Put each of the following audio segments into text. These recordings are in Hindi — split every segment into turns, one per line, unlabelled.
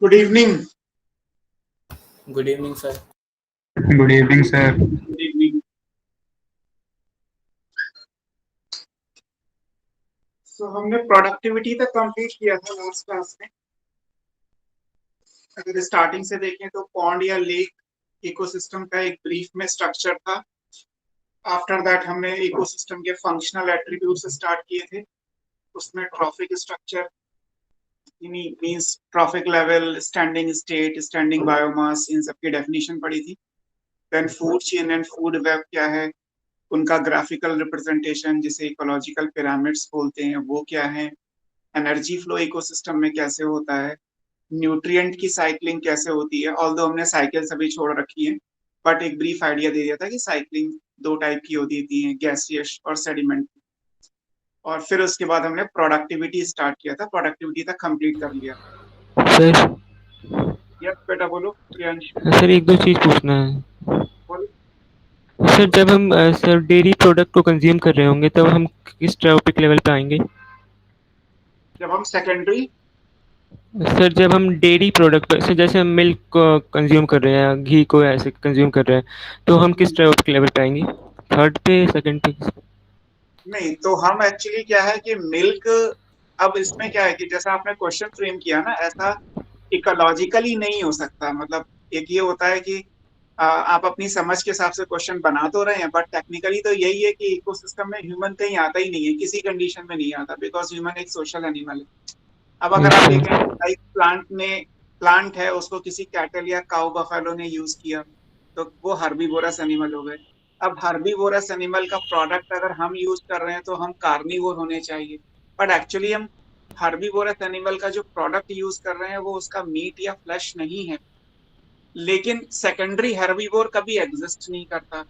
Good evening.
Good evening, sir.
Good evening, sir.
Good evening. हमने प्रोडक्टिविटी तक कंप्लीट किया था लास्ट क्लास में। अगर स्टार्टिंग से देखें तो पॉन्ड या लेक इकोसिस्टम का एक ब्रीफ में स्ट्रक्चर था। आफ्टर दैट हमने इकोसिस्टम के फंक्शनल एट्रीब्यूट से स्टार्ट किए थे। उसमें trophic structure means trophic level, standing state, standing biomass, इन सब की डेफिनेशन पड़ी थी। Then food chain and food web क्या है, उनका ग्राफिकल रिप्रेजेंटेशन जिसे इकोलॉजिकल पिरामिड्स बोलते हैं वो क्या है, एनर्जी फ्लो इकोसिस्टम में कैसे होता है, न्यूट्रिएंट की साइक्लिंग कैसे होती है। ऑल्दो हमने साइकिल सभी छोड़ रखी है, बट एक ब्रीफ आइडिया दे दिया था कि साइक्लिंग दो टाइप की होती है, गैसियस और सेडिमेंट। और फिर उसके बाद हमने प्रोडक्टिविटी स्टार्ट किया था, प्रोडक्टिविटी तक कंप्लीट कर लिया।
सर
यस बेटा बोलो प्रियांश।
सर एक दो चीज़ पूछना है।
बोलो।
सर जब हम सर डेयरी प्रोडक्ट को कंज्यूम कर रहे होंगे तब हम किस ट्रॉपिक लेवल पे आएंगे?
जब हम सेकेंडरी
सर जब हम डेयरी प्रोडक्ट सर जैसे हम मिल्क को कंज्यूम कर रहे हैं, घी को ऐसे कंज्यूम कर रहे हैं, तो हम किस ट्रॉपिक लेवल पे आएंगे? थर्ड पे, सेकंड पे?
नहीं, तो हम एक्चुअली क्या है कि मिल्क, अब इसमें क्या है कि जैसा आपने क्वेश्चन फ्रेम किया ना, ऐसा इकोलॉजिकली नहीं हो सकता। मतलब एक ये होता है कि आप अपनी समझ के हिसाब से क्वेश्चन बना तो रहे हैं, बट टेक्निकली तो यही है कि इकोसिस्टम में ह्यूमन कहीं आता ही नहीं है, किसी कंडीशन में नहीं आता, बिकॉज ह्यूमन एक सोशल एनिमल है। अब अगर
यस
आप देखें
सर।
लाइक प्लांट है, उसको किसी कैटल या काउ बफेलो ने यूज किया, तो वो हर्बीवोरस एनिमल हो गए। अब हर्बीवोरस एनिमल का प्रोडक्ट अगर हम यूज कर रहे हैं तो हम कार्निवोर होने चाहिए, बट एक्चुअली हम हर्बीवोरस एनिमल का जो प्रोडक्ट यूज कर रहे हैं वो उसका मीट या फ्लैश नहीं है। लेकिन सेकेंडरी हर्बीवोर कभी एग्जिस्ट नहीं करता।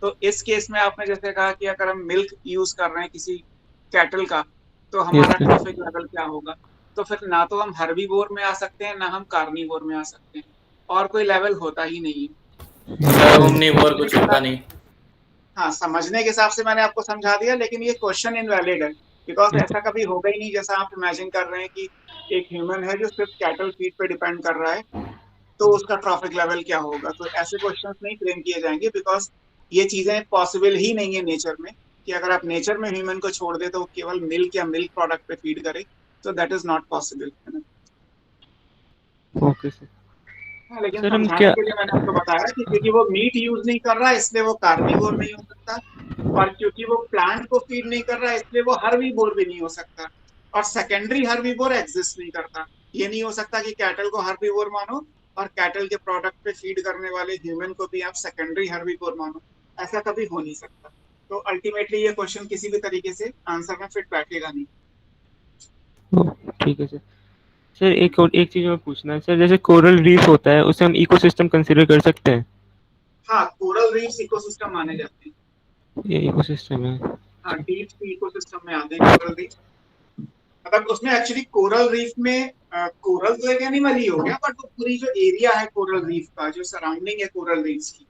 तो इस केस में आपने जैसे कहा कि अगर हम मिल्क यूज कर रहे हैं किसी कैटल का, तो
यस
हमारा
सर।
ट्रॉफिक लेवल क्या होगा? तो फिर ना तो हम हर्बीवोर में आ सकते हैं ना हम कार्निवोर में आ सकते हैं, और कोई लेवल होता ही नहीं है। तो
यस
मतलब
ये
सर।
ओमनीवोर
समझने
कुछ
के
होता
साथ,
नहीं।
हाँ समझने के हिसाब से मैंने आपको समझा दिया, लेकिन ये क्वेश्चन इनवैलिड है, बिकॉज
यस
ऐसा कभी होगा ही नहीं जैसा आप इमेजिन कर रहे हैं कि एक ह्यूमन है जो सिर्फ कैटल फीड पे डिपेंड कर रहा है, तो उसका ट्रॉफिक लेवल क्या होगा। तो ऐसे क्वेश्चंस नहीं फ्रेम किए जाएंगे, बिकॉज ये चीजें पॉसिबल ही नहीं है नेचर में, कि अगर आप नेचर में ह्यूमन को छोड़ दे तो केवल मिल्क या मिल्क प्रोडक्ट पे फीड करे, तो दैट इज नॉट पॉसिबल, है ना।
Okay sir.
हाँ, लेकिन
सर हम
समझाने
क्या
के लिए मैंने आपको बताया कि क्योंकि वो मीट यूज नहीं कर रहा है इसलिए वो कार्निवोर नहीं हो सकता, और क्योंकि वो प्लांट को फीड नहीं कर रहा है इसलिए वो हर्बीवोर भी नहीं हो सकता, और सेकेंडरी हर्बीवोर एग्जिस्ट नहीं करता। ये नहीं हो सकता कि कैटल को हर्बीवोर मानो और कैटल के प्रोडक्ट पे फीड करने वाले ह्यूमन को भी आप सेकेंडरी हर्बीवोर मानो, ऐसा कभी हो नहीं सकता। तो अल्टीमेटली ये क्वेश्चन किसी भी तरीके से आंसर में फिट बैठेगा नहीं।
ओ, ठीक है सर। सर एक चीज़ और पूछना है सर, जैसे कोरल रीफ होता है उसे हम इकोसिस्टम कंसीडर कर सकते हैं?
हाँ, कोरल रीफ्स इकोसिस्टम माने जाते हैं।
ये इकोसिस्टम है।
हाँ,
अच्छा।
डीप सी इकोसिस्टम में आते हैं कोरल रीफ। मतलब उसमें एक्चुअली कोरल रीफ में कोरल तो एक एनिमल ही हो गया, बट वो पूरी जो एरिया है कोरल रीफ का, जो सराउंडिंग है कोरल रीफ की,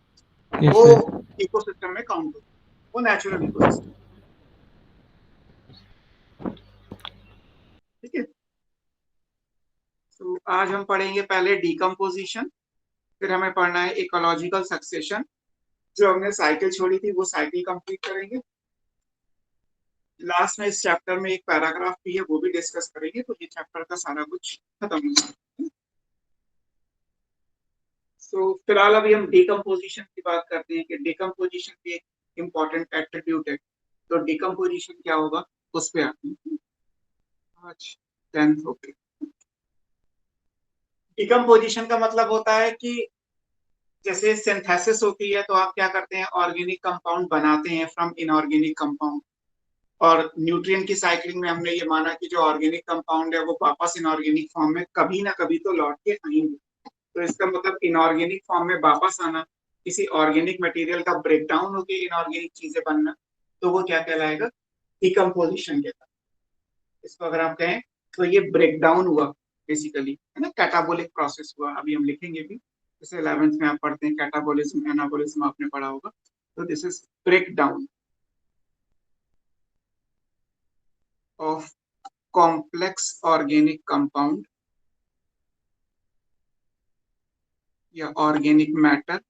यस
वो
सर।
इकोसिस्टम में काउंट होता है, वो नेचुरल इकोसिस्टम। ठीक है। तो आज हम पढ़ेंगे पहले डीकम्पोजिशन, फिर हमें पढ़ना है इकोलॉजिकल सक्सेशन। जो हमने साइकिल छोड़ी थी वो साइकिल कंप्लीट करेंगे। लास्ट में इस चैप्टर में एक पैराग्राफ भी है, वो भी डिस्कस करेंगे, तो ये चैप्टर का सारा कुछ खत्म हो जाएगा। तो फिलहाल अभी हम डिकम्पोजिशन की बात करते हैं कि डिकम्पोजिशन भी एक इम्पॉर्टेंट एट्रीब्यूट है। तो डिकम्पोजिशन क्या होगा उस पे आते हैं आज। 10th okay. डिकम्पोजिशन का मतलब होता है कि जैसे सिंथेसिस होती है तो आप क्या करते हैं, ऑर्गेनिक कंपाउंड बनाते हैं फ्रॉम इनऑर्गेनिक कंपाउंड। और न्यूट्रिएंट की साइक्लिंग में हमने ये माना कि जो ऑर्गेनिक कंपाउंड है वो वापस इनऑर्गेनिक फॉर्म में कभी ना कभी तो लौट के आएंगे। तो इसका मतलब इनऑर्गेनिक फॉर्म में वापस आना, किसी ऑर्गेनिक मटेरियल का ब्रेकडाउन होकर इनऑर्गेनिक चीजें बनना, तो वो क्या कहलाएगा, डिकम्पोजिशन कहलाएगा। इसको अगर आप कहें तो ये ब्रेकडाउन हुआ बेसिकली, है ना, कैटाबोलिक प्रोसेस हुआ। अभी हम लिखेंगे भी, जैसे 11th में आप पढ़ते हैं कैटाबोलिज्म एनाबोलिज्म आपने पढ़ा होगा, तो this is breakdown of complex organic compound या organic matter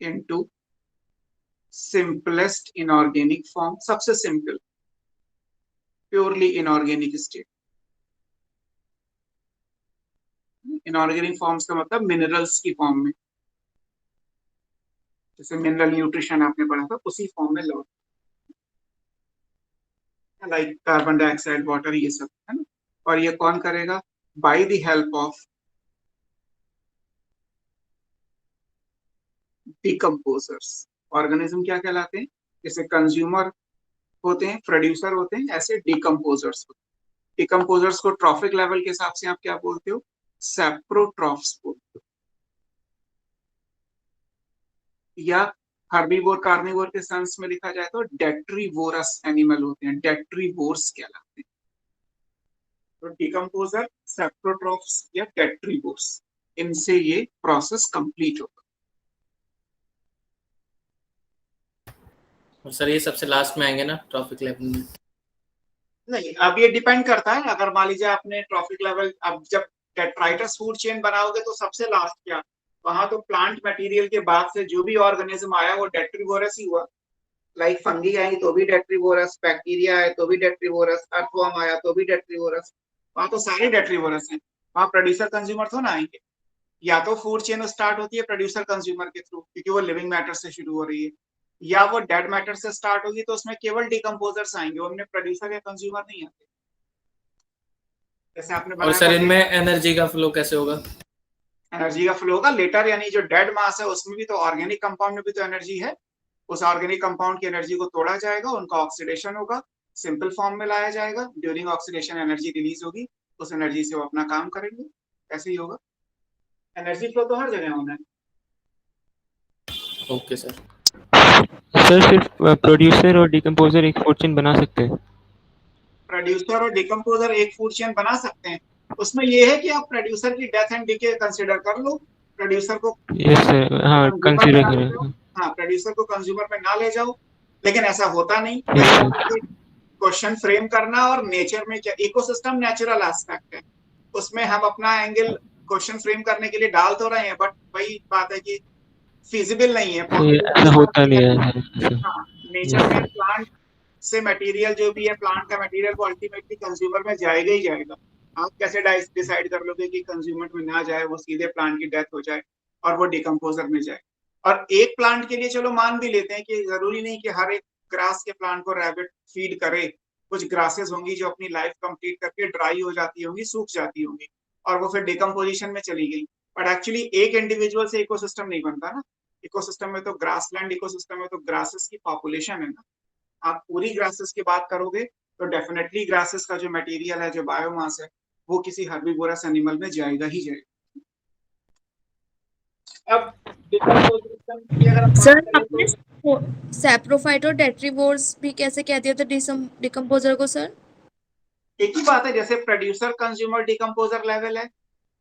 into simplest inorganic form, सबसे simple purely inorganic state. Inorganic forms का मतलब मिनरल्स की फॉर्म में, जैसे मिनरल न्यूट्रिशन आपने पढ़ा था उसी फॉर्म में लौट, लाइक कार्बन डाइऑक्साइड, वाटर, ये सब है ना। और ये कौन करेगा? By the help of decomposers. Organism क्या कहलाते हैं? जैसे कंज्यूमर होते हैं, प्रोड्यूसर होते हैं, ऐसे डिकम्पोजर्स होते हैं। डिकम्पोजर्स को ट्रॉफिक लेवल के हिसाब से आप क्या बोलते हो? सैप्रोट्रॉफ्स बोलते हो। या हर्बीवोर कार्निवोर के सेंस में लिखा जाए तो डेट्रीवोरस एनिमल होते हैं, डेट्रीवोर्स कहलाते हैं। तो डिकम्पोजर, सैप्रोट्रॉफ्स या डेट्रीवोर्स, इनसे ये प्रोसेस कंप्लीट होगा।
और सर ये सबसे लास्ट में आएंगे ना ट्रॉफिक लेवल में?
नहीं, अब ये डिपेंड करता है। अगर मान लीजिए आपने ट्रॉफिक लेवल, अब जब डेट्राइटस फूड चेन बनाओगे तो सबसे लास्ट क्या, वहां तो प्लांट मटेरियल के बाद से जो भी ऑर्गेनिज्म आया वो डेट्रीवोरस ही हुआ। लाइक फंगी आई तो भी डेट्रीवोरस, बैक्टीरिया आए तो भी डेट्रीवोरस, अर्थवर्म आया तो भी डेट्रीवोरस। वहां तो सारे डेट्रीवोरस हैं। वहां प्रोड्यूसर कंज्यूमर तो ना आएंगे। या तो फूड चेन स्टार्ट होती है प्रोड्यूसर कंज्यूमर के थ्रू, क्योंकि वो लिविंग मैटर से शुरू हो रही है, या वो डेड मैटर से स्टार्ट होगी तो उसमें केवल डिकम्पोजर्स आएंगे, उनमें प्रोड्यूसर या कंज्यूमर नहीं आते। जैसे आपने
और
बनाया
सर
था
इनमें एनर्जी का फ्लो कैसे होगा?
एनर्जी का फ्लो होगा लेटर, यानी जो डेड मास है उसमें भी तो, ऑर्गेनिक कंपाउंड में भी तो एनर्जी है। उस ऑर्गेनिक कंपाउंड की एनर्जी को तोड़ा जाएगा, उनका ऑक्सीडेशन होगा, सिंपल फॉर्म में लाया जाएगा, ड्यूरिंग ऑक्सीडेशन एनर्जी रिलीज होगी, उस एनर्जी से वो अपना काम करेंगे। ऐसे ही होगा। एनर्जी फ्लो तो हर जगह होना है।
Okay sir.
सर सिर्फ प्रोड्यूसर और डिकम्पोजर एक फूड चेन बना सकते हैं?
प्रोड्यूसर और डिकम्पोजर एक फूड चेन बना सकते हैं। उसमें यह है कि आप प्रोड्यूसर की डेथ एंड डिके कंसीडर कर लो, प्रोड्यूसर को
यस सर, हाँ
कंज्यूमर में
कंसीडर
ना ले जाओ।
करें।
हाँ, प्रोड्यूसर को कंज्यूमर में ना ले जाओ, लेकिन ऐसा होता नहीं।
यस
वही
सर।
बात है, क्वेश्चन फ्रेम करना और नेचर में क्या, इकोसिस्टम नेचुरल एस्पेक्ट है, उसमें हम अपना एंगल क्वेश्चन फ्रेम करने के लिए डाल तो रहे हैं, बट वही बात है कि फिजिबल नहीं है,
सर
पॉसिबल
ऐसा होता नहीं
नहीं
है
है।
सर।
हाँ, नेचर में
यस
प्लांट से मटेरियल जो भी है, प्लांट का मटेरियल वो अल्टीमेटली कंज्यूमर में जाएगा ही जाएगा। आप कैसे डिसाइड कर लोगे कि कंज्यूमर में ना जाए, वो सीधे प्लांट की डेथ हो जाए और वो डिकम्पोजर में जाए। और एक प्लांट के लिए चलो मान भी लेते हैं कि जरूरी नहीं कि हर एक ग्रास के प्लांट को रैबिट फीड करे। कुछ ग्रासेस होंगी जो अपनी लाइफ कंप्लीट करके ड्राई हो जाती होंगी, सूख जाती होंगी, और वो फिर डिकम्पोजिशन में चली गई। बट एक्चुअली एक इंडिविजुअल से इकोसिस्टम नहीं बनता ना। इकोसिस्टम में तो ग्रासलैंड इकोसिस्टम में तो ग्रासेस की पॉपुलेशन है ना। आप पूरी ग्रासेस की बात करोगे तो डेफिनेटली ग्रासेस का जो मटेरियल है, जो बायोमास है, वो किसी हर्बीवोरस एनिमल में जाएगा ही जाएगा। अब डिकम्पोजिशन की अगर हम बात
सर
करें
आपने
तो
सैप्रोफाइट और डेट्रीवोर्स भी कैसे कह दिया था डिकम्पोजर को सर?
एक ही बात है, जैसे प्रोड्यूसर कंज्यूमर डिकम्पोजर लेवल है,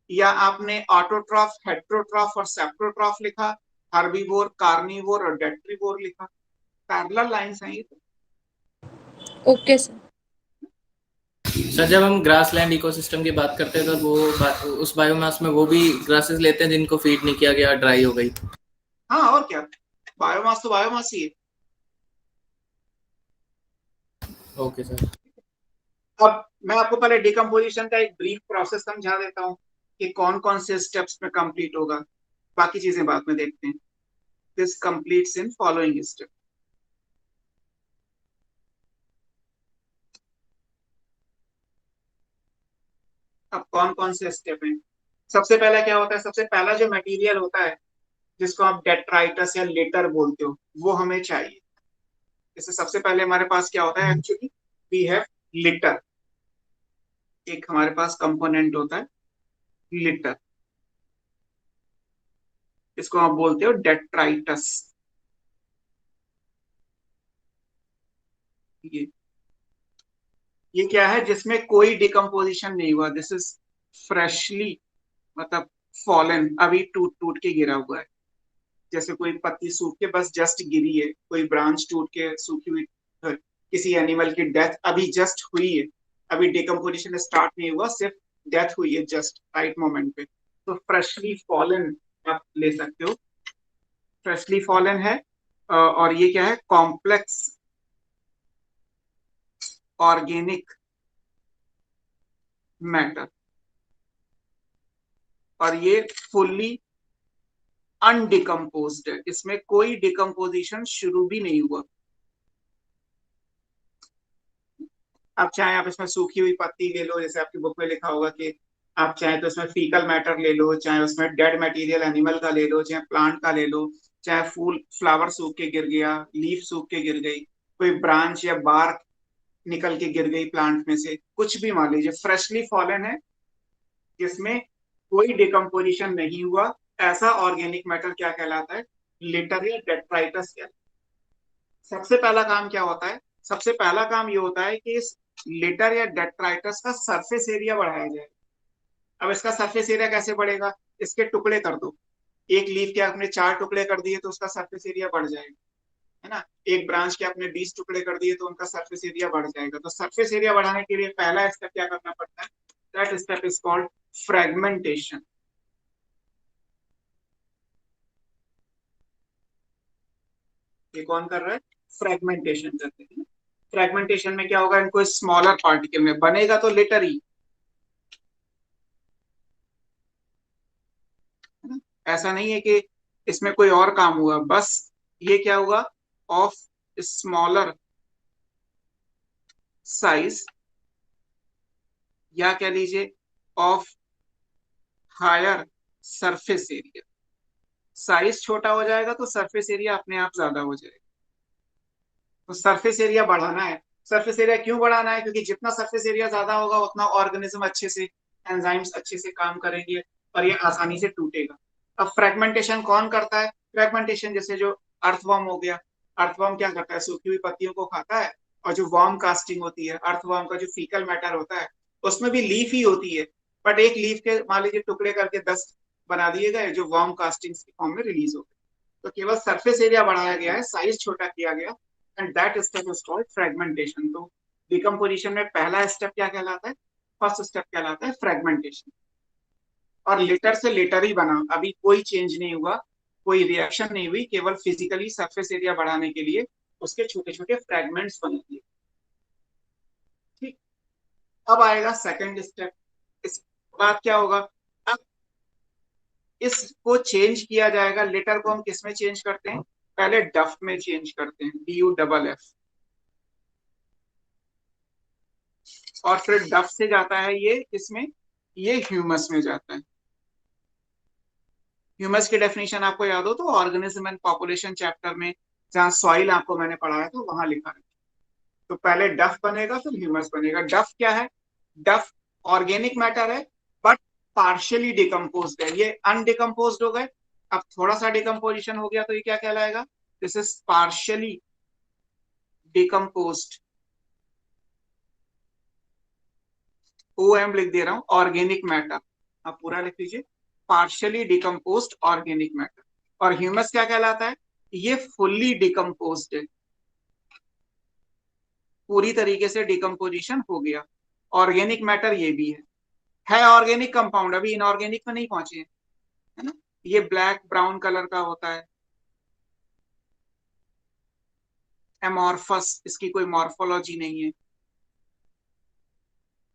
या आपने ऑटोट्रॉफ, हेट्रोट्रॉफ और सेप्रोट्रॉफ लिखा, हर्बीवोर, कार्निवोर और डेट्रीवोर लिखा, पैरेलल लाइंस हैं ये तो।
Okay sir.
सर जब हम ग्रासलैंड इकोसिस्टम की बात करते हैं तो वो उस बायोमास में वो भी ग्रासेस लेते हैं जिनको फीड नहीं किया गया, ड्राई हो गई।
हाँ, और क्या, बायोमास तो बायोमास ही है।
Okay sir.
अब मैं आपको पहले डिकम्पोजिशन का एक ब्रीफ प्रोसेस समझा देता हूँ कि कौन कौन से स्टेप्स में कंप्लीट होगा, बाकी चीजें बाद में देखते हैं। This completes in following step. अब कौन कौन से स्टेप हैं? सबसे पहला क्या होता है? सबसे पहला जो मटेरियल होता है, जिसको आप डेट्राइटस या लिटर बोलते हो, वो हमें चाहिए। जैसे सबसे पहले हमारे पास क्या होता है, एक्चुअली वी हैव लिटर। एक हमारे पास कंपोनेंट होता है लिटर, इसको आप बोलते हो डेट्राइटस। ये क्या है? जिसमें कोई डिकम्पोजिशन नहीं हुआ, दिस इज फ्रेशली, मतलब फॉलन, अभी टूट टूट के गिरा हुआ है। जैसे कोई पत्ती सूख के बस जस्ट गिरी है, कोई ब्रांच टूट के सूखी हुई, किसी एनिमल की डेथ अभी जस्ट हुई है, अभी डिकम्पोजिशन स्टार्ट नहीं हुआ, सिर्फ डेथ हुई है जस्ट राइट मोमेंट पे, तो फ्रेशली फॉलन आप ले सकते हो, फ्रेशली फॉलन है। और ये क्या है, कॉम्प्लेक्स ऑर्गेनिक मैटर, और ये फुल्ली अनडिकम्पोज्ड है, इसमें कोई डिकम्पोजिशन शुरू भी नहीं हुआ। आप चाहे आप इसमें सूखी हुई पत्ती ले लो, जैसे आपकी बुक में लिखा होगा कि आप चाहे तो इसमें फीकल मैटर ले लो, चाहे उसमें डेड मटेरियल एनिमल का ले लो, चाहे प्लांट का ले लो, चाहे फूल फ्लावर सूख के गिर गया, लीफ सूख के गिर गई, कोई ब्रांच या बार्क निकल के गिर गई प्लांट में से, कुछ भी मान लीजिए फ्रेशली फॉलन है जिसमें कोई डिकम्पोजिशन नहीं हुआ, ऐसा ऑर्गेनिक मैटर क्या कहलाता है, लिटर या डेट्राइटस कहलाता है। सबसे पहला काम क्या होता है, सबसे पहला काम ये होता है कि इस लिटर या डेट्राइटस का सरफेस एरिया बढ़ाया जाए। अब इसका सरफेस एरिया कैसे बढ़ेगा, इसके टुकड़े कर दो, एक लीफ के आपने 4 टुकड़े कर दिए तो उसका सरफेस एरिया बढ़ जाएगा, है ना। एक ब्रांच के आपने 20 टुकड़े कर दिए तो उनका सरफेस एरिया बढ़ जाएगा। तो सरफेस एरिया बढ़ाने के लिए पहला स्टेप क्या करना पड़ता है, that step is called fragmentation. ये कौन कर रहा है, फ्रेगमेंटेशन करते हैं। फ्रेगमेंटेशन में क्या होगा, इनको स्मॉलर पार्टिकल में बनेगा तो लिटर ही, है ना? ऐसा नहीं है कि इसमें कोई और काम हुआ, बस ये क्या हुआ, ऑफ स्मॉलर साइज, या कह लीजिए of higher surface area. Size छोटा हो जाएगा तो सरफेस एरिया अपने आप ज्यादा हो जाएगा। तो सरफेस एरिया बढ़ाना है। सरफेस एरिया क्यों बढ़ाना है, क्योंकि जितना सरफेस एरिया ज्यादा होगा उतना ऑर्गेनिज्म अच्छे से, एंजाइम्स अच्छे से काम करेंगे और ये आसानी से टूटेगा। अब फ्रेगमेंटेशन कौन करता है, फ्रेगमेंटेशन जैसे जो अर्थवर्म हो गया, अर्थवर्म क्या करता है, सूखी हुई पत्तियों को खाता है, और जो वर्म कास्टिंग होती है, अर्थवर्म का जो फीकल मैटर होता है, उसमें भी लीफ ही होती है, बट एक लीफ के मान लीजिए टुकड़े करके 10 बना दिए गए जो वर्म कास्टिंग के फॉर्म में रिलीज हो गए। तो केवल सरफेस एरिया बढ़ाया गया है, साइज छोटा किया गया, and that step is called fragmentation. तो डिकम्पोजिशन में पहला स्टेप क्या कहलाता है, फर्स्ट स्टेप कहलाता है फ्रेगमेंटेशन। और लिटर से लिटर ही बना, अभी कोई चेंज नहीं हुआ, कोई रिएक्शन नहीं हुई, केवल फिजिकली सरफेस एरिया बढ़ाने के लिए उसके छोटे छोटे फ्रेगमेंट्स बना दिए। ठीक, अब आएगा सेकंड स्टेप। इस बाद क्या होगा, अब इसको चेंज किया जाएगा। लिटर को हम किस में चेंज करते हैं, पहले डफ में चेंज करते हैं, DUFF, और फिर डफ से जाता है ये इसमें, ये ह्यूमस में जाता है। ह्यूमस की डेफिनेशन आपको याद हो तो ऑर्गेनिज्म एंड पॉपुलेशन चैप्टर में, जहां सॉइल आपको मैंने पढ़ाया था, वहां लिखा है। तो पहले डफ बनेगा फिर ह्यूमस बनेगा। डफ क्या है, डफ ऑर्गेनिक मैटर है बट पार्शियली डिकम्पोज्ड है, ये अनडिकम्पोज्ड हो गए। अब थोड़ा सा डिकम्पोजिशन हो गया तो ये क्या कहलाएगा, this is partially decomposed, OM लिख दे रहा हूं, ऑर्गेनिक मैटर, आप पूरा लिख लीजिए, पार्शियली डिकम्पोज्ड ऑर्गेनिक मैटर। और ह्यूमस क्या कहलाता है, ये फुल्ली डिकम्पोज्ड है, पूरी तरीके से डिकम्पोजिशन हो गया। ऑर्गेनिक मैटर ये भी है ऑर्गेनिक कंपाउंड, अभी इनऑर्गेनिक में नहीं पहुंचे हैं, है ना। ये ब्लैक ब्राउन कलर का होता है, एमॉर्फस, इसकी कोई मॉर्फोलॉजी नहीं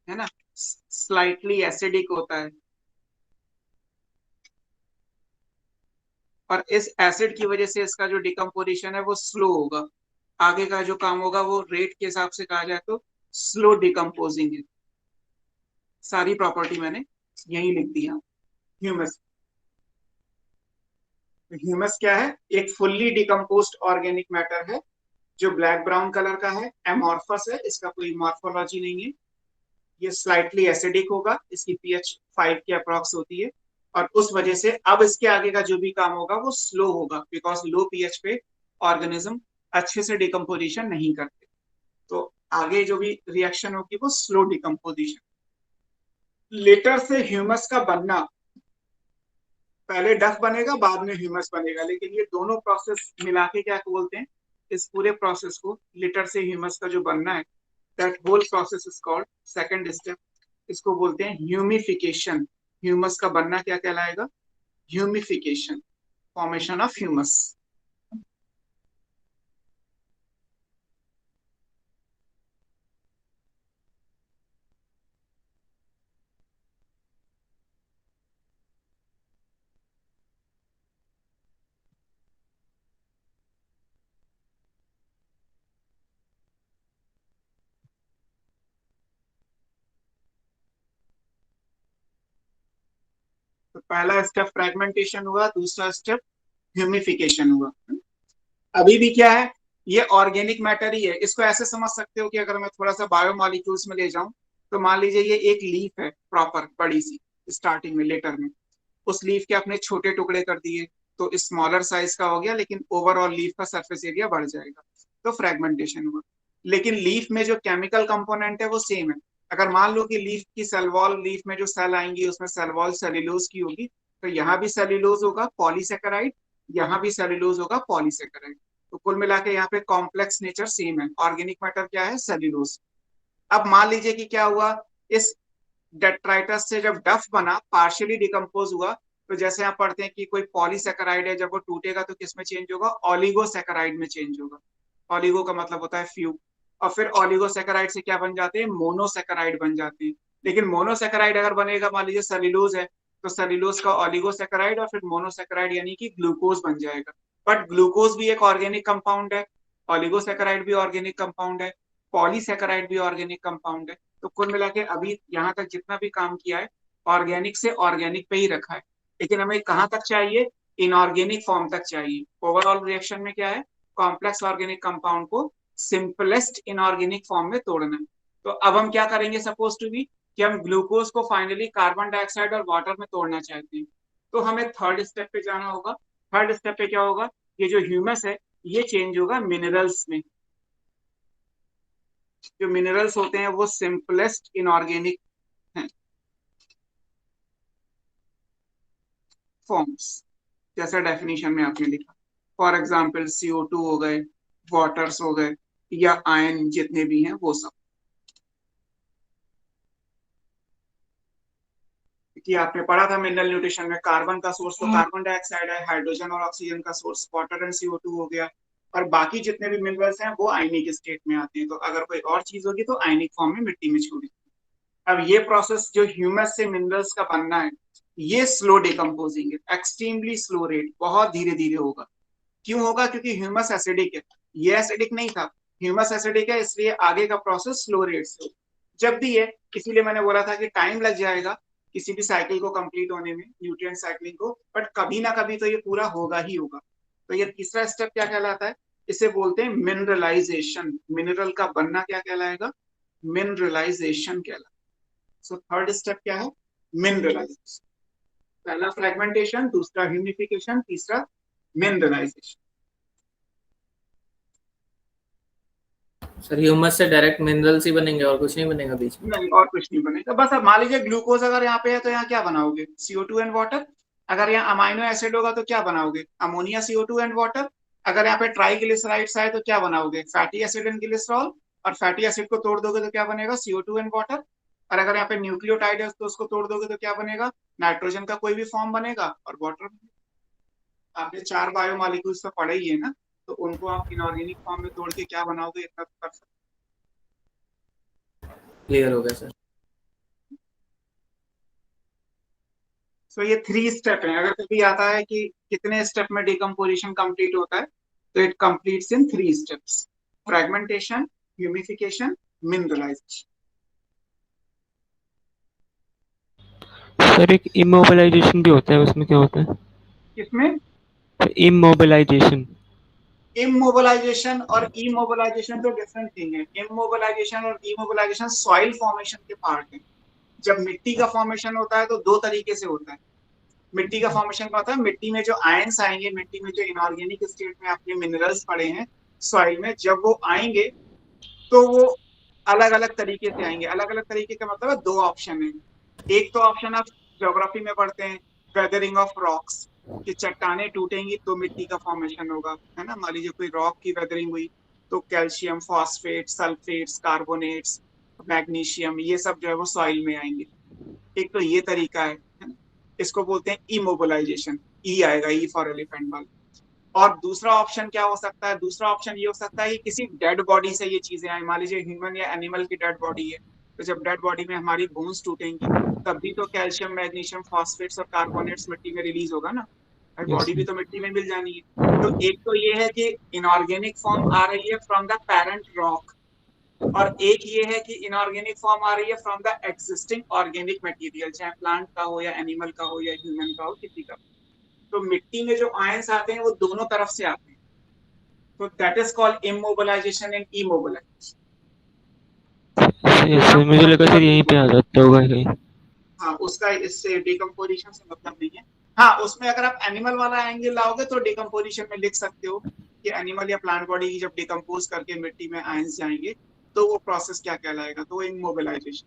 है ना। स्लाइटली एसिडिक होता है, और इस एसिड की वजह से इसका जो डिकम्पोजिशन है वो स्लो होगा। आगे का जो काम होगा वो रेट के हिसाब से कहा जाए तो स्लो डिकम्पोजिंग है। सारी प्रॉपर्टी मैंने यही लिख दी है। ह्यूमस, ह्यूमस क्या है, एक फुल्ली डिकम्पोज्ड ऑर्गेनिक मैटर है जो ब्लैक ब्राउन कलर का है, एमॉर्फस है, इसका कोई मॉर्फोलॉजी नहीं है, ये स्लाइटली एसिडिक होगा, इसकी pH 5 की अप्रॉक्स होती है, और उस वजह से अब इसके आगे का जो भी काम होगा वो स्लो होगा, बिकॉज लो pH पे ऑर्गेनिज्म अच्छे से डिकम्पोजिशन नहीं करते, तो आगे जो भी रिएक्शन होगी वो स्लो डिकम्पोजिशन। लेटर से ह्यूमस का बनना, पहले डफ बनेगा बाद में ह्यूमस बनेगा, लेकिन ये दोनों प्रोसेस मिला के क्या बोलते हैं, इस पूरे प्रोसेस को, लिटर से ह्यूमस का जो बनना है, that whole process is called, second step, इसको बोलते हैं ह्यूमिफिकेशन। ह्यूमस का बनना क्या कहलाएगा? Humification, formation of humus. तो पहला स्टेप फ्रेगमेंटेशन हुआ, दूसरा स्टेप ह्यूमिफिकेशन हुआ। अभी भी क्या है, ये ऑर्गेनिक मैटर ही है। इसको ऐसे समझ सकते हो कि अगर मैं थोड़ा सा बायोमॉलिक्यूल्स में ले जाऊं, तो मान लीजिए ये एक लीफ है प्रॉपर बड़ी सी, स्टार्टिंग में लेटर में उस लीफ के अपने छोटे टुकड़े कर दिए तो स्मॉलर साइज का हो गया, लेकिन ओवरऑल लीफ का सरफेस एरिया बढ़ जाएगा, तो फ्रेगमेंटेशन हुआ। लेकिन लीफ में जो केमिकल कंपोनेंट है वो सेम है। अगर मान लो कि लीफ की सेल वॉल, लीफ में जो सेल आएंगी उसमें सेल वॉल सेल्यूलोज की होगी, तो यहाँ भी सेल्यूलोज होगा पॉलीसेकेराइड, यहाँ भी सेल्यूलोज होगा पॉलीसेकेराइड। तो कुल मिला के यहाँ पे कॉम्प्लेक्स नेचर सेम है। ऑर्गेनिक मैटर क्या है? सेल्यूलोज। अब मान लीजिए कि क्या हुआ, इस डेट्राइटस से जब डफ बना, पार्शियली डिकम्पोज हुआ, तो जैसे आप पढ़ते हैं कि कोई पॉलीसेकेराइड है, जब वो टूटेगा तो किस में चेंज होगा? ऑलिगोसेकेराइड में चेंज होगा। ऑलिगो का मतलब होता है फ्यू, और फिर ऑलिगोसेकेराइड से क्या बन जाते हैं? मोनोसेकेराइड बन जाते हैं। लेकिन मोनोसेकेराइड अगर बनेगा, मान लीजिए सेल्यूलोज है, तो सेल्यूलोज का ऑलिगोसेकेराइड और फिर मोनोसेकेराइड यानी कि ग्लूकोज बन जाएगा। बट ग्लूकोज भी एक ऑर्गेनिक कंपाउंड है, ऑलिगोसेकेराइड भी ऑर्गेनिक कंपाउंड है, पॉलीसेकेराइड भी ऑर्गेनिक कंपाउंड है। तो कुल मिला के अभी यहाँ तक जितना भी काम किया है ऑर्गेनिक से ऑर्गेनिक पे ही रखा है, लेकिन हमें कहाँ तक चाहिए? इनऑर्गेनिक फॉर्म तक चाहिए। ओवरऑल रिएक्शन में क्या है? कॉम्प्लेक्स ऑर्गेनिक कंपाउंड को सिंपलेस्ट इनऑर्गेनिक फॉर्म में तोड़ना है। तो अब हम क्या करेंगे? सपोज टू बी कि हम ग्लूकोज को फाइनली कार्बन डाइऑक्साइड और वाटर में तोड़ना चाहते हैं, तो हमें थर्ड स्टेप पे जाना होगा। थर्ड स्टेप पे क्या होगा? ये जो ह्यूमस है ये चेंज होगा मिनरल्स में। जो मिनरल्स होते हैं वो सिंपलेस्ट इनऑर्गेनिक हैं फॉर्म्स, जैसा डेफिनेशन में आपने लिखा। फॉर एग्जाम्पल CO2 हो गए, वाटर्स हो गए, या आयन जितने भी हैं वो सब। कि आपने पढ़ा था मिनरल न्यूट्रिशन में, कार्बन का सोर्स तो कार्बन डाइऑक्साइड है, हाइड्रोजन और ऑक्सीजन का सोर्स वाटर एंड CO2 हो गया, और बाकी जितने भी मिनरल्स हैं वो आयनिक स्टेट में आते हैं। तो अगर कोई और चीज होगी तो आयनिक फॉर्म में मिट्टी में छोड़ी। अब ये प्रोसेस जो ह्यूमस से मिनरल्स का बनना है, ये स्लो डिकम्पोजिंग है, एक्सट्रीमली स्लो रेट, बहुत धीरे धीरे होगा। क्यों होगा? क्योंकि ह्यूमस एसिडिक है। ये एसिडिक नहीं था, ह्यूमस एसिडिक है, इसलिए आगे का प्रोसेस स्लो रेट से होगा। जब भी है, इसीलिए मैंने बोला था कि टाइम लग जाएगा किसी भी साइकिल को कंप्लीट होने में, न्यूट्रिएंट साइक्लिंग को, बट कभी ना कभी तो ये पूरा होगा ही होगा। तो ये तीसरा स्टेप क्या कहलाता है? इसे बोलते हैं मिनरलाइजेशन। मिनरल का बनना क्या कहलाएगा? मिनरलाइजेशन कहलाएगा। सो थर्ड स्टेप क्या है? मिनरलाइजेशन। पहला फ्रेगमेंटेशन, दूसरा ह्यूमिफिकेशन, तीसरा मिनरलाइजेशन।
सर ह्यूमस से डायरेक्ट मिनरल्स ही बनेंगे और कुछ नहीं बनेगा बीच में?
नहीं, और कुछ नहीं बनेगा। बस अब मान लीजिए ग्लूकोज अगर यहाँ पे है तो यहाँ क्या बनाओगे? CO2 and water. अगर यहाँ अमाइनो एसिड होगा तो क्या बनाओगे? Ammonia, CO2 and water. अगर यहाँ पे ट्राइग्लिसराइड्स आए तो क्या बनाओगे? Fatty acid and glycerol. और फैटी एसिड को तोड़ दोगे तो क्या बनेगा? CO2 and water. और अगर यहाँ पे न्यूक्लियोटाइड है तो उसको तोड़ दोगे तो क्या बनेगा? नाइट्रोजन का कोई भी फॉर्म बनेगा और वाटर। आपने 4 बायोमॉलिक्यूल्स तो पढ़े ही है ना, तो उनको आप इनऑर्गेनिक फॉर्म में तोड़ के क्या बनाओगे? इतना तो कर सकते।
क्लियर हो गया सर।
सो ये 3 स्टेप है। अगर कभी आता है कि कितने स्टेप में डिकम्पोजिशन कंप्लीट होता है, तो it completes in 3 steps: fragmentation, humification, mineralisation.
Sir एक इमोबिलाइजेशन भी होता है, उसमें क्या होता है?
किसमें?
इमोबिलाइजेशन।
इमोबिलाइजेशन और इमोबिलाइजेशन तो डिफरेंट थिंग है। इमोबिलाइजेशन और इमोबिलाइजेशन सॉइल फॉर्मेशन के पार्ट है। जब मिट्टी का फॉर्मेशन होता है तो 2 तरीके से होता है। मिट्टी का फॉर्मेशन का होता है, मिट्टी में जो आयंस आएंगे, मिट्टी में जो इनऑर्गेनिक स्टेट में आपने मिनरल्स पड़े हैं सॉइल में, जब वो आएंगे तो वो अलग अलग तरीके से आएंगे। अलग अलग तरीके का मतलब है 2 ऑप्शन है। एक तो ऑप्शन आप ज्योग्राफी में पढ़ते हैं, वेदरिंग ऑफ रॉक्स, कि चट्टाने टूटेंगी तो मिट्टी का फॉर्मेशन होगा, है ना। मान लीजिए कोई रॉक की वेदरिंग हुई तो calcium, phosphate, sulphates, carbonates, magnesium, ये सब जो है वो सॉइल में आएंगे। एक तो ये तरीका है ना। इसको बोलते हैं इमोबिलाइजेशन, ई आएगा, ई फॉर एलिफेंट वाला। और दूसरा ऑप्शन क्या हो सकता है, दूसरा ऑप्शन ये हो सकता है कि किसी डेड बॉडी से ये चीजें आए, मान लीजिए ह्यूमन या एनिमल की डेड बॉडी है, तो जब डेड बॉडी में हमारी बोन्स टूटेंगी तब भी तो कैल्शियम, मैग्नीशियम, फॉस्फेट्स और कार्बोनेट्स मिट्टी में रिलीज होगा ना, भाई
Yes,
बॉडी भी
sir.
तो मिट्टी में मिल जानी है। तो एक तो ये है कि इनऑर्गेनिक फॉर्म आ रही है फ्रॉम द पेरेंट रॉक, और एक ये है कि इनऑर्गेनिक फॉर्म आ रही है from the existing organic material, चाहे प्लांट का हो या एनिमल का हो या ह्यूमन का हो, किसी का। तो मिट्टी में जो आयंस आते हैं वो दोनों तरफ से आते हैं, तो that is called immobilisation and immobilisation.
Yes, sir. मुझे लगा सर यहीं पे आ जाता होगा कहीं।
हाँ, उसका इससे डिकम्पोजिशन से मतलब नहीं है। हाँ, उसमें अगर आप एनिमल वाला एंगल लाओगे तो डिकम्पोजिशन में लिख सकते हो कि एनिमल या प्लांट बॉडी की जब डिकम्पोज करके मिट्टी में आयंस जाएंगे तो वो प्रोसेस क्या कहलाएगा, तो वो इमोबिलाइजेशन।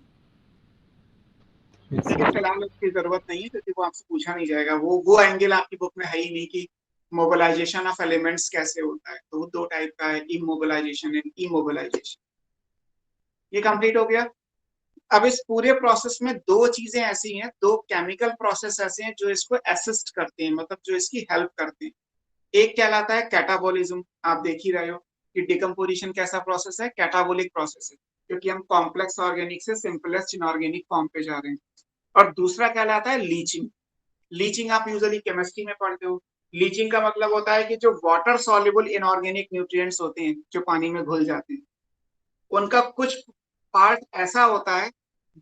Yes,
लेकिन
sir.
फिलहाल उसकी जरूरत नहीं है क्योंकि वो आपसे पूछा नहीं जाएगा, वो एंगल आपकी बुक में है ही नहीं कि मोबिलाइजेशन ऑफ एलिमेंट्स कैसे होता है। तो वो दो टाइप का है, इमोबिलाइजेशन एंड इमोबिलाइजेशन। ये कंप्लीट हो गया। अब इस पूरे प्रोसेस में दो चीजें ऐसी हैं, दो केमिकल प्रोसेस ऐसे हैं जो इसको असिस्ट करते हैं, मतलब जो इसकी हेल्प करते हैं। एक कहलाता है कैटाबॉलिज्म, आप देख ही रहे हो कि डिकम्पोजिशन कैसा प्रोसेस है, कैटाबोलिक प्रोसेस है, क्योंकि हम कॉम्प्लेक्स ऑर्गेनिक से सिंपलेस्ट इनऑर्गेनिक फॉर्म पे जा रहे हैं। और दूसरा कहलाता है लीचिंग। लीचिंग आप यूजुअली केमिस्ट्री में पढ़ते हो। लीचिंग का मतलब होता है कि जो वाटर सॉल्युबल इनऑर्गेनिक न्यूट्रिएंट्स होते हैं जो पानी में घुल जाते हैं, उनका कुछ पार्ट ऐसा होता है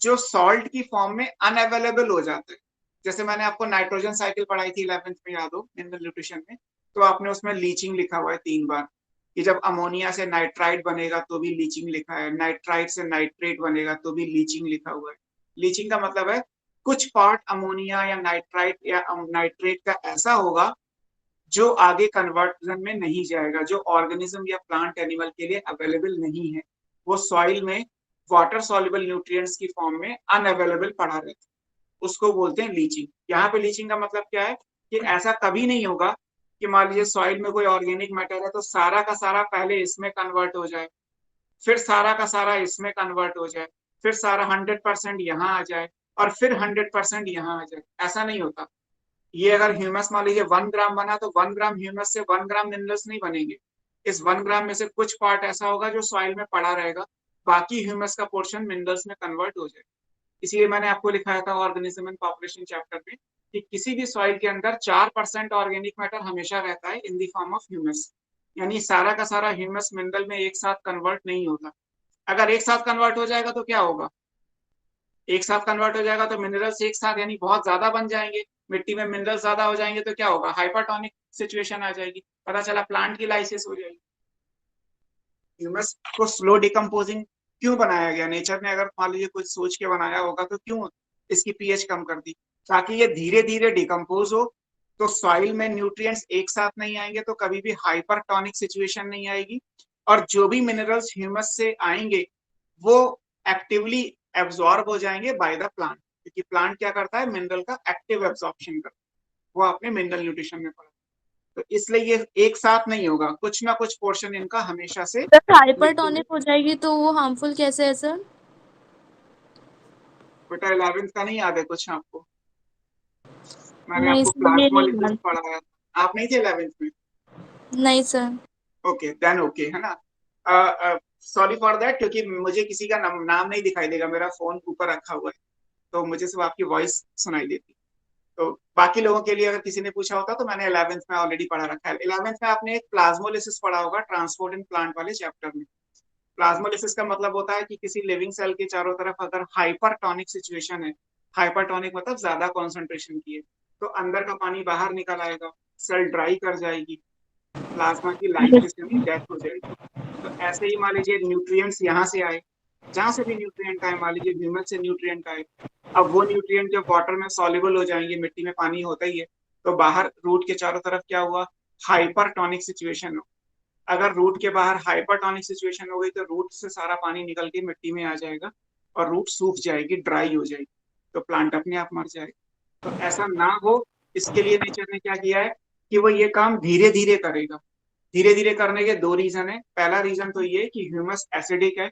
जो सॉल्ट की फॉर्म में अनअवेलेबल हो जाता है। जैसे मैंने आपको नाइट्रोजन साइकिल पढ़ाई थी 11th में, याद हो, मिनरल न्यूट्रिशन में, तो आपने उसमें लीचिंग लिखा हुआ है 3 बार कि जब अमोनिया से नाइट्राइट बनेगा तो भी लीचिंग लिखा है, नाइट्राइट से नाइट्रेट बनेगा तो भी लीचिंग लिखा हुआ है। लीचिंग का मतलब है कुछ पार्ट अमोनिया या नाइट्राइट या नाइट्रेट का ऐसा होगा जो आगे कन्वर्जन में नहीं जाएगा, जो ऑर्गेनिज्म या प्लांट एनिमल के लिए अवेलेबल नहीं है, वो सॉइल में वाटर सॉल्युबल न्यूट्रिएंट्स की फॉर्म में अनअवेलेबल पड़ा रहता है, उसको बोलते हैं लीचिंग। यहाँ पे लीचिंग का मतलब क्या है कि ऐसा कभी नहीं होगा कि मान लीजिए सॉइल में कोई ऑर्गेनिक मैटर है तो सारा का सारा पहले इसमें कन्वर्ट हो जाए, फिर सारा का सारा इसमें कन्वर्ट हो जाए, फिर सारा 100% यहाँ आ जाए और फिर 100% यहाँ आ जाए, ऐसा नहीं होता। ये अगर ह्यूमस मान लीजिए 1 ग्राम बना तो 1 ग्राम ह्यूमस से 1 ग्राम मिनरल्स नहीं बनेंगे। इस 1 ग्राम में से कुछ पार्ट ऐसा होगा जो सॉइल में पड़ा रहेगा, बाकी ह्यूमस का पोर्शन मिनरल्स में कन्वर्ट हो जाएगा। इसीलिए मैंने आपको लिखाया था ऑर्गेनिज्म एंड पॉपुलेशन चैप्टर में कि किसी भी सॉइल के अंदर 4% ऑर्गेनिक मैटर हमेशा रहता है in the form of humus, यानी सारा का सारा ह्यूमस मिनरल में एक साथ कन्वर्ट नहीं होता। अगर एक साथ कन्वर्ट हो जाएगा तो क्या होगा, एक साथ कन्वर्ट हो जाएगा तो मिनरल्स एक साथ यानी बहुत ज्यादा बन जाएंगे, मिट्टी में मिनरल्स ज्यादा हो जाएंगे तो क्या होगा, हाइपरटोनिक सिचुएशन आ जाएगी, पता चला प्लांट की लाइसिस हो जाएगी। ह्यूमस को स्लो डिकम्पोजिंग क्यों बनाया गया नेचर ने, अगर मान लीजिए कुछ सोच के बनाया होगा तो क्यों इसकी पीएच कम कर दी, ताकि ये धीरे धीरे डिकम्पोज हो, तो सॉइल में न्यूट्रिएंट्स एक साथ नहीं आएंगे तो कभी भी हाइपरटोनिक सिचुएशन नहीं आएगी, और जो भी मिनरल्स ह्यूमस से आएंगे वो एक्टिवली एब्जॉर्ब हो जाएंगे बाय द प्लांट, क्योंकि प्लांट क्या करता है, मिनरल का एक्टिव एब्जॉर्प्शन करता है, वो आपने मिनरल न्यूट्रिशन में पढ़ा। तो इसलिए ये एक साथ नहीं होगा, कुछ ना कुछ पोर्शन इनका हमेशा से
अगर हाइपरटोनिक हो जाएगी तो वो हार्मफुल कैसे है सर?
बेटा 11th का नहीं याद है कुछ आपको, मैंने
नहीं
आपको
सर, ये नहीं
प्लाज्मोलिसिस
याद।
पढ़ाया, आप नहीं थे 11th में?
नहीं सर।
ओके देन ओके, है ना। सॉरी फॉर दैट, क्योंकि मुझे किसी का नाम नहीं दिखाई देगा, मेरा फोन ऊपर रखा हुआ है तो मुझे सिर्फ आपकी वॉइस सुनाई देती। तो बाकी लोगों के लिए अगर किसी ने पूछा होता तो मैंने 11th में ऑलरेडी पढ़ा रखा है। 11th में आपने एक प्लाज्मोलिसिस पढ़ा होगा ट्रांसपोर्ट इन प्लांट वाले चैप्टर में। प्लाज्मोलिसिस का मतलब होता है कि किसी लिविंग सेल के चारों तरफ अगर हाइपरटोनिक सिचुएशन है, हाइपरटोनिक मतलब ज्यादा कॉन्सेंट्रेशन की है, तो अंदर का पानी बाहर निकल आएगा, सेल ड्राई कर जाएगी, प्लाज्मा की लाइसिस यानी डेथ हो जाएगी। तो ऐसे ही मान लीजिए न्यूट्रिएंट्स यहाँ से आए, जहां से भी न्यूट्रिएंट आए, मान लीजिए ह्यूमस से न्यूट्रिएंट आए, अब वो न्यूट्रिएंट जब वाटर में सॉल्युबल हो जाएंगे, मिट्टी में पानी होता ही है, तो बाहर रूट के चारों तरफ क्या हुआ, हाइपरटोनिक सिचुएशन हो। अगर रूट के बाहर हाइपरटोनिक सिचुएशन हो गई तो रूट से सारा पानी निकल के मिट्टी में आ जाएगा और रूट सूख जाएगी, ड्राई हो जाएगी, तो प्लांट अपने आप मर जाएगा। तो ऐसा ना हो इसके लिए नेचर ने क्या किया है कि वो ये काम धीरे धीरे करेगा। धीरे धीरे करने के दो रीजन है। पहला रीजन तो ये कि ह्यूमस एसिडिक है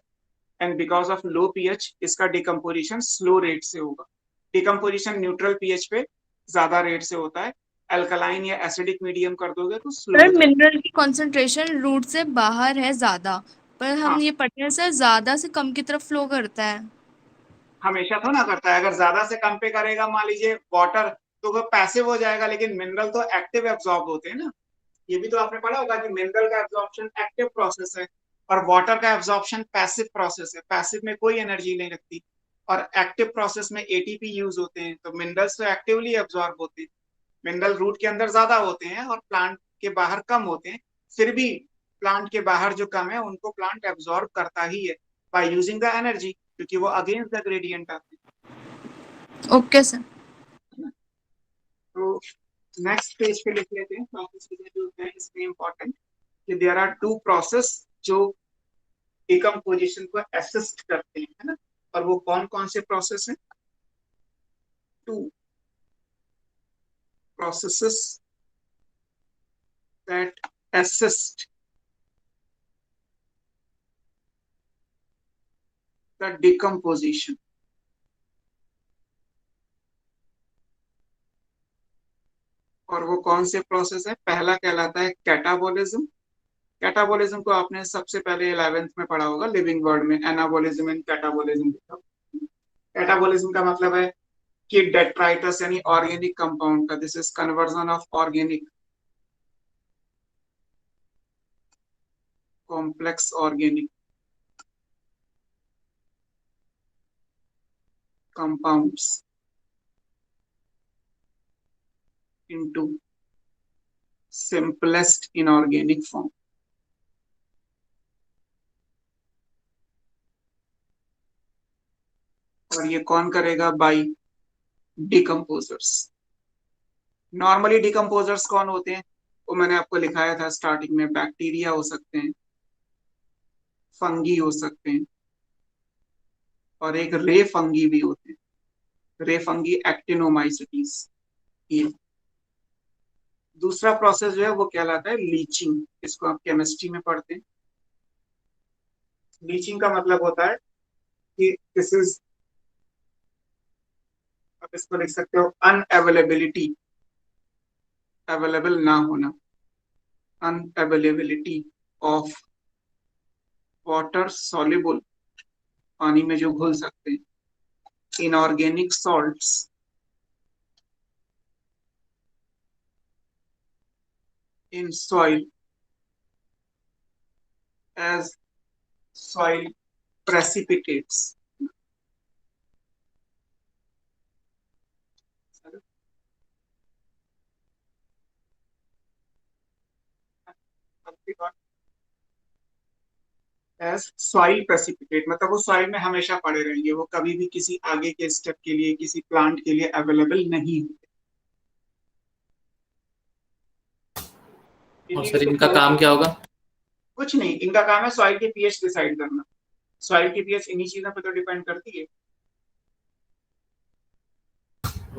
and because of low pH इसका डिकम्पोजिशन स्लो रेट से होगा। डिकम्पोजिशन न्यूट्रल पीएच पे ज्यादा रेट से होता है, अल्कलाइन या एसिडिक मीडियम कर दोगे तो स्लो
सर
हो जाएगा।
मिनरल की कंसंट्रेशन रूट से बाहर है ज्यादा, पर हम
हाँ,
ये पढ़ते हैं सर ज्यादा से कम की तरफ फ्लो करता है।
हमेशा तो ना करता है, अगर ज्यादा से कम पे करेगा मान लीजिए वाटर, तो वो पैसिव हो जाएगा, लेकिन मिनरल तो एक्टिव एब्जॉर्ब होते हैं ना। ये भी तो आपने पढ़ा होगा कि मिनरल का एब्जॉर्प्शन एक्टिव प्रोसेस है और वाटर का एब्जॉर्प्शन पैसिव प्रोसेस है, पैसिव में कोई एनर्जी नहीं लगती, और एक्टिव प्रोसेस में एटीपी यूज होते हैं, तो मिनरल्स तो एक्टिवली एब्जॉर्ब होते हैं। मिनरल रूट के अंदर ज्यादा होते हैं और प्लांट के बाहर कम होते हैं, फिर भी प्लांट के बाहर जो कम है उनको प्लांट एब्जॉर्ब करता ही है बाय यूजिंग द एनर्जी, क्योंकि वो अगेंस्ट द ग्रेडियंट आते
ओके सर।
हैं। तो नेक्स्ट पेज पे लिख लेते हैं, काफी चीजें जो है इसमें इंपॉर्टेंट, कि देयर आर टू प्रोसेस जो डिकम्पोजिशन को असिस्ट करते हैं, है ना। और वो कौन कौन से प्रोसेस हैं? Two processes that assist the decomposition। और वो कौन से प्रोसेस है? पहला कहलाता है कैटाबोलिज्म। कैटाबोलिज्म को आपने सबसे पहले 11th में पढ़ा होगा, लिविंग वर्ड में एनाबोलिज्म एंड कैटाबोलिज्म। कैटाबोलिज्म का मतलब है कि डेट्राइटस यानी ऑर्गेनिक कंपाउंड का, this is conversion of organic complex organic compounds into simplest inorganic form। और ये कौन करेगा? By decomposers. नॉर्मली डिकम्पोजर्स कौन होते हैं? वो मैंने आपको लिखाया था स्टार्टिंग में, बैक्टीरिया हो सकते हैं, फंगी हो सकते हैं, और एक रे फंगी भी होते हैं, रे फंगी एक्टिनोमाइसिटीज। ये दूसरा प्रोसेस जो है वो कहलाता है लीचिंग, इसको आप केमिस्ट्री में पढ़ते हैं। लीचिंग का मतलब होता है कि दिस इज, आप इसको लिख सकते हो अनअवेलेबिलिटी, अवेलेबल ना होना, अनअवेलेबिलिटी ऑफ वाटर सॉल्युबल, पानी में जो घुल सकते हैं, inorganic salts in soil as soil precipitates. As soil precipitate मतलब वो सॉइल में हमेशा पड़े रहेंगे, वो कभी भी किसी आगे के स्टेप के लिए, किसी प्लांट के लिए अवेलेबल नहीं होते।
और
इन्हीं
सर
को
इनका
तो
काम क्या होगा?
कुछ नहीं, इनका काम है सॉइल की पीएच डिसाइड करना। सॉइल की पीएच इन्हीं चीजों पर तो डिपेंड करती है।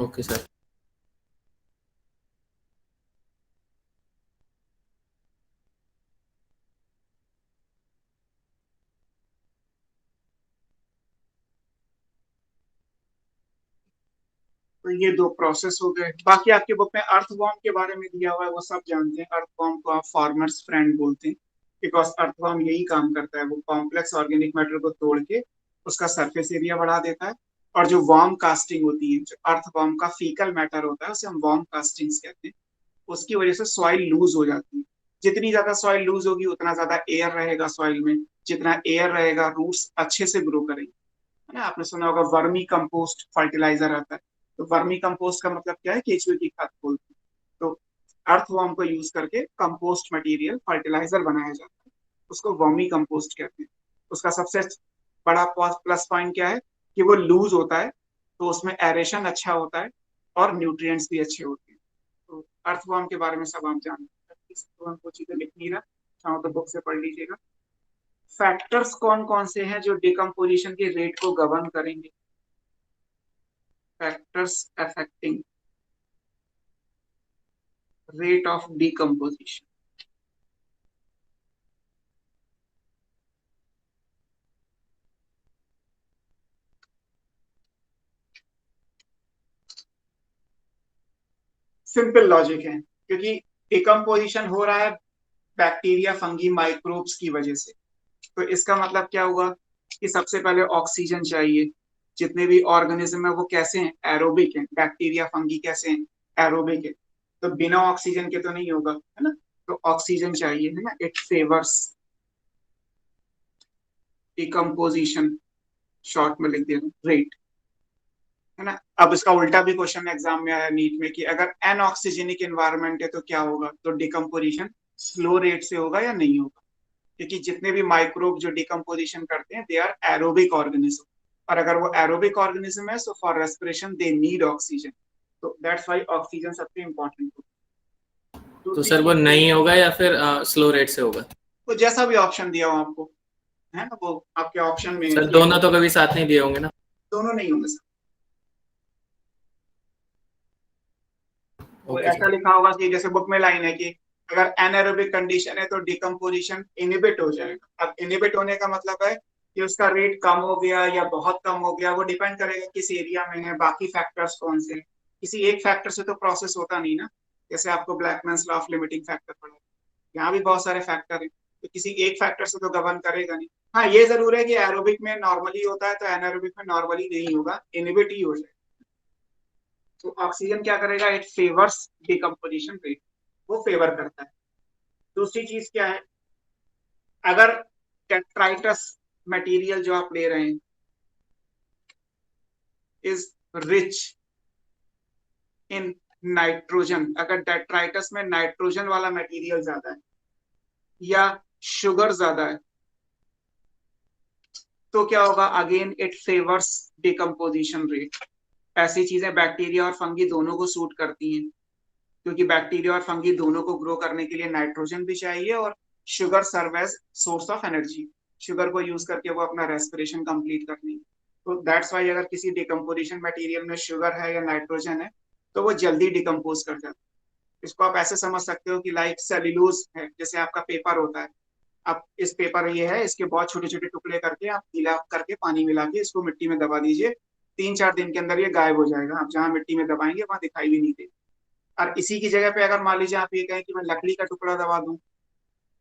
Okay sir.
तो ये दो प्रोसेस हो गए। बाकी आपके बुक में अर्थवॉर्म के बारे में दिया हुआ है, वो सब जानते हैं। अर्थवॉर्म को आप फार्मर्स फ्रेंड बोलते हैं, बिकॉज अर्थवॉर्म यही काम करता है, वो कॉम्प्लेक्स ऑर्गेनिक मैटर को तोड़ के उसका सरफेस एरिया बढ़ा देता है। और जो वार्म कास्टिंग होती है, जो अर्थवॉर्म का फीकल मैटर होता है, उसे हम वार्म कास्टिंग्स कहते हैं। उसकी वजह से सॉइल लूज हो जाती है। जितनी ज्यादा सॉइल लूज होगी उतना ज्यादा एयर रहेगा सॉइल में, जितना एयर रहेगा रूट्स अच्छे से ग्रो करेंगे, है ना। आपने सुना होगा वर्मी कंपोस्ट फर्टिलाइजर आता है, तो वर्मी कंपोस्ट का मतलब क्या है? केचुए की खाद बोलते हैं। तो अर्थवर्म को यूज करके कंपोस्ट मटेरियल फर्टिलाइजर बनाया जाता है, उसको वर्मी कंपोस्ट कहते हैं। उसका सबसे बड़ा प्लस पॉइंट क्या है? कि वो लूज होता है, तो उसमें एरेशन अच्छा होता है और न्यूट्रिएंट्स भी अच्छे होते हैं। तो अर्थवर्म के बारे में सब आप जानते हैं, इसको हमको चीजें लिख नहीं रहा, चाहो तो बुक से पढ़ लीजिएगा। फैक्टर्स कौन कौन से हैं जो डिकम्पोजिशन के रेट को गवर्न करेंगे? Factors affecting rate of decomposition। Simple logic है, क्योंकि डिकम्पोजिशन हो रहा है बैक्टीरिया, फंगी, माइक्रोब्स की वजह से। तो इसका मतलब क्या हुआ कि सबसे पहले ऑक्सीजन चाहिए। जितने भी ऑर्गेनिज्म है वो कैसे हैं, एरोबिक हैं। बैक्टीरिया, फंगी कैसे हैं, एरोबिक है। तो बिना ऑक्सीजन के तो नहीं होगा, है ना। तो ऑक्सीजन चाहिए, है ना। इट फेवर्स डिकम्पोजिशन, शॉर्ट में लिख दिया रेट, है ना। अब इसका उल्टा भी क्वेश्चन एग्जाम में आया नीट में कि अगर अनऑक्सीजेनिक एनवायरनमेंट है तो क्या होगा, तो डिकम्पोजिशन स्लो रेट से होगा या नहीं होगा। क्योंकि जितने भी माइक्रोब जो डिकम्पोजिशन करते हैं दे आर एरोबिक ऑर्गेनिज्म, और अगर वो एरोबिक ऑर्गेनिज्म है so for respiration they need oxygen. तो दैट्स व्हाई ऑक्सीजन सबसे इंपॉर्टेंट होगा।
तो
दूसरी
सर वो
चीज
नहीं होगा या फिर स्लो रेट से होगा?
तो जैसा भी ऑप्शन दिया हो आपको, है ना, वो आपके ऑप्शन में है
सर
कि
दोनों तो कभी साथ नहीं दिए होंगे ना?
दोनों नहीं होंगे सर। वो
ओके
ऐसा
सर।
लिखा होगा कि जैसे बुक में लाइन है कि अगर एनारोबिक कंडीशन है तो डिकम्पोजिशन इनिबिट हो जाएगा। अब इनिबिट होने का मतलब है कि उसका रेट कम हो गया या बहुत कम हो गया, वो डिपेंड करेगा किस एरिया में है, बाकी फैक्टर्स कौन से हैं। किसी एक फैक्टर से तो प्रोसेस होता नहीं ना। जैसे आपको ब्लैकमैन्स लॉ ऑफ लिमिटिंग फैक्टर पढ़ा, यहाँ भी बहुत सारे फैक्टर हैं, तो किसी एक फैक्टर से तो गवर्न करेगा नहीं। हाँ ये जरूर है कि एरोबिक में नॉर्मली होता है तो एनारोबिक में नॉर्मली नहीं होगा, इनिबिट ही हो जाएगा। तो ऑक्सीजन क्या करेगा, इट फेवर्स डिकम्पोजिशन रेट, वो फेवर करता है। दूसरी चीज क्या है, अगर टेट्राइटस मटेरियल जो आप ले रहे हैं इज रिच इन नाइट्रोजन, अगर टेट्राइटस में नाइट्रोजन वाला मटेरियल ज्यादा है या शुगर ज्यादा है तो क्या होगा, again it favours decomposition rate. ऐसी चीजें बैक्टीरिया और फंगी दोनों को सूट करती हैं, क्योंकि बैक्टीरिया और फंगी दोनों को ग्रो करने के लिए नाइट्रोजन भी चाहिए और sugar serve as source of energy. Sugar को यूज करके वो अपना रेस्पिरेशन कंप्लीट कर लेंगे। तो दैट्स वाई अगर किसी डिकम्पोजिशन मटेरियल में शुगर है या नाइट्रोजन है तो वो जल्दी डिकम्पोज कर जाता है। इसको आप ऐसे समझ सकते हो कि लाइक सेल्यूलोज है, जैसे आपका पेपर होता है। आप इस पेपर ये है, इसके बहुत छोटे छोटे टुकड़े करके आप गीला करके पानी मिला के इसको मिट्टी में दबा दीजिए, 3-4 दिन के अंदर ये गायब हो जाएगा। आप जहाँ मिट्टी में दबाएंगे वहां दिखाई भी नहीं देगा। और इसी की जगह पे अगर मान लीजिए आप ये कहें कि मैं लकड़ी का टुकड़ा दबा दूं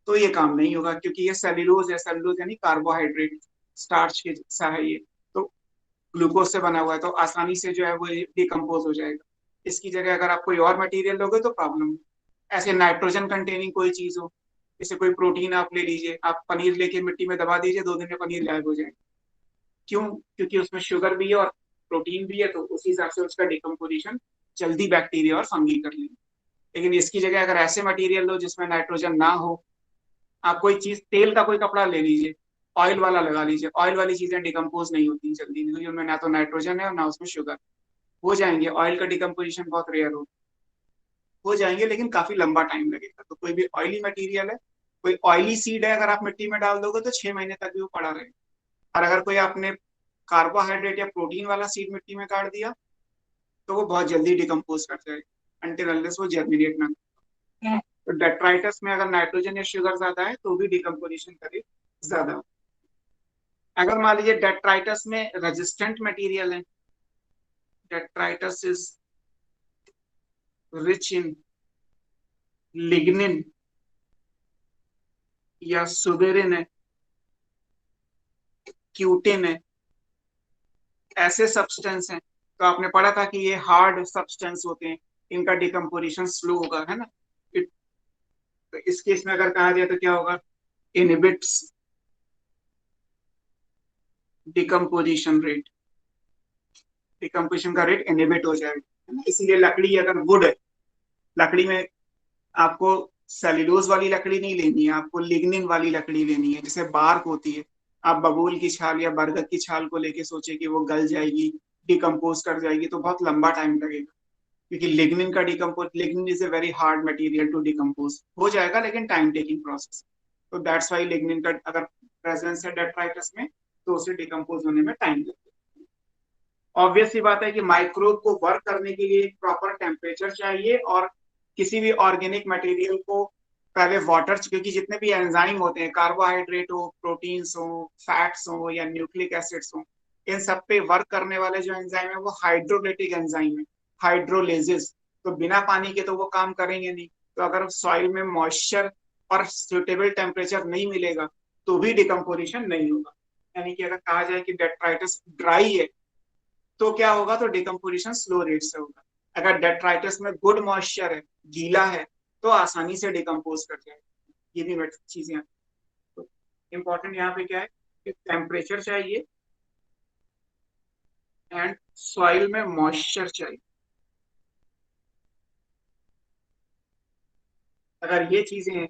तो ये काम नहीं होगा, क्योंकि ये सेल्यूलोज है। सेल्यूलोज यानी कार्बोहाइड्रेट, स्टार्च के सा है ये, तो ग्लूकोज से बना हुआ है, तो आसानी से जो है वो डिकम्पोज हो जाएगा। इसकी जगह अगर आप कोई और मटेरियल लोगे तो प्रॉब्लम। ऐसे नाइट्रोजन कंटेनिंग कोई चीज हो, जैसे कोई प्रोटीन आप ले लीजिए, आप पनीर लेके मिट्टी में दबा दीजिए, 2 दिन में पनीर गायब हो जाएगा। क्यों, क्योंकि उसमें शुगर भी है और प्रोटीन भी है, तो उसी हिसाब से उसका डिकम्पोजिशन जल्दी बैक्टीरिया और फंगी कर लेंगे। लेकिन इसकी जगह अगर ऐसे मटेरियल लो जिसमें नाइट्रोजन ना हो, आप कोई चीज, तेल का कोई कपड़ा ले लीजिए, ऑयल वाला लगा लीजिए, ऑयल वाली चीजें डिकम्पोज नहीं होती जल्दी, क्योंकि उनमें ना तो नाइट्रोजन है और ना उसमें शुगर। हो जाएंगे, ऑयल का डिकम्पोजिशन बहुत रेयर हो जाएंगे, लेकिन काफी लंबा टाइम लगेगा। तो कोई भी ऑयली मटेरियल है, कोई ऑयली सीड है, अगर आप मिट्टी में डाल दोगे तो 6 महीने तक भी वो पड़ा रहेगा। और अगर कोई आपने कार्बोहाइड्रेट या प्रोटीन वाला सीड मिट्टी में काट दिया तो वो बहुत जल्दी डिकम्पोज कर जाएगा, अनटिल अनलेस वो जर्मिनेट ना करे। तो डेट्राइटस में अगर नाइट्रोजन या शुगर ज्यादा है तो भी डिकम्पोजिशन करे ज्यादा। अगर मान लीजिए डेट्राइटस में रेजिस्टेंट मटेरियल है, detritus is rich in lignin या सुबेरिन है, क्यूटिन है, ऐसे सब्सटेंस हैं, तो आपने पढ़ा था कि ये हार्ड सब्सटेंस होते हैं, इनका डिकम्पोजिशन स्लो होगा, है ना। तो इस केस में अगर कहा जाए तो क्या होगा, इनहिबिट्स डिकम्पोजिशन रेट, डिकम्पोजिशन का रेट इनहिबिट हो जाएगा, है ना। इसीलिए लकड़ी अगर वुड है, लकड़ी में आपको सेल्यूलोज वाली लकड़ी नहीं लेनी है, आपको लिग्निन वाली लकड़ी लेनी है, जैसे बार्क होती है। आप बबूल की छाल या बरगद की छाल को लेके सोचे कि वो गल जाएगी, डिकम्पोज कर जाएगी, तो बहुत लंबा टाइम लगेगा, क्योंकि लिग्निन का decompose, lignin is a very hard material to decompose, हो जाएगा लेकिन टाइम टेकिंग प्रोसेस। तो दैट्स वाई लिग्निन का अगर प्रेजेंस है डेट्राइटस में तो उसे डिकम्पोज होने में टाइम लगेगा। ऑब्वियस सी बात है कि माइक्रोब को वर्क करने के लिए प्रॉपर टेम्परेचर चाहिए, और किसी भी ऑर्गेनिक मटेरियल को पहले वाटर, क्योंकि जितने भी एंजाइम होते हैं, कार्बोहाइड्रेट हो, प्रोटीन्स हो, फैट्स हो या न्यूक्लिक एसिड्स हो, इन सब पे वर्क करने वाले जो एंजाइम है वो हाइड्रोलिटिक एंजाइम है, हाइड्रोलेजेस। तो बिना पानी के तो वो काम करेंगे नहीं। तो अगर सॉइल में मॉइस्चर और सुटेबल टेम्परेचर नहीं मिलेगा तो भी डिकम्पोजिशन नहीं होगा। यानी कि अगर कहा जाए कि डेट्राइटस ड्राई है तो क्या होगा, तो डिकम्पोजिशन स्लो रेट से होगा। अगर डेट्राइटस में गुड मॉइस्चर है, गीला है, तो आसानी से डिकम्पोज कर जाएगा। ये भी चीजें हैं। तो इम्पोर्टेंट यहाँ पे क्या है कि टेम्परेचर चाहिए एंड सॉइल में मॉइस्चर चाहिए। अगर ये चीजें हैं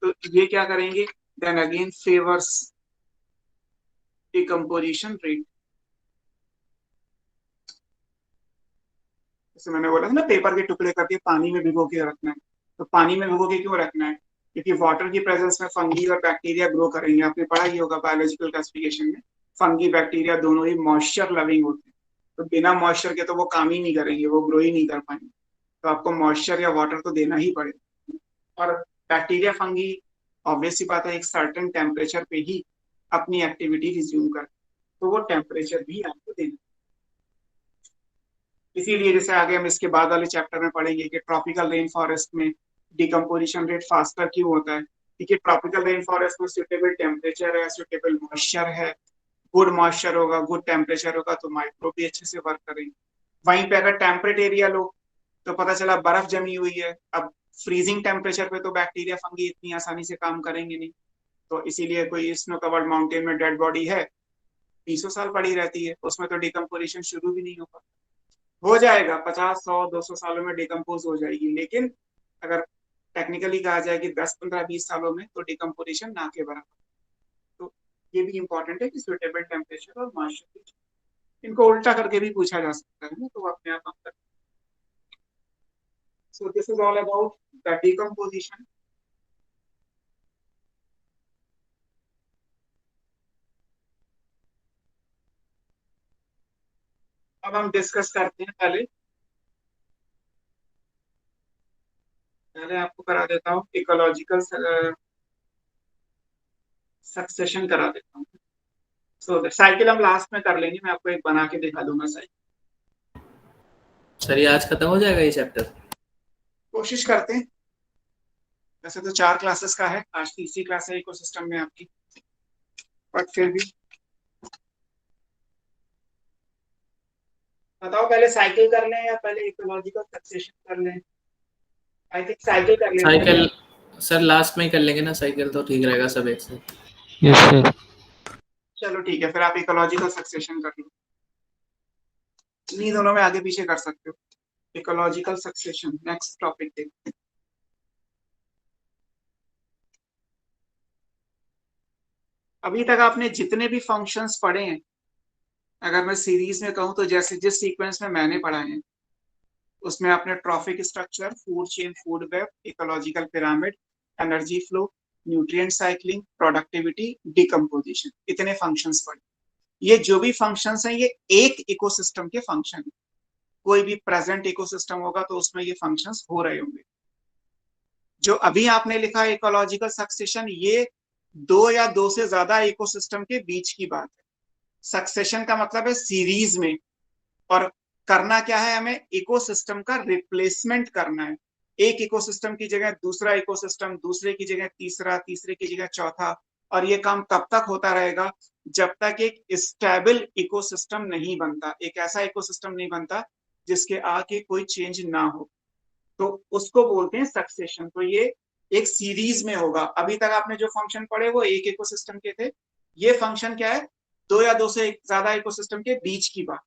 तो ये क्या करेंगे, then again favours decomposition rate. जैसे मैंने बोला था ना, पेपर के टुकड़े करके पानी में भिगो के रखना है। तो पानी में भिगो के क्यों रखना है, क्योंकि वाटर की प्रेजेंस में फंगी और बैक्टीरिया ग्रो करेंगे। आपने पढ़ा ही होगा बायोलॉजिकल क्लासिफिकेशन में, फंगी बैक्टीरिया दोनों ही मॉइस्चर लविंग होते हैं। तो बिना मॉइस्चर के तो वो काम ही नहीं करेंगे, वो ग्रो ही नहीं कर पाएंगे। तो आपको मॉइस्चर या वाटर तो देना ही पड़ेगा। और बैक्टीरिया फंगी ऑब्वियस सी बात है एक सर्टेन टेम्परेचर पे ही अपनी एक्टिविटी रिज्यूम कर, तो वो टेम्परेचर भी आपको देना। इसीलिए जैसे आगे हम इसके बाद वाले चैप्टर में पढ़ेंगे कि ट्रॉपिकल रेन फॉरेस्ट में डिकम्पोजिशन रेट फास्टर क्यों होता है, क्योंकि ट्रॉपिकल रेन फॉरेस्ट में सुटेबल टेम्परेचर है, सुटेबल मॉइस्चर है। गुड मॉइस्चर होगा, गुड टेम्परेचर होगा तो माइक्रो भी अच्छे से वर्क करेंगे। वहीं पे अगर टेम्परेट एरिया लो तो पता चला बर्फ जमी हुई है, अब फ्रीजिंग टेम्परेचर पे तो बैक्टीरिया फंगी इतनी आसानी से काम करेंगे नहीं। तो इसीलिए कोई स्नो कवर्ड माउंटेन में डेड बॉडी है, 20 साल पड़ी रहती है, उसमें तो डिकम्पोजिशन शुरू भी नहीं होगा। हो जाएगा 50, 100, 200 सालों में डिकम्पोज हो जाएगी, लेकिन अगर टेक्निकली कहा जाए कि 10, 15, 20 सालों में तो डिकम्पोजिशन ना के बराबर। तो ये भी इंपॉर्टेंट है कि सुटेबल टेम्परेचर और मॉइस्चर, इनको उल्टा करके भी पूछा जा सकता है ना, तो अपने आप अंतर। So this is all about the decomposition. अब हम डिस्कस करते हैं, पहले आपको करा देता हूँ इकोलॉजिकल सक्सेशन करा देता हूँ। सो साइकिल हम लास्ट में कर लेंगे, मैं आपको एक बना के दिखा दूंगा साइकिल।
सर ये आज खत्म हो जाएगा ये चैप्टर?
कोशिश करते हैं। वैसे तो 4 क्लासेस का है, आज तीसरी क्लास है इकोसिस्टम में आपकी, बट फिर भी बताओ पहले साइकिल कर लें या पहले इकोलॉजिकल सक्सेशन कर लें। आई थिंक साइकिल कर लेते हैं।
साइकिल सर लास्ट में ही कर लेंगे ना, साइकिल तो ठीक रहेगा सब एक से।
Yes sir.
चलो ठीक है, फिर आप इकोलॉजिकल सक्सेशन कर लो। इन्हीं दोनों में आगे पीछे कर सकते हो। इकोलॉजिकल सक्सेशन नेक्स्ट टॉपिक देखते हैं। अभी तक आपने जितने भी फंक्शंस पढ़े हैं, अगर मैं सीरीज में कहूँ तो जैसे जिस सीक्वेंस में मैंने पढ़ा है उसमें आपने trophic structure, food chain, food web, ecological pyramid, energy flow, nutrient cycling, productivity, decomposition, इतने फंक्शंस पढ़े। ये जो भी फंक्शंस हैं ये एक इकोसिस्टम के फंक्शन है। कोई भी प्रेजेंट इकोसिस्टम होगा तो उसमें ये फंक्शंस हो रहे होंगे। जो अभी आपने लिखा है इकोलॉजिकल सक्सेशन, ये 2 या 2 से ज्यादा इकोसिस्टम के बीच की बात है। सक्सेशन का मतलब है सीरीज में, और करना क्या है, हमें इकोसिस्टम का रिप्लेसमेंट करना है। एक इकोसिस्टम की जगह दूसरा इकोसिस्टम, दूसरे की जगह तीसरा, तीसरे की जगह चौथा। और ये काम कब तक होता रहेगा, जब तक एक स्टेबल इकोसिस्टम नहीं बनता, एक ऐसा इकोसिस्टम नहीं बनता जिसके आगे कोई चेंज ना हो, तो उसको बोलते हैं सक्सेशन। तो ये एक सीरीज में होगा। अभी तक आपने जो फंक्शन पढ़े वो एक इकोसिस्टम के थे, ये फंक्शन क्या है, 2 या 2 से ज्यादा इकोसिस्टम के बीच की बात।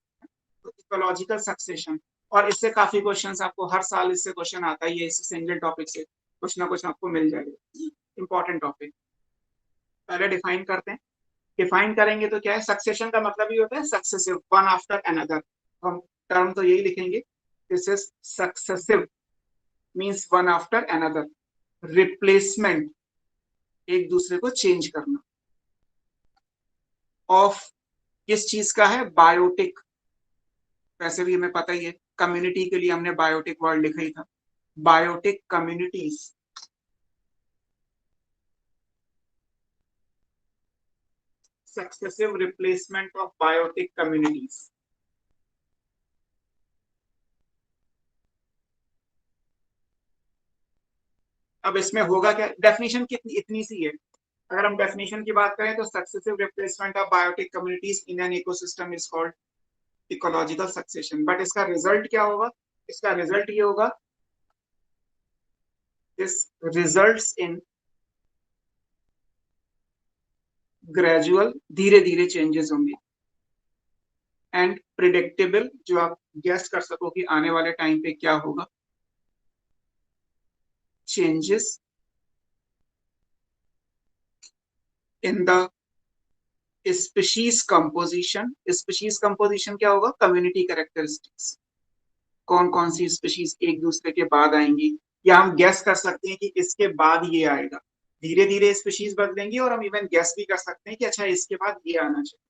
तो इकोलॉजिकल सक्सेशन, और इससे काफी क्वेश्चंस आपको हर साल इससे क्वेश्चन आता ही है, इस सिंगल टॉपिक से कुछ ना कुछ आपको मिल जाएगा। इंपॉर्टेंट टॉपिक पहले डिफाइन करते हैं। डिफाइन करेंगे तो क्या है, सक्सेशन का मतलब ही होता है सक्सेसिव, वन आफ्टर अनदर। हम टर्म तो यही लिखेंगे, this is successive means one after another. Replacement, एक दूसरे को चेंज करना। ऑफ किस चीज का है, बायोटिक। वैसे भी हमें पता ही है, कम्युनिटी के लिए हमने बायोटिक वर्ड लिखा ही था, biotic communities. Successive replacement of biotic communities. अब इसमें होगा क्या, डेफिनेशन कितनी इतनी सी है। अगर हम डेफिनेशन की बात करें तो successive replacement of biotic communities in an ecosystem is called ecological succession. But इसका रिजल्ट क्या होगा, इसका रिजल्ट ये होगा, दिस रिजल्ट्स इन ग्रेजुअल, धीरे धीरे चेंजेस होंगे, एंड प्रिडिक्टेबल, जो आप गेस कर सको कि आने वाले टाइम पे क्या होगा, changes in the species composition. Species composition क्या होगा, कम्युनिटी कैरेक्टरिस्टिक्स, कौन कौन सी स्पीशीज एक दूसरे के बाद आएंगी, या हम गेस कर सकते हैं कि इसके बाद ये आएगा। धीरे धीरे स्पीशीज बदलेंगी और हम इवन गेस भी कर सकते हैं कि अच्छा इसके बाद ये आना चाहिए।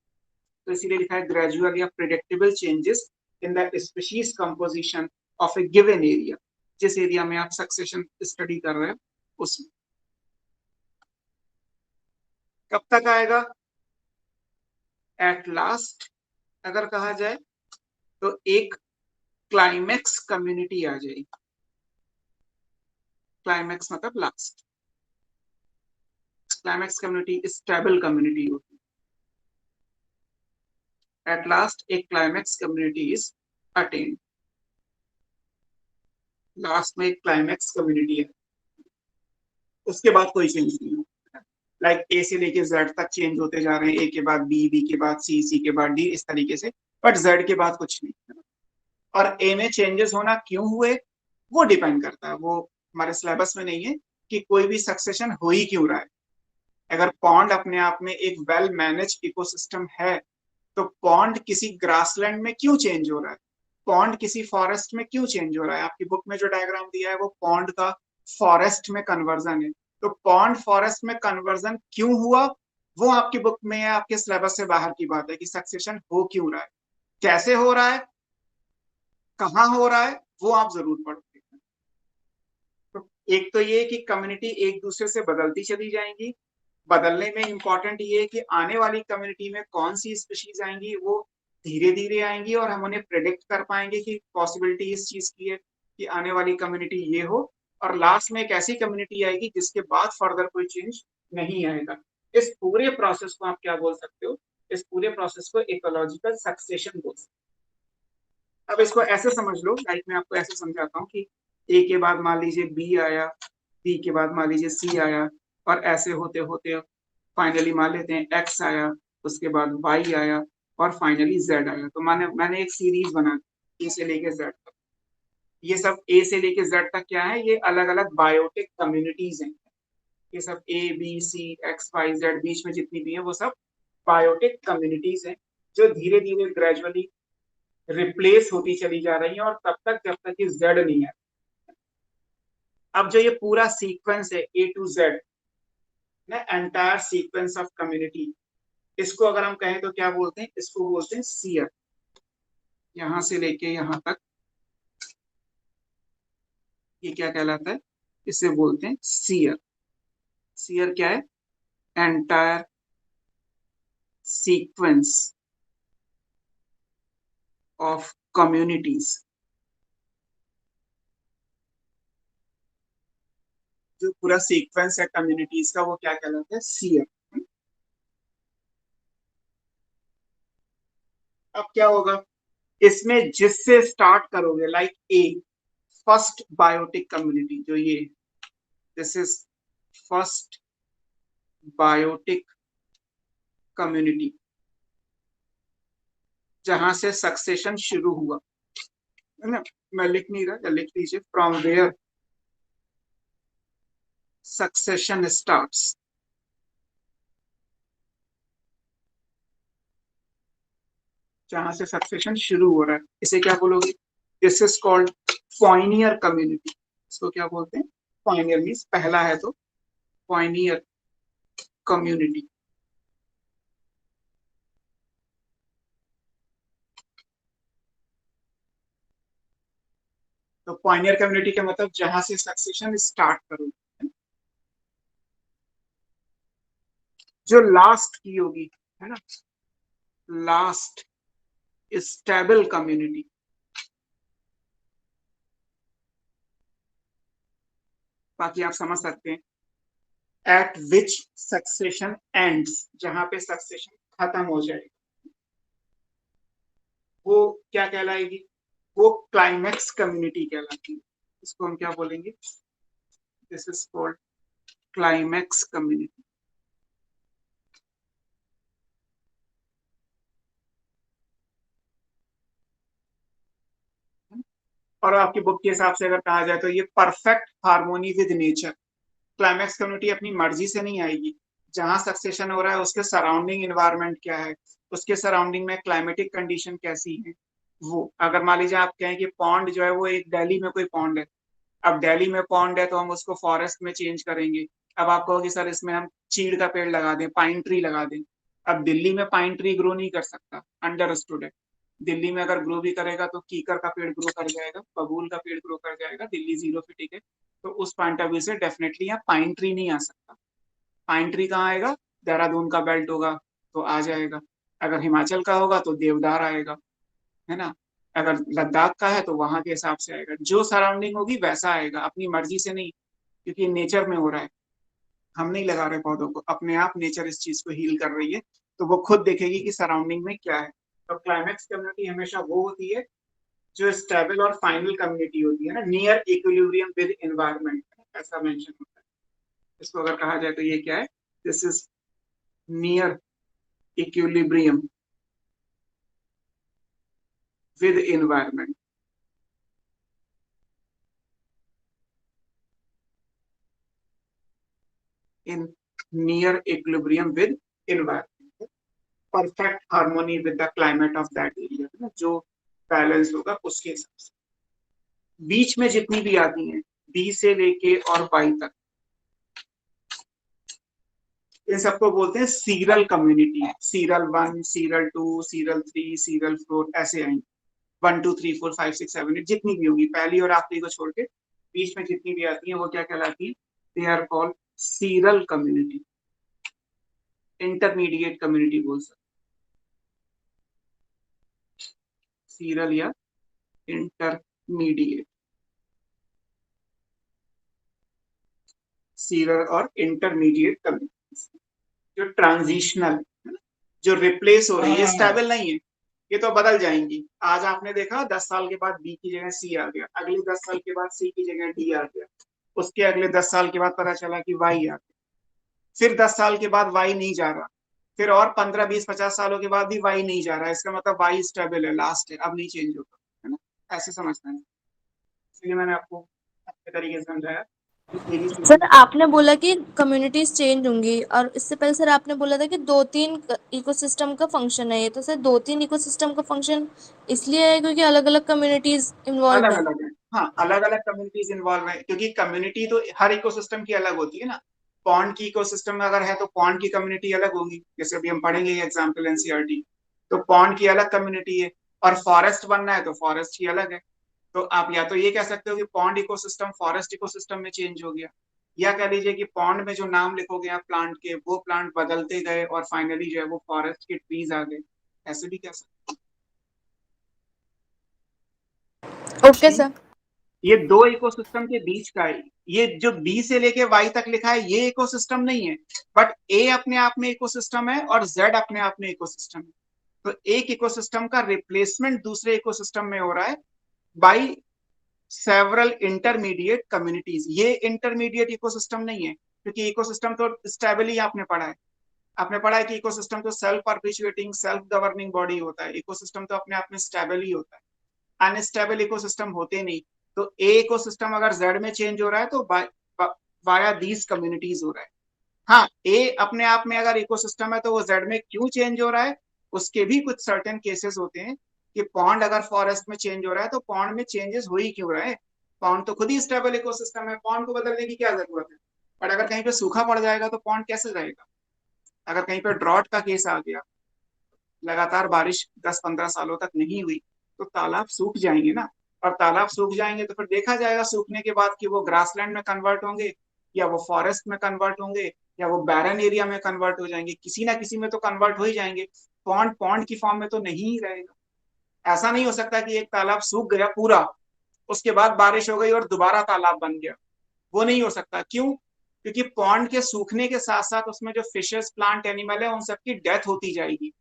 तो इसीलिए लिखा है ग्रेजुअल या predictable changes in the species composition of A given area. जिस एरिया में आप सक्सेशन स्टडी कर रहे हो उसमें। कब तक आएगा, एट लास्ट अगर कहा जाए तो एक क्लाइमेक्स कम्युनिटी आ जाएगी। क्लाइमेक्स मतलब last, climax community stable community होती है। एट लास्ट एक climax community is attend, last में एक क्लाइमेक्स कम्युनिटी है, उसके बाद कोई चेंज नहीं है। लाइक ए से लेके जेड तक चेंज होते जा रहे हैं, ए के बाद बी, बी के बाद सी, सी के बाद डी, इस तरीके से, बट जेड के बाद कुछ नहीं। और ए में चेंजेस होना क्यों हुए वो डिपेंड करता है, वो हमारे सिलेबस में नहीं है कि कोई भी सक्सेशन हो ही क्यों रहा है। अगर पॉन्ड अपने आप में एक वेल मैनेज इकोसिस्टम है तो पॉन्ड किसी ग्रासलैंड में क्यों चेंज हो रहा है, पॉन्ड किसी फॉरेस्ट में क्यों चेंज हो रहा है। आपकी बुक में जो डायग्राम दिया है वो पॉन्ड का फॉरेस्ट में कन्वर्जन है। तो पॉन्ड फॉरेस्ट में कन्वर्जन क्यों हुआ वो आपकी बुक में है, आपके सिलेबस से बाहर की बात है कि सक्सेशन हो क्यों रहा है, कैसे हो रहा है, कहाँ हो रहा है, वो आप जरूर पढ़ोगे। तो एक तो ये कि कम्युनिटी एक दूसरे से बदलती चली जाएंगी, बदलने में इंपॉर्टेंट ये है कि आने वाली कम्युनिटी में कौन सी स्पीशीज आएंगी, वो धीरे धीरे आएंगी और हम उन्हें प्रेडिक्ट कर पाएंगे कि पॉसिबिलिटी इस चीज की है कि आने वाली कम्युनिटी ये हो, और लास्ट में एक ऐसी कम्युनिटी आएगी जिसके बाद फर्दर कोई चेंज नहीं आएगा। इस पूरे प्रोसेस को आप क्या बोल सकते हो, इस पूरे प्रोसेस को इकोलॉजिकल सक्सेशन बोल सकते हो। अब इसको ऐसे समझ लो, लाइक मैं आपको ऐसे समझाता हूँ कि ए के बाद मान लीजिए बी आया, बी के बाद मान लीजिए सी आया, और ऐसे होते होते फाइनली मान लेते हैं एक्स आया, उसके बाद वाई आया, और फाइनली जेड आया। तो मैंने एक सीरीज बना दी ए से लेके जेड तक। ये सब ए से लेके जेड तक क्या है, ये अलग अलग बायोटिक कम्युनिटीज हैं। ये सब A B C X Y Z बीच में जितनी भी है वो सब बायोटिक कम्युनिटीज हैं, जो धीरे धीरे ग्रेजुअली रिप्लेस होती चली जा रही है, और तब तक जब तक कि जेड नहीं है। अब जो ये पूरा सीक्वेंस है A to Z, entire sequence of community, इसको अगर हम कहें तो क्या बोलते हैं, इसको बोलते हैं सीयर। यहां से लेके यहां तक ये क्या कहलाता है, इसे बोलते हैं सीयर। सीयर क्या है, एंटायर सीक्वेंस ऑफ कम्युनिटीज। जो पूरा सीक्वेंस है कम्युनिटीज का वो क्या कहलाता है, सीयर। अब क्या होगा, इसमें जिससे स्टार्ट करोगे, like a first biotic community, जो ये this is first biotic community, जहां से सक्सेशन शुरू हुआ है ना। मैं लिख नहीं रहा, लिख लीजिए, फ्रॉम वेयर सक्सेशन स्टार्ट्स। जहां से सक्सेशन शुरू हो रहा है इसे क्या बोलोगे, this is called Pioneer community. इसको क्या बोलते हैं, पॉइनियर मीन्स पहला है तो पॉइनियर कम्युनिटी। तो पॉइनियर कम्युनिटी का मतलब जहां से सक्सेशन स्टार्ट करोगे, जो लास्ट की होगी, है ना, लास्ट स्टेबल कम्युनिटी। बाकी आप समझ सकते हैं। एट विच सक्सेशन एंड्स, जहां पे सक्सेशन खत्म हो जाएगी वो क्या कहलाएगी? वो क्लाइमेक्स कम्युनिटी कहलाती है। इसको हम क्या बोलेंगे? This is called climax community. और आपकी बुक के हिसाब से अगर कहा जाए तो ये perfect harmony with nature. Climax community अपनी मर्जी से नहीं आएगी। जहां सक्सेशन हो रहा है उसके सराउंडिंग इन्वायरमेंट क्या है, उसके सराउंडिंग में क्लाइमेटिक कंडीशन कैसी है, वो अगर मान लीजिए आप कहें कि पॉन्ड जो है वो एक दिल्ली में कोई पॉन्ड है, अब दिल्ली में पॉन्ड है तो हम उसको फॉरेस्ट में चेंज करेंगे। अब आप कहोगे सर इसमें हम चीड़ का पेड़ लगा दें, पाइन ट्री लगा दें। अब दिल्ली में पाइन ट्री ग्रो नहीं कर सकता, अंडरस्टूड है। दिल्ली में अगर ग्रो भी करेगा तो कीकर का पेड़ ग्रो कर जाएगा, बबूल का पेड़ ग्रो कर जाएगा, दिल्ली जीरो फीट है। तो उस पॉइंट ऑफ व्यू से डेफिनेटली यहाँ पाइन ट्री नहीं आ सकता। पाइन ट्री कहाँ आएगा? देहरादून का बेल्ट होगा तो आ जाएगा, अगर हिमाचल का होगा तो देवदार आएगा, है ना। अगर लद्दाख का है तो वहां के हिसाब से आएगा, जो सराउंडिंग होगी वैसा आएगा, अपनी मर्जी से नहीं, क्योंकि नेचर में हो रहा है। हम नहीं लगा रहे पौधों को, अपने आप नेचर इस चीज को हील कर रही है, तो वो खुद देखेगी कि सराउंडिंग में क्या है। तो क्लाइमेक्स कम्युनिटी हमेशा वो होती है जो स्टेबल और फाइनल कम्युनिटी होती है ना, नियर इक्विलिब्रियम विद एनवायरनमेंट, ऐसा मेंशन होता है। इसको अगर कहा जाए तो ये क्या है? This is near equilibrium with environment. in near equilibrium with environment, perfect harmony with the climate of that area, है ना, जो बैलेंस होगा उसके हिसाब से। बीच में जितनी भी आती हैं, बी से लेके और वाई तक, इन सबको बोलते हैं sural community. Sural 1, sural 2, sural 3, sural 4, ऐसे आएंगे 1 2 3 4 5 6 7 8 जितनी भी होगी, पहली और आखिरी को छोड़ के बीच में जितनी भी आती है वो क्या कहलाती है? They are called seral community. Intermediate community बोल सकते, सीरल या इंटरमीडिएट। सीरल और इंटरमीडिएट कम्युनिटी जो ट्रांजिशनल, जो रिप्लेस हो रही है, स्टेबल नहीं है, ये तो बदल जाएंगी। आज आपने देखा 10 साल के बाद बी की जगह सी आ गया, अगले 10 साल के बाद सी की जगह डी आ गया, उसके अगले 10 साल के बाद पता चला कि वाई आ गया, फिर 10 साल के बाद वाई नहीं जा रहा, फिर और 15 20 50 सालों के बाद भी वाई नहीं जा रहा है। इसका मतलब वाई स्टेबल है, लास्ट है, अब नहीं चेंज होगा, है ना। ऐसे समझना है, इसलिए मैंने आपको अच्छे तरीके से समझाया।
सर आपने बोला कि कम्युनिटीज चेंज होंगी, और इससे पहले सर आपने बोला था कि 2-3 इकोसिस्टम का फंक्शन है ये, तो सर 2-3 इकोसिस्टम का फंक्शन इसलिए है क्योंकि अलग अलग कम्युनिटीज इन्वॉल्व
अलग
है।
अलग है, हाँ, अलग अलग कम्युनिटीज इन्वॉल्व है, क्योंकि कम्युनिटी तो हर इकोसिस्टम की अलग होती है ना। पॉन्ड की इकोसिस्टम अगर है तो पॉन्ड की कम्युनिटी अलग होगी, जैसे अभी हम पढ़ेंगे एग्जाम्पल एनसीईआरटी, तो पॉन्ड की अलग कम्युनिटी है, और फॉरेस्ट बनना है तो फॉरेस्ट की अलग है। तो आप या तो ये कह सकते हो कि पॉन्ड इकोसिस्टम फॉरेस्ट इकोसिस्टम में चेंज हो गया, या कह लीजिए कि पॉन्ड में जो नाम लिखोगे आप प्लांट के, वो प्लांट बदलते गए और फाइनली जो है वो फॉरेस्ट के ट्रीज आ गए, ऐसे भी कह सकते
ओके
हैं।
सर।
ये दो इकोसिस्टम के बीच का है, ये जो बी से लेके वाई तक लिखा है ये इकोसिस्टम नहीं है, बट ए अपने आप में इकोसिस्टम है और जेड अपने आप में इकोसिस्टम है। तो एक इकोसिस्टम का रिप्लेसमेंट दूसरे इकोसिस्टम में हो रहा है बाय सेवरल इंटरमीडिएट कम्युनिटीज। ये इंटरमीडिएट इकोसिस्टम नहीं है, क्योंकि इकोसिस्टम तो स्टेबल ही आपने पढ़ा है। आपने पढ़ा है कि इकोसिस्टम तो सेल्फ परपिचुएटिंग सेल्फ गवर्निंग बॉडी होता है, इकोसिस्टम तो अपने आप में स्टेबल ही होता है, अनस्टेबल इकोसिस्टम होते नहीं। तो ए इकोसिस्टम अगर जेड में चेंज हो रहा है तो वाया दीज कम्युनिटीज हो रहा है। हाँ, ए अपने आप में अगर इकोसिस्टम है तो वो जेड में क्यों चेंज हो रहा है, उसके भी कुछ सर्टेन केसेस होते हैं कि पॉन्ड अगर फॉरेस्ट में चेंज हो रहा है तो पॉन्ड में चेंजेस हो ही क्यों रहा है। पॉन्ड तो खुद ही स्टेबल इकोसिस्टम है, पॉन्ड को बदलने की क्या जरूरत है। पर अगर कहीं पे सूखा पड़ जाएगा तो पॉन्ड कैसे रहेगा। अगर कहीं पे ड्रॉट का केस आ गया, लगातार बारिश 10-15 सालों तक नहीं हुई, तो तालाब सूख जाएंगे ना, और तालाब सूख जाएंगे तो फिर देखा जाएगा सूखने के बाद कि वो ग्रासलैंड में कन्वर्ट होंगे, या वो फॉरेस्ट में कन्वर्ट होंगे, या वो बैरन एरिया में कन्वर्ट हो जाएंगे, किसी ना किसी में तो कन्वर्ट हो ही जाएंगे। पॉन्ड पॉन्ड की फॉर्म में तो नहीं ही रहेगा। ऐसा नहीं हो सकता कि एक तालाब सूख गया पूरा, उसके बाद बारिश हो गई और दोबारा तालाब बन गया, वो नहीं हो सकता। क्यों? क्योंकि पॉन्ड के सूखने के साथ साथ उसमें जो फिशेस, प्लांट, एनिमल है, उन सबकी डेथ होती जाएगी।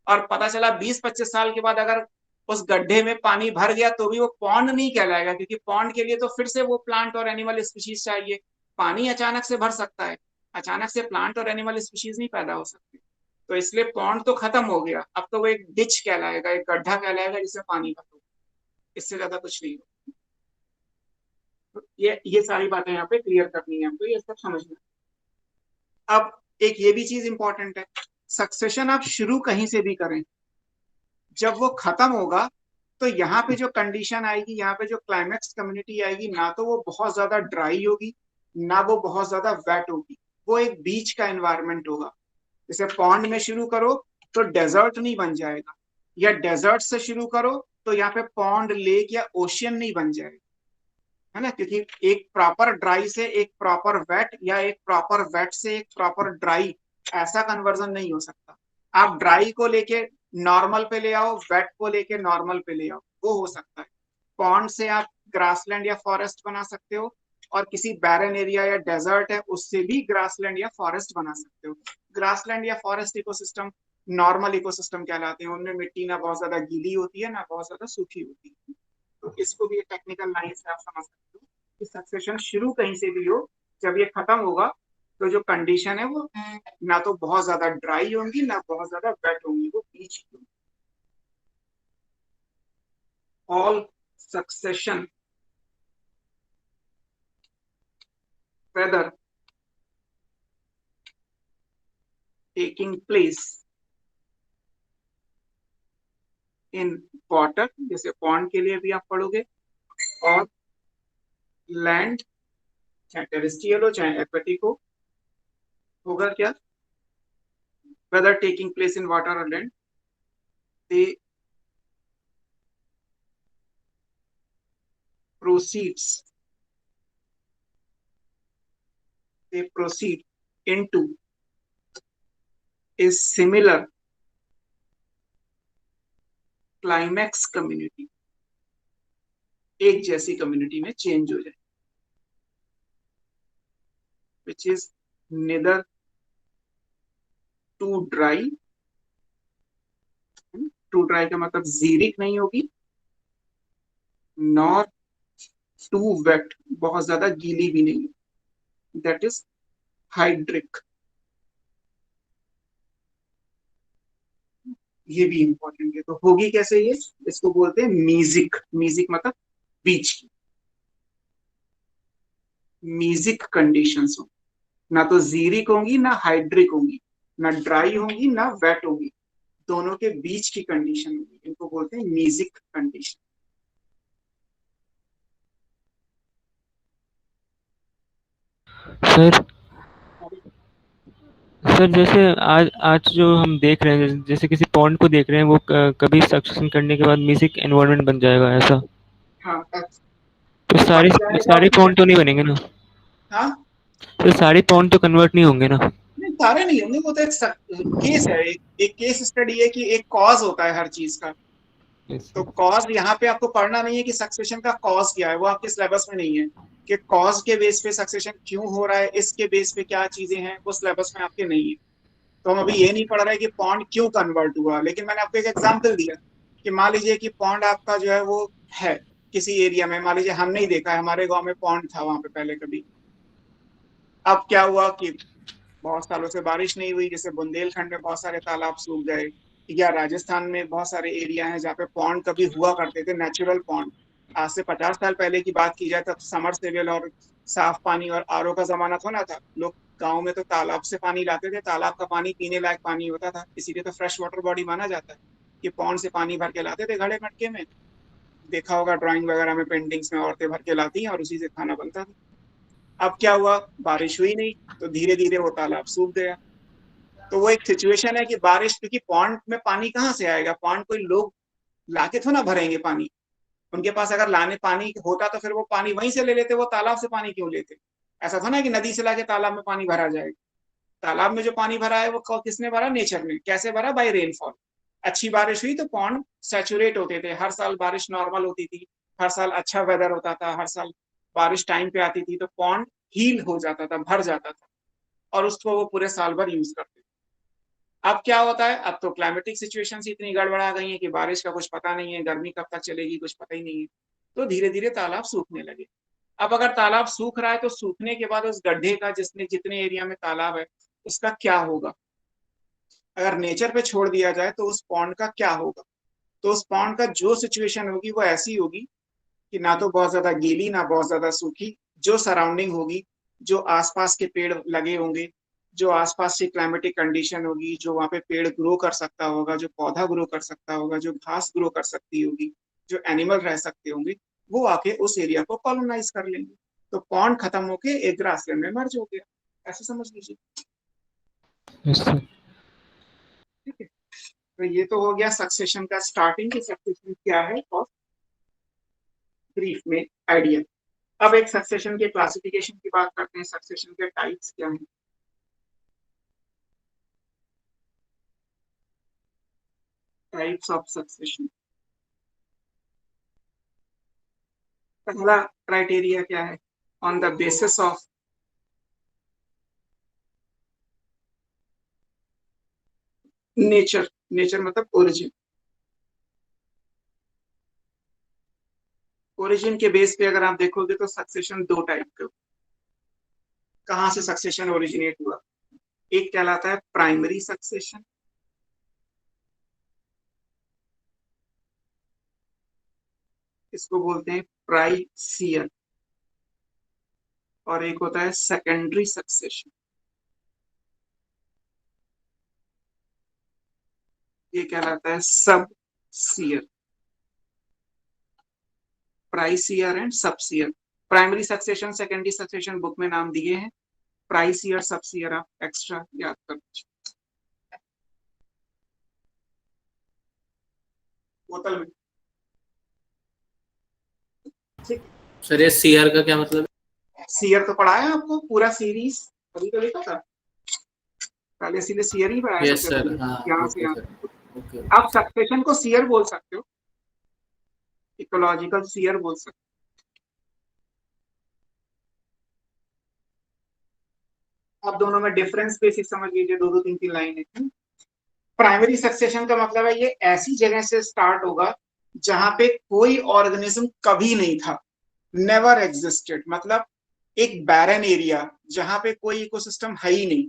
और पता चला 20-25 साल के बाद अगर उस गड्ढे में पानी भर गया तो भी वो पॉन्ड नहीं कहलाएगा, क्योंकि पॉन्ड के लिए तो फिर से वो प्लांट और एनिमल स्पीशीज चाहिए। पानी अचानक से भर सकता है, अचानक से प्लांट और एनिमल स्पीशीज नहीं पैदा हो सकते। तो इसलिए पॉन्ड तो खत्म हो गया, अब तो वो एक डिच कहलाएगा, एक गड्ढा कहलाएगा जिसमें पानी भर हो, इससे ज्यादा कुछ नहीं हो। तो ये सारी बातें यहाँ पे क्लियर करनी है हमको, ये सब समझना। अब एक ये भी चीज इंपॉर्टेंट है, सक्सेशन आप शुरू कहीं से भी करें, जब वो खत्म होगा तो यहाँ पे जो कंडीशन आएगी, यहाँ पे जो क्लाइमेक्स कम्युनिटी आएगी, ना तो वो बहुत ज्यादा ड्राई होगी, ना वो बहुत ज्यादा वेट होगी, वो एक बीच का एनवायरनमेंट होगा। जैसे पॉन्ड में शुरू करो तो डेजर्ट नहीं बन जाएगा, या डेजर्ट से शुरू करो तो यहाँ पे पॉन्ड, लेक या ओशियन नहीं बन जाएगा, है ना, क्योंकि एक प्रॉपर ड्राई से एक प्रॉपर वेट, या एक प्रॉपर वेट से एक प्रॉपर ड्राई, ऐसा कन्वर्जन नहीं हो सकता। आप ड्राई को लेके नॉर्मल पे ले आओ, वेट को लेके नॉर्मल पे ले आओ, वो हो सकता है। पॉन्ड से आप ग्रासलैंड या फॉरेस्ट बना सकते हो, और किसी बैरन एरिया या डेजर्ट है उससे भी ग्रासलैंड या फॉरेस्ट बना सकते हो। ग्रासलैंड या फॉरेस्ट इकोसिस्टम नॉर्मल इकोसिस्टम कहलाते हैं, उनमें मिट्टी ना बहुत ज्यादा गीली होती है ना बहुत ज्यादा सूखी होती है। तो इसको भी टेक्निकल लाइन से आप समझ सकते हो कि सक्सेशन शुरू कहीं से भी हो, जब ये खत्म होगा तो जो कंडीशन है वो ना तो बहुत ज्यादा ड्राई होंगी ना बहुत ज्यादा वेट होंगी, वो बीच की होंगी। All succession whether taking place in water, जैसे पॉन्ड के लिए भी आप पढ़ोगे, और लैंड, चाहे टेरेस्ट्रियल हो चाहे एक्वेटिक हो, होगा क्या? Whether taking place in water और land, they proceeds they proceed into a similar climax community, एक जैसी कम्युनिटी में चेंज हो जाए, which is neither too dry, too dry का मतलब जीरिक नहीं होगी, नॉर टू वेट, बहुत ज्यादा गीली भी नहीं, दैट इज हाइड्रिक। ये भी इंपॉर्टेंट है। तो होगी कैसे ये? इसको बोलते हैं मीजिक। मीजिक मतलब बीच की, मीजिक कंडीशंस हो, ना तो जीरिक होंगी ना हाइड्रिक होंगी, ना ड्राई होंगी ना वेट होंगी, दोनों के बीच की कंडीशन होगी, इनको बोलते हैं मीजिक कंडीशन।
सर सर जैसे आज आज जो हम देख रहे हैं, जैसे किसी पॉन्ड को देख रहे हैं, वो कभी सक्सेशन करने के बाद म्यूजिक एनवायरनमेंट बन जाएगा ऐसा?
हाँ,
तो सारे
बन जाएगा
सारे पॉन्ड तो नहीं बनेंगे ना?
हाँ,
तो सारे पॉन्ड तो कन्वर्ट नहीं होंगे ना?
नहीं सारे नहीं होंगे, वो तो एक केस है, एक केस स्टडी है कि एक कॉज होता है हर चीज का। तो कॉज यहाँ पे आपको पढ़ना नहीं है कि सक्सेशन का कॉज क्या है, वो आपके सिलेबस में नहीं है कि कॉज के बेस पे सक्सेशन क्यों हो रहा है, इसके बेस पे क्या चीजें हैं, वो सिलेबस में आपके नहीं है। तो हम अभी ये नहीं पढ़ रहे कि पॉन्ड क्यों कन्वर्ट हुआ, लेकिन मैंने आपको एक एग्जाम्पल दिया कि मान लीजिए कि पॉन्ड आपका जो है वो है किसी एरिया में, मान लीजिए हम नहीं देखा है, हमारे गांव में पॉन्ड था वहां पे पहले कभी। अब क्या हुआ कि बहुत सालों से बारिश नहीं हुई, जैसे बुंदेलखंड में बहुत सारे तालाब सूख गए, या राजस्थान में बहुत सारे एरिया हैं जहाँ पे पॉन्ड कभी हुआ करते थे, नेचुरल पॉन्ड। आज से 50 साल पहले की बात की जाए तब समर सेवेल और साफ पानी और आरओ का जमाना थोड़ा था। लोग गाँव में तो तालाब से पानी लाते थे, तालाब का पानी पीने लायक पानी होता था, इसीलिए तो फ्रेश वाटर बॉडी माना जाता है कि पॉन्ड से पानी भर के लाते थे घड़े मटके में। देखा होगा ड्राइंग वगैरह में, पेंटिंग्स में औरतें भर के लाती हैं और उसी से खाना बनता था। अब क्या हुआ, बारिश हुई नहीं, तो धीरे धीरे वो तालाब सूख गया। तो वो एक सिचुएशन है कि बारिश, क्योंकि पॉन्ड में पानी कहाँ से आएगा, पॉन्ड कोई लोग लाके थोड़ा भरेंगे पानी, उनके पास अगर लाने पानी होता तो फिर वो पानी वहीं से ले लेते, वो तालाब से पानी क्यों लेते? ऐसा था ना कि नदी से लाके तालाब में पानी भरा जाएगा। तालाब में जो पानी भरा है वो किसने भरा? नेचर ने। कैसे भरा? By rainfall. अच्छी बारिश हुई तो पॉन्ड सैचुरेट होते थे, हर साल बारिश नॉर्मल होती थी, हर साल अच्छा वेदर होता था, हर साल बारिश टाइम पे आती थी तो पॉन्ड हील हो जाता था, भर जाता था, और उसको वो पूरे साल भर यूज करते थे। अब क्या होता है, अब तो क्लाइमेटिक सिचुएशंस इतनी गड़बड़ा गई है कि बारिश का कुछ पता नहीं है, गर्मी कब तक चलेगी कुछ पता ही नहीं है, तो धीरे धीरे तालाब सूखने लगे। अब अगर तालाब सूख रहा है तो सूखने के बाद उस गड्ढे का, जिसने जितने एरिया में तालाब है, उसका क्या होगा? अगर नेचर पे छोड़ दिया जाए तो उस पॉन्ड का क्या होगा? तो उस पॉन्ड का जो सिचुएशन होगी वो ऐसी होगी कि ना तो बहुत ज्यादा गीली ना बहुत ज्यादा सूखी, जो सराउंडिंग होगी, जो आसपास के पेड़ लगे होंगे, जो आसपास की क्लाइमेटिक कंडीशन होगी, जो वहाँ पे पेड़ ग्रो कर सकता होगा, जो पौधा ग्रो कर सकता होगा, जो घास ग्रो कर सकती होगी, जो एनिमल रह सकते होंगे, वो आके उस एरिया को कॉलोनाइज कर लेंगे। तो पॉन्ड खत्म होके एक ग्रासलैंड में मर्ज हो गया, ऐसे समझ लीजिए।
Yes sir.
ठीक है, तो ये तो हो गया सक्सेशन का स्टार्टिंग, की सक्सेशन क्या है और ब्रीफ में आइडिया। अब एक सक्सेशन के क्लासिफिकेशन की बात करते हैं, सक्सेशन के टाइप्स क्या हैं। Types of succession. पहला क्राइटेरिया क्या है? On the basis of nature. Nature मतलब ओरिजिन। ओरिजिन के बेस पे अगर आप देखोगे तो सक्सेशन दो टाइप के। कहाँ से सक्सेशन ओरिजिनेट हुआ? एक कहलाता है प्राइमरी सक्सेशन, इसको बोलते हैं प्राइसियर, और एक होता है सेकेंडरी सक्सेशन, ये कहलाता है subsere. Prisere and subsere. Primary succession secondary succession book में नाम दिए हैं, प्राइसियर सबसीयर आप एक्स्ट्रा याद कर लीजिए। बोतल में। ठीक।
सर ये सीआर का क्या मतलब
सीयर तो पढ़ा है आपको पूरा सीरीज, अभी तो लिखा था पहले, इसीलिए सीयर ही पढ़ाया
है? यस
सबसे
सर,
पहले,
हाँ
यहाँ से
ओके
यहाँ
सर,
तक।
ओके
आप सक्सेशन को सीयर बोल सकते हो, इकोलॉजिकल सीयर बोल सकते हो। आप दोनों में डिफरेंस बेसिक समझ लीजिए, दो दो तीन तीन लाइन है। प्राइमरी सक्सेशन का मतलब है ये ऐसी जगह से स्टार्ट होगा जहां पे कोई ऑर्गेनिज्म कभी नहीं था, नेवर एग्जिस्टेड, मतलब एक बैरन एरिया जहां पे कोई इकोसिस्टम है ही नहीं,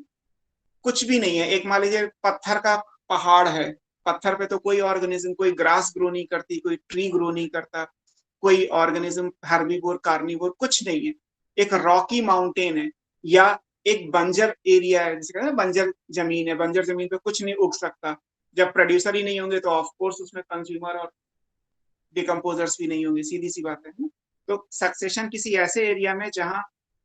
कुछ भी नहीं है। एक मान लीजिए पत्थर का पहाड़ है, पत्थर पे तो कोई ऑर्गेनिज्म, कोई ग्रास ग्रो नहीं करती, कोई ट्री ग्रो नहीं करता, कोई ऑर्गेनिज्म हर्बीवोर कार्निवोर कुछ नहीं है। एक रॉकी माउंटेन है, या एक बंजर एरिया है, जिसे कहते हैं बंजर जमीन है, बंजर जमीन पे कुछ नहीं उग सकता। जब प्रोड्यूसर ही नहीं होंगे तो ऑफ कोर्स उसमें कंज्यूमर और डिकम्पोजर्स भी नहीं होंगे, सीधी सी बात है ना? तो सक्सेशन किसी ऐसे एरिया में जहां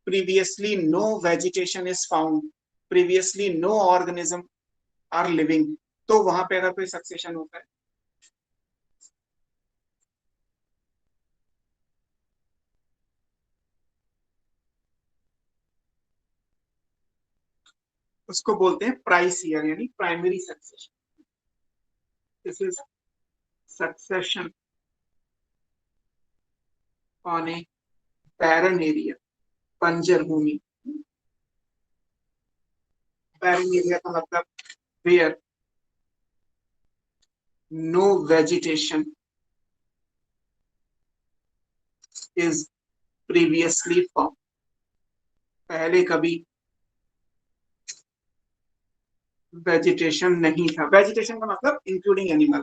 previously no vegetation is found, previously no organism are living, तो वहां पे अगर कोई सक्सेशन होता है, उसको बोलते हैं प्राइसियर, यानी primary succession. This is succession on A barren area, बंजर भूमि। barren एरिया का मतलब where no vegetation is previously found, पहले कभी वेजिटेशन नहीं था। वेजिटेशन का मतलब इंक्लूडिंग एनिमल।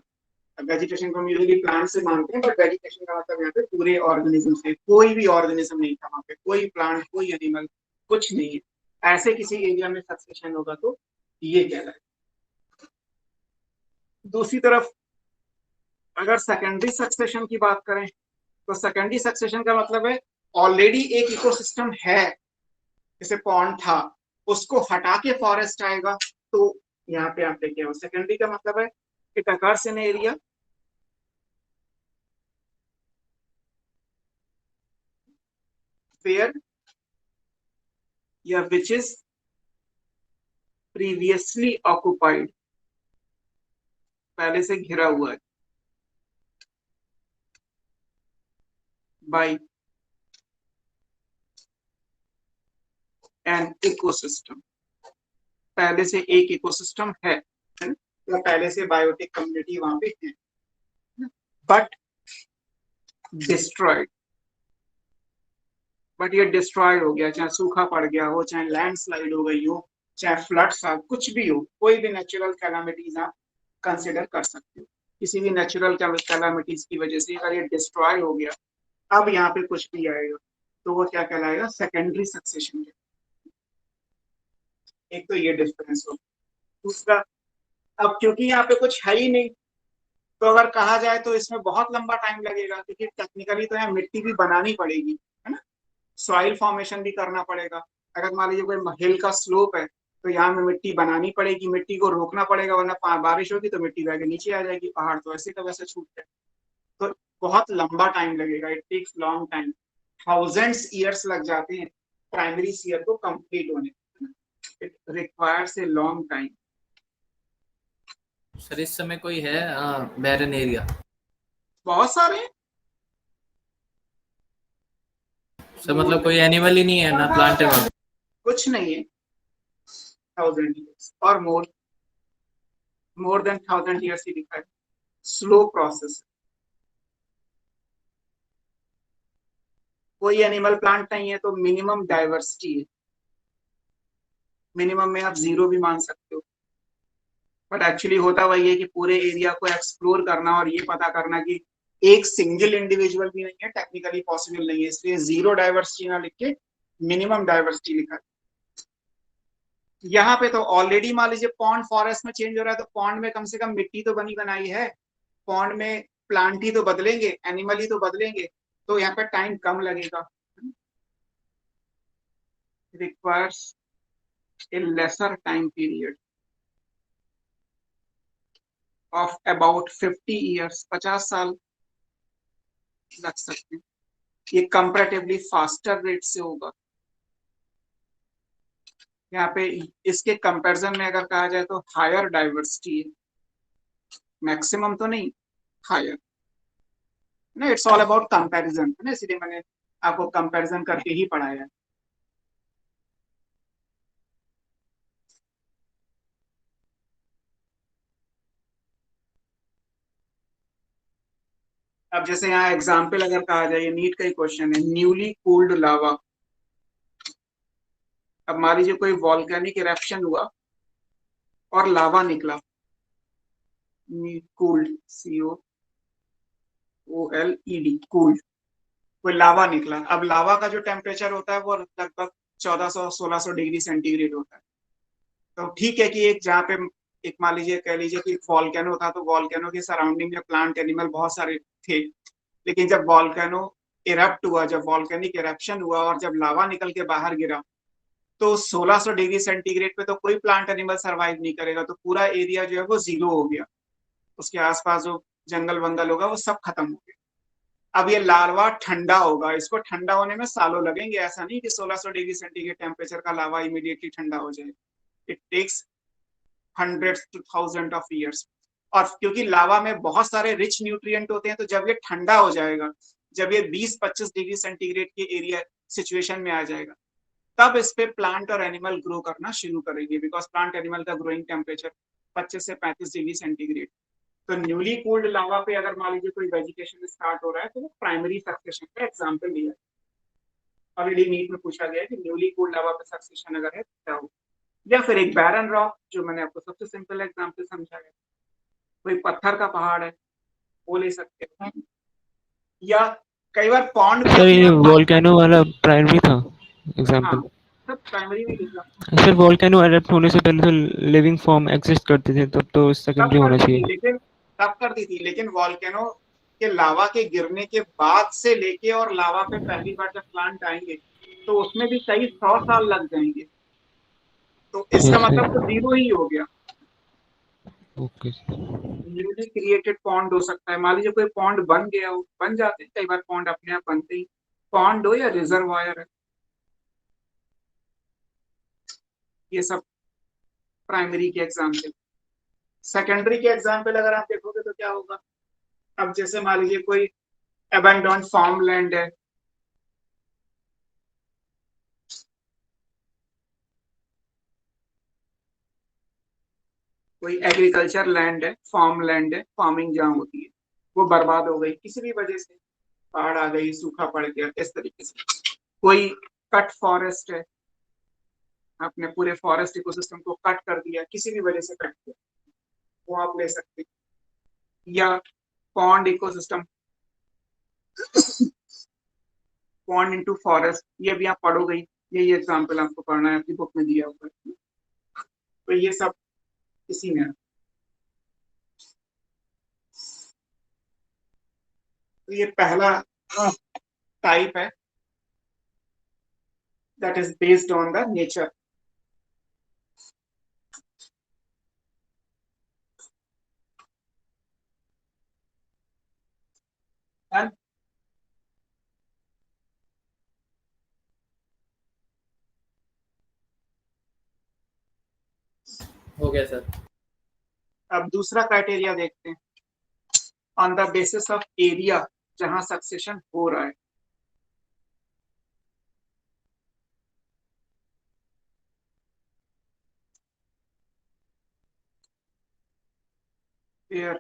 वेजिटेशन को हम यूजुअली प्लांट से मानते हैं, बट वेजिटेशन का मतलब यहाँ पे पूरे ऑर्गेनिज्म से, कोई भी ऑर्गेनिज्म नहीं था वहां पे, कोई प्लांट कोई एनिमल कुछ नहीं है। ऐसे किसी एरिया में सक्सेशन होगा तो ये कहलाए। दूसरी तरफ अगर सेकेंडरी सक्सेशन की बात करें तो सेकेंडरी सक्सेशन का मतलब है ऑलरेडी एक इकोसिस्टम है, जैसे पॉन्ड था, उसको हटा के फॉरेस्ट आएगा, तो यहाँ पे आप देखिए सेकेंडरी का मतलब है it occurs in area where या which is previously occupied, पहले से घिरा हुआ है, by एन इकोसिस्टम, पहले से एक इकोसिस्टम है ना? या पहले से बायोटिक कम्युनिटी वहां पे है, बट डिस्ट्रॉयड, बट ये डिस्ट्रॉय हो गया, चाहे सूखा पड़ गया हो, चाहे लैंडस्लाइड हो गई हो, चाहे फ्लड्स आ, कुछ भी हो, कोई भी नेचुरल कैलामिटीज आप कंसिडर कर सकते हो। किसी भी नेचुरल कैलामिटीज की वजह से अगर ये डिस्ट्रॉय हो गया, अब यहाँ पे कुछ भी आएगा तो वो क्या कहलाएगा, सेकेंडरी सक्सेशन। एक तो ये डिफरेंस हो। दूसरा, अब क्योंकि यहाँ पे कुछ है ही नहीं, तो अगर कहा जाए तो इसमें बहुत लंबा टाइम लगेगा, क्योंकि टेक्निकली तो यहाँ मिट्टी भी बनानी पड़ेगी, है ना, सॉइल फॉर्मेशन भी करना पड़ेगा। अगर मान लीजिए कोई हिल का स्लोप है तो यहाँ में मिट्टी बनानी पड़ेगी, मिट्टी को रोकना पड़ेगा, वरना बारिश होगी तो मिट्टी बह के नीचे आ जाएगी, पहाड़ तो ऐसे का वैसे छूट जाए। तो बहुत लंबा टाइम लगेगा, it takes long time, thousands years लग जाते हैं प्राइमरी सीयर को कंप्लीट होने, it requires a long time.
Sir इस समय कोई है बैरन एरिया?
बहुत सारे हैं।
सर मतलब कोई एनिमल ही नहीं है ना, प्लांट है वहाँ?
कुछ नहीं है, 1000 years और मोर देन 1000 years ही लिखा है, स्लो प्रोसेस। कोई एनिमल प्लांट नहीं है तो मिनिमम डाइवर्सिटी है, मिनिमम में आप 0 भी मान सकते हो, बट एक्चुअली होता वही है कि पूरे एरिया को एक्सप्लोर करना और ये पता करना कि एक सिंगल इंडिविजुअल भी नहीं है, टेक्निकली पॉसिबल नहीं है, इसलिए 0 डाइवर्सिटी ना लिख के मिनिमम डाइवर्सिटी लिखा है। यहाँ पे तो ऑलरेडी मान लीजिए पॉन्ड फॉरेस्ट में चेंज हो रहा है, तो पॉन्ड में कम से कम मिट्टी तो बनी बनाई है, पॉन्ड में प्लांट ही तो बदलेंगे, एनिमल ही तो बदलेंगे, तो यहाँ पे टाइम कम लगेगा, requires a lesser time period of about 50 years, 50 साल लग सकते हैं। ये कंपैरेटिवली फास्टर रेट से होगा। यहाँ पे इसके कंपैरिजन में अगर कहा जाए तो हायर डाइवर्सिटी है, मैक्सिमम तो नहीं, हायर ना, इट्स ऑल अबाउट कंपैरिजन है ना, इसलिए मैंने आपको कंपैरिजन करके ही पढ़ाया है। अब जैसे यहाँ एग्जाम्पल अगर कहा जाए, ये नीट का ही क्वेश्चन है, न्यूली कूल्ड लावा। अब मान लीजिए कोई वॉल्केनिक इरेप्शन हुआ और लावा निकला, कूल्ड, COOLED, कूल्ड, कोई लावा निकला। अब लावा का जो टेम्परेचर होता है वो लगभग 1400-1600 डिग्री सेंटीग्रेड होता है। तो ठीक है कि एक जहाँ पे एक मान लीजिए कह लीजिए कि वॉल्केनो था, तो वॉल्केनो के सराउंडिंग में प्लांट एनिमल बहुत सारे थे, लेकिन जब वॉल्केनो इरप्ट हुआ, जब वॉल्केनिक इरप्शन हुआ और जब लावा निकल के बाहर गिरा, तो 1600 डिग्री सेंटीग्रेड पे तो कोई प्लांट एनिमल सरवाइव नहीं करेगा, तो पूरा एरिया जो है वो 0 हो गया, उसके आसपास जो जंगल वंगल होगा वो सब खत्म हो गया। अब ये लावा ठंडा होगा, इसको ठंडा होने में सालों लगेंगे, ऐसा नहीं कि 1600 डिग्री सेंटीग्रेड टेम्परेचर का लावा इमीडिएटली ठंडा हो जाए, it takes hundreds to thousands of years। और क्योंकि लावा में बहुत सारे रिच न्यूट्रिएंट होते हैं, तो जब ये ठंडा हो जाएगा, जब ये 20-25 डिग्री सेंटीग्रेड के एरिया सिचुएशन में आ जाएगा, तब इस पे प्लांट और एनिमल ग्रो करना शुरू करेंगे, बिकॉज प्लांट एनिमल का ग्रोइंग टेम्परेचर 25 से 35 डिग्री सेंटीग्रेड। तो न्यूली कूल्ड लावा पे अगर मान लीजिए कोई वेजिटेशन स्टार्ट हो रहा है, तो वो प्राइमरी सक्सेशन का एग्जाम्पल लिया है। ऑलरेडी नीट में पूछा गया है कि न्यूली कूल्ड लावा पे सक्सेशन अगर है तो क्या हो, या फिर एक बैरन रॉक, जो मैंने आपको सबसे सिंपल एग्जांपल समझाया, कोई पत्थर का पहाड़ है वो ले सकते हैं, या कई बार पॉन्ड भी
सर
अपने
ये
आप।
वोल्केनो वाला प्राइमरी था
हाँ,
एग्जांपल?
सब प्राइमरी में लिखा,
सर वोल्केनो एरप्ट होने से पहले तो लिविंग फॉर्म एग्जिस्ट करते थे, तब तो
तब
सेकेंडरी
कर
होना
दी थी,
चाहिए।
लेकिन तब कर दी थी, लेकिन वॉल्केनो के लावा के गिरने के बाद से लेके और लावा पे पहली बार जब प्लांट आएंगे, तो उसमें भी कई 100 साल लग जाएंगे, तो इसका
यस
मतलब तो
सर,
0 ही हो गया।
ओके।
न्यूली क्रिएटेड पॉन्ड हो सकता है, मान लीजिए कोई पॉन्ड बन गया हो, बन जाते हैं कई बार पॉन्ड अपने आप बनते ही, पॉन्ड हो या रिजर्वायर है, ये सब प्राइमरी के एग्जाम्पल। सेकेंडरी के एग्जाम्पल अगर आप देखोगे तो क्या होगा, अब जैसे मान लीजिए कोई अबैंडन फार्म लैंड है, कोई एग्रीकल्चर लैंड है, फार्म लैंड है, फार्मिंग जहाँ होती है, वो बर्बाद हो गई किसी भी वजह से, बाढ़ आ गई, सूखा पड़ गया, इस तरीके से। कोई कट फॉरेस्ट है, आपने पूरे फॉरेस्ट इकोसिस्टम को कट कर दिया, किसी भी वजह से कट किया, वो आप ले सकते हैं। या pond ecosystem, pond into forest, ये भी आप पढ़ोगे ही, यही एग्जांपल आपको पढ़ना है, आपकी बुक में दिया हुआ है। तो ये सब इसी में है। तो ये पहला टाइप है, that is based on the nature.
हो गया सर।
अब दूसरा क्राइटेरिया देखते हैं, on the basis of area जहां सक्सेशन हो रहा है। Where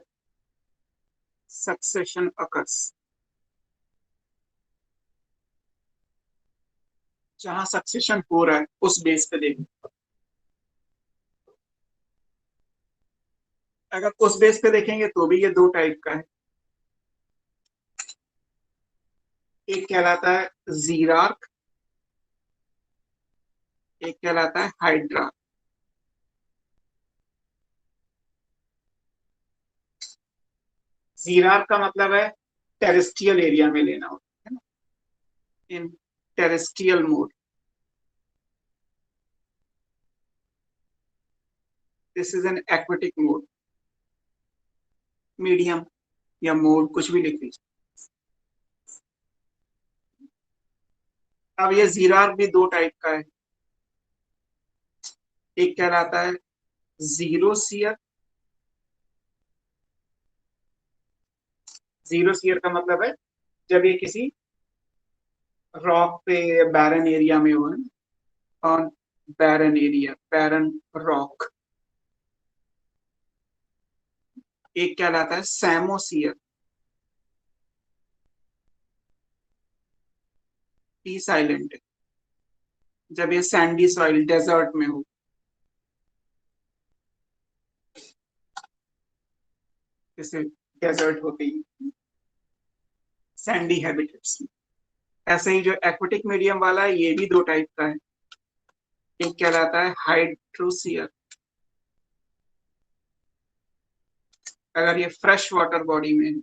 succession occurs, जहां सक्सेशन हो रहा है उस बेस पे देखें। अगर उस बेस पे देखेंगे तो भी ये दो टाइप का है। एक कहलाता है जीरार्क, एक कहलाता है हाइड्रा। जीरार्क का मतलब है टेरेस्ट्रियल एरिया में लेना होता है ना, in terrestrial mode. This is an aquatic mode, medium या मोड कुछ भी लिख लीजिए। अब ये जीरार्क भी दो टाइप का है, एक कहलाता है जीरो सीयर। जीरो सीयर का मतलब है जब ये किसी रॉक पे, बैरन एरिया में हो, on barren area, barren rock. एक कहलाता है सैमोसियर, पी साइलेंट, जब ये सैंडी सॉइल डेजर्ट में हो, जैसे डेजर्ट होती है सैंडी हैबिटेट्स में। ऐसे ही जो एक्वेटिक मीडियम वाला है ये भी दो टाइप का है, एक कहलाता है हाइड्रोसियर, अगर ये फ्रेश वाटर बॉडी में है।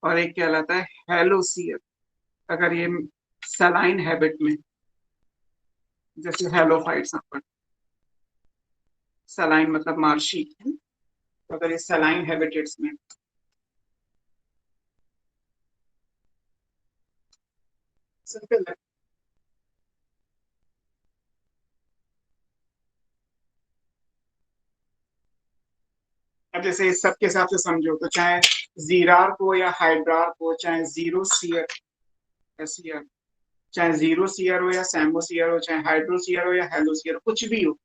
और एक कहलाता है हेलोसियर, अगर ये सलाइन हैबिट में, जैसे हेलोफाइट्स, सलाइन मतलब मार्शी, तो अगर ये सलाइन हैबिटेट्स में। सिंपल है। अब जैसे इस सब के हिसाब से समझो तो चाहे जीरार्क हो या हाइड्रार्क हो, चाहे जीरो सीयर एसियर, चाहे जीरो सीयर हो या सैम्बोसियर हो, चाहे हाइड्रोसियर हो या हेलोसियर, कुछ भी हो,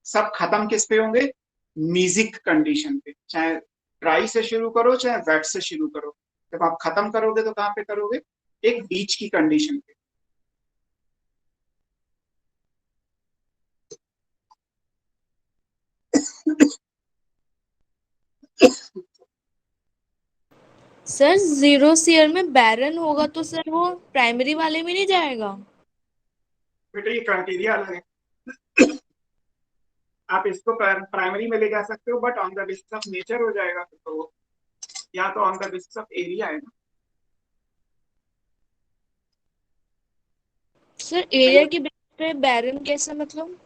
सब खत्म किस पे होंगे? मीजिक कंडीशन पे। चाहे ड्राई से शुरू करो चाहे वेट से शुरू करो, जब आप खत्म करोगे तो कहाँ पे करोगे? एक बीच की कंडीशन पे।
सर जीरो सीयर में बैरन होगा तो सर वो प्राइमरी वाले में नहीं जाएगा?
बेटा ये क्राइटेरिया अलग है, आप इसको प्राइमरी में ले जा सकते हो, but on the basis of nature हो जाएगा फिर तो वो, या तो on the basis of area है ना।
सर एरिया की बेस पे बैरन कैसा मतलब?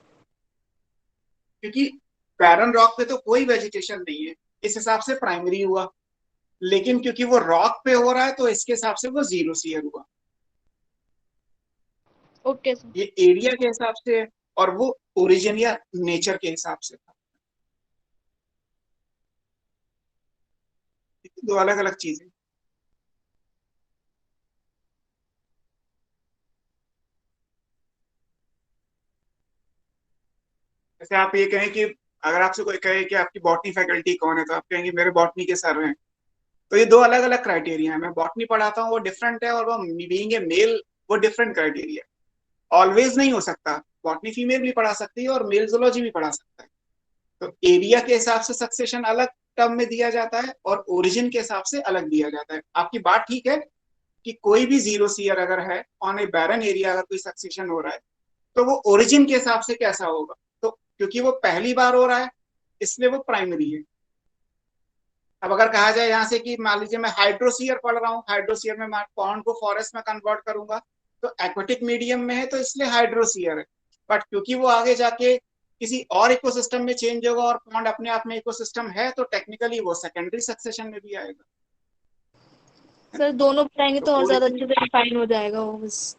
क्योंकि बैरन रॉक पे तो कोई वेजिटेशन नहीं है, इस हिसाब से प्राइमरी हुआ, लेकिन क्योंकि वो रॉक पे हो रहा है तो इसके हिसाब से वो जीरो सीयर हुआ।
Okay sir.
ये एरिया के हिसाब से है और वो ओरिजिन या नेचर के हिसाब से था, दो अलग अलग चीजें। जैसे आप ये कहें कि अगर आपसे कोई कहे कि आपकी बॉटनी फैकल्टी कौन है, तो आप कहेंगे मेरे बॉटनी के सर हैं। तो ये दो अलग अलग क्राइटेरिया है। मैं बॉटनी पढ़ाता हूँ वो डिफरेंट है, और वो बीइंग ए मेल वो डिफरेंट क्राइटेरिया है। ऑलवेज नहीं हो सकता, बॉटनी फीमेल भी पढ़ा सकती है और मेल जोलॉजी भी पढ़ा सकता है। तो एरिया के हिसाब से सक्सेशन अलग टर्म में दिया जाता है और ओरिजिन के हिसाब से अलग दिया जाता है। आपकी बात ठीक है कि कोई भी जीरो सीयर अगर है ऑन ए बैरन एरिया, अगर कोई सक्सेशन हो रहा है तो वो ओरिजिन के हिसाब से कैसा होगा। तो क्योंकि वो पहली बार हो रहा है इसलिए वो प्राइमरी है। अब अगर कहा जाए यहाँ से कि मान लीजिए मैं हाइड्रोसीयर पढ़ रहा हूँ, हाइड्रोसीयर में मैं पॉन्ड को फॉरेस्ट में कन्वर्ट करूंगा, तो एक्वेटिक मीडियम में है तो इसलिए हाइड्रोसीयर है। बट क्योंकि वो आगे जाके किसी और इकोसिस्टम में चेंज होगा और पॉन्ड अपने आप में इकोसिस्टम है, तो टेक्निकली वो सेकेंडरी सक्सेशन में भी आएगा।
सर दोनों बताएंगे तो और ज्यादा
origin-
अच्छे से डिफाइन हो जाएगा वो बस।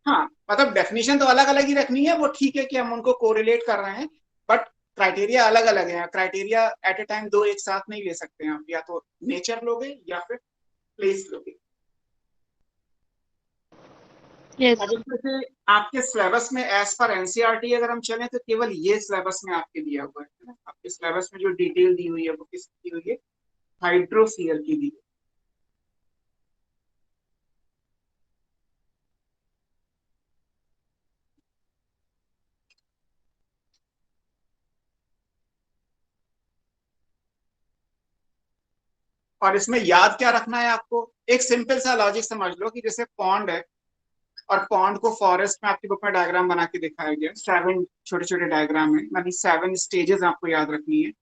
हाँ, मतलब डेफिनेशन तो अलग अलग ही रखनी है, वो ठीक है कि हम उनको कोरिलेट कर रहे हैं, बट क्राइटेरिया अलग अलग है। क्राइटेरिया एट ए टाइम दो एक साथ नहीं ले सकते हैं आप, या तो नेचर लोगे या फिर प्लेस लोगे।
यस।
अब जैसे आपके सिलेबस में एज पर एनसीईआरटी अगर हम चलें तो केवल ये सिलेबस में आपके दिया हुआ है ना। आपके सिलेबस में जो डिटेल दी हुई है वो किसकी दी हुई है, हाइड्रोसीयर की दी है। और इसमें याद क्या रखना है आपको, एक सिंपल सा लॉजिक समझ लो कि जैसे पॉन्ड है और पॉन्ड को फॉरेस्ट में आपकी बुक में डायग्राम बना के दिखाया गया, 7 छोटे छोटे डायग्राम है, मतलब 7 स्टेजेस आपको याद रखनी है।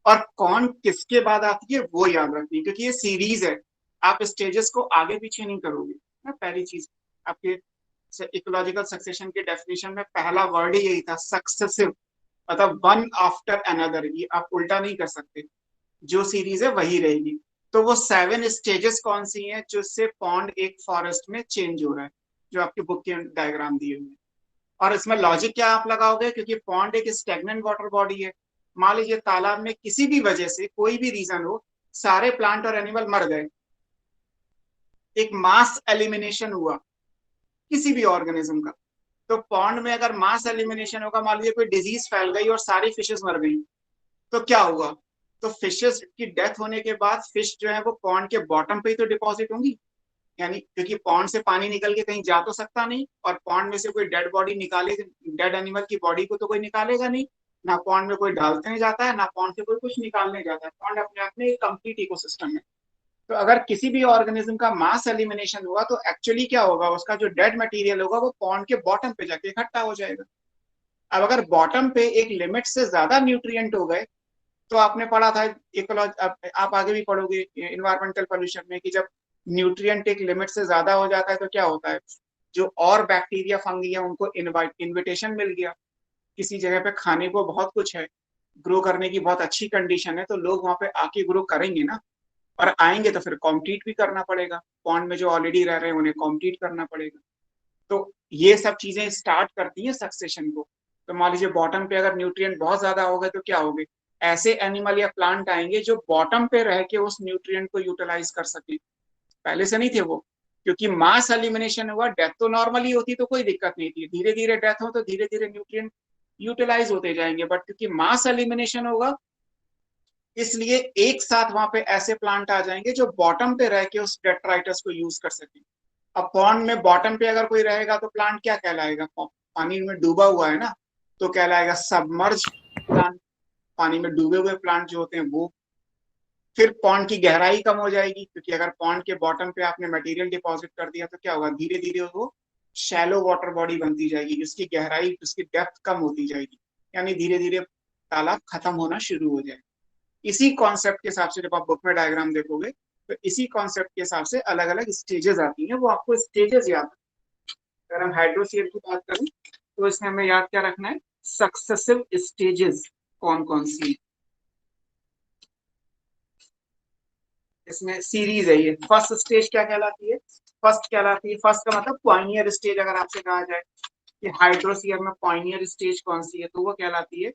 और कौन किसके बाद आती है वो याद रखनी है, क्योंकि ये सीरीज है, आप स्टेजेस को आगे पीछे नहीं करोगे ना। पहली चीज आपके इकोलॉजिकल सक्सेशन के डेफिनेशन में पहला वर्ड ही यही था, सक्सेसिव, मतलब वन आफ्टर अनदर। ये आप उल्टा नहीं कर सकते, जो सीरीज है वही रहेगी। तो वो 7 स्टेजेस कौन सी हैं जिससे पॉन्ड एक फॉरेस्ट में चेंज हो रहा है, जो आपकी बुक के डायग्राम दिए हुए हैं। और इसमें लॉजिक क्या आप लगाओगे, क्योंकि पॉन्ड एक स्टेगनेंट वाटर बॉडी है। मान लीजिए तालाब में किसी भी वजह से कोई भी रीजन हो, सारे प्लांट और एनिमल मर गए, एक मास एलिमिनेशन हुआ किसी भी ऑर्गेनिज्म का। तो पॉन्ड में अगर मास एलिमिनेशन होगा, मान लीजिए कोई डिजीज फैल गई और सारी फिशेस मर गई, तो क्या होगा, तो फिशेस की डेथ होने के बाद फिश जो है वो पॉन्ड के बॉटम पे ही तो डिपॉजिट होंगी। यानी क्योंकि पॉन्ड से पानी निकल के कहीं जा तो सकता नहीं, और पॉन्ड में से कोई डेड बॉडी निकाले, डेड एनिमल की बॉडी को तो कोई निकालेगा नहीं ना। पॉन्ड में कोई डालने जाता है ना पॉन्ड से कोई कुछ निकालने जाता है। पॉन्ड अपने आप में एक कंप्लीट इकोसिस्टम है। तो अगर किसी भी ऑर्गेनिज्म का मास एलिमिनेशन हुआ तो एक्चुअली क्या होगा, उसका जो डेड मटेरियल होगा वो पॉन्ड के बॉटम पे जाके इकट्ठा हो जाएगा। अब अगर बॉटम पे एक लिमिट से ज्यादा न्यूट्रिएंट हो गए, तो आपने पढ़ा था इकोलॉजी, आप आगे भी पढ़ोगे इन्वायरमेंटल पोल्यूशन में, कि जब न्यूट्रिएंट एक लिमिट से ज्यादा हो जाता है तो क्या होता है, जो और बैक्टीरिया फंगी है उनको इनविटेशन मिल गया, किसी जगह पे खाने को बहुत कुछ है, ग्रो करने की बहुत अच्छी कंडीशन है, तो लोग वहां पे आके ग्रो करेंगे ना। और आएंगे तो फिर कॉम्पीट भी करना पड़ेगा, पॉन्ड में जो ऑलरेडी रह रहे हैं उन्हें कॉम्पीट करना पड़ेगा। तो ये सब चीजें स्टार्ट करती हैं सक्सेशन को। तो मान लीजिए बॉटम पे अगर न्यूट्रिएंट बहुत ज्यादा हो गए तो क्या होगे, ऐसे एनिमल या प्लांट आएंगे जो बॉटम पे रह के उस न्यूट्रिएंट को यूटिलाइज कर सके, पहले से नहीं थे वो। क्योंकि मास एलिमिनेशन हुआ, डेथ तो नॉर्मली होती तो कोई दिक्कत नहीं थी, धीरे धीरे डेथ हो तो धीरे धीरे न्यूट्रिएंट यूटिलाइज होते जाएंगे। बट क्योंकि मास एलिमिनेशन होगा इसलिए एक साथ वहां पे ऐसे प्लांट आ जाएंगे जो बॉटम पे रह के उस डेट्राइटस को यूज कर सके। अब पॉन्ड में बॉटम पे अगर कोई रहेगा तो प्लांट क्या कहलाएगा, पानी में डूबा हुआ है ना, तो कहलाएगा सबमर्ज प्लांट। पानी में डूबे हुए प्लांट जो होते हैं वो। फिर पॉन्ड की गहराई कम हो जाएगी, क्योंकि अगर पॉन्ड के बॉटम पे आपने मटेरियल डिपॉजिट कर दिया तो क्या होगा, धीरे धीरे वो शैलो वाटर बॉडी बनती जाएगी, जिसकी गहराई, उसकी डेप्थ कम होती जाएगी, यानी धीरे धीरे तालाब खत्म होना शुरू हो जाएगा। इसी कॉन्सेप्ट के हिसाब से जब आप बुक में डायग्राम देखोगे तो इसी कॉन्सेप्ट के हिसाब से अलग अलग स्टेजेस आती हैं, वो आपको स्टेजेस याद। अगर हम हाइड्रोसीयर की बात करें तो इसमें हमें याद क्या रखना है, सक्सेसिव स्टेजेस कौन कौन सी। इसमें सीरीज है, ये फर्स्ट स्टेज क्या कहलाती है, फर्स्ट कहलाती है, फर्स्ट का मतलब पॉइनियर स्टेज। अगर आपसे कहा जाए कि हाइड्रोसीयर में पॉइनियर स्टेज कौन सी है, तो वो कहलाती है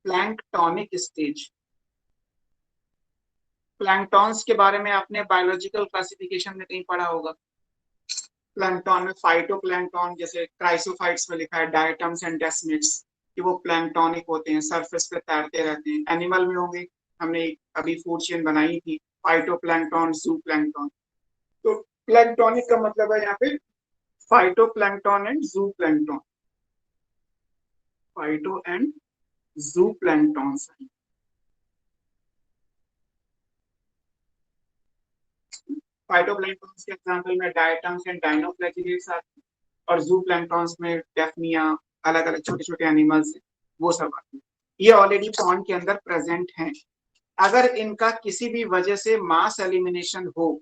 प्लैंकटोनिक स्टेज। प्लैंकटॉन्स के बारे में आपने बायोलॉजिकल क्लासिफिकेशन में कहीं पढ़ा होगा। प्लैंकटॉन में फाइटो प्लैंकटॉन, जैसे क्राइसोफाइट्स में लिखा है डायटम्स एंड डेस्मिड्स, कि वो प्लैंक्टोनिक होते हैं, सरफेस पे तैरते रहते हैं। एनिमल में होंगे, हमने अभी फूड चेन बनाई थी, फाइटोप्लैंक्टन, जूप्लैंक्टन। तो प्लैंक्टोनिक का मतलब है यहाँ पे phytoplankton and जूप्लैंक्टन, phyto and जूप्लैंक्टन। Phytoplankton के एग्जांपल में डायटम्स एंड डायनोफ्लैजिलेट्स आते हैं, और जूप्लैंक्टन में डेफनिया, अलग अलग छोटे छोटे एनिमल्स, वो सब आते हैं। ये ऑलरेडी पॉन्ड के अंदर प्रेजेंट हैं। अगर इनका किसी भी वजह से मास एलिमिनेशन हो,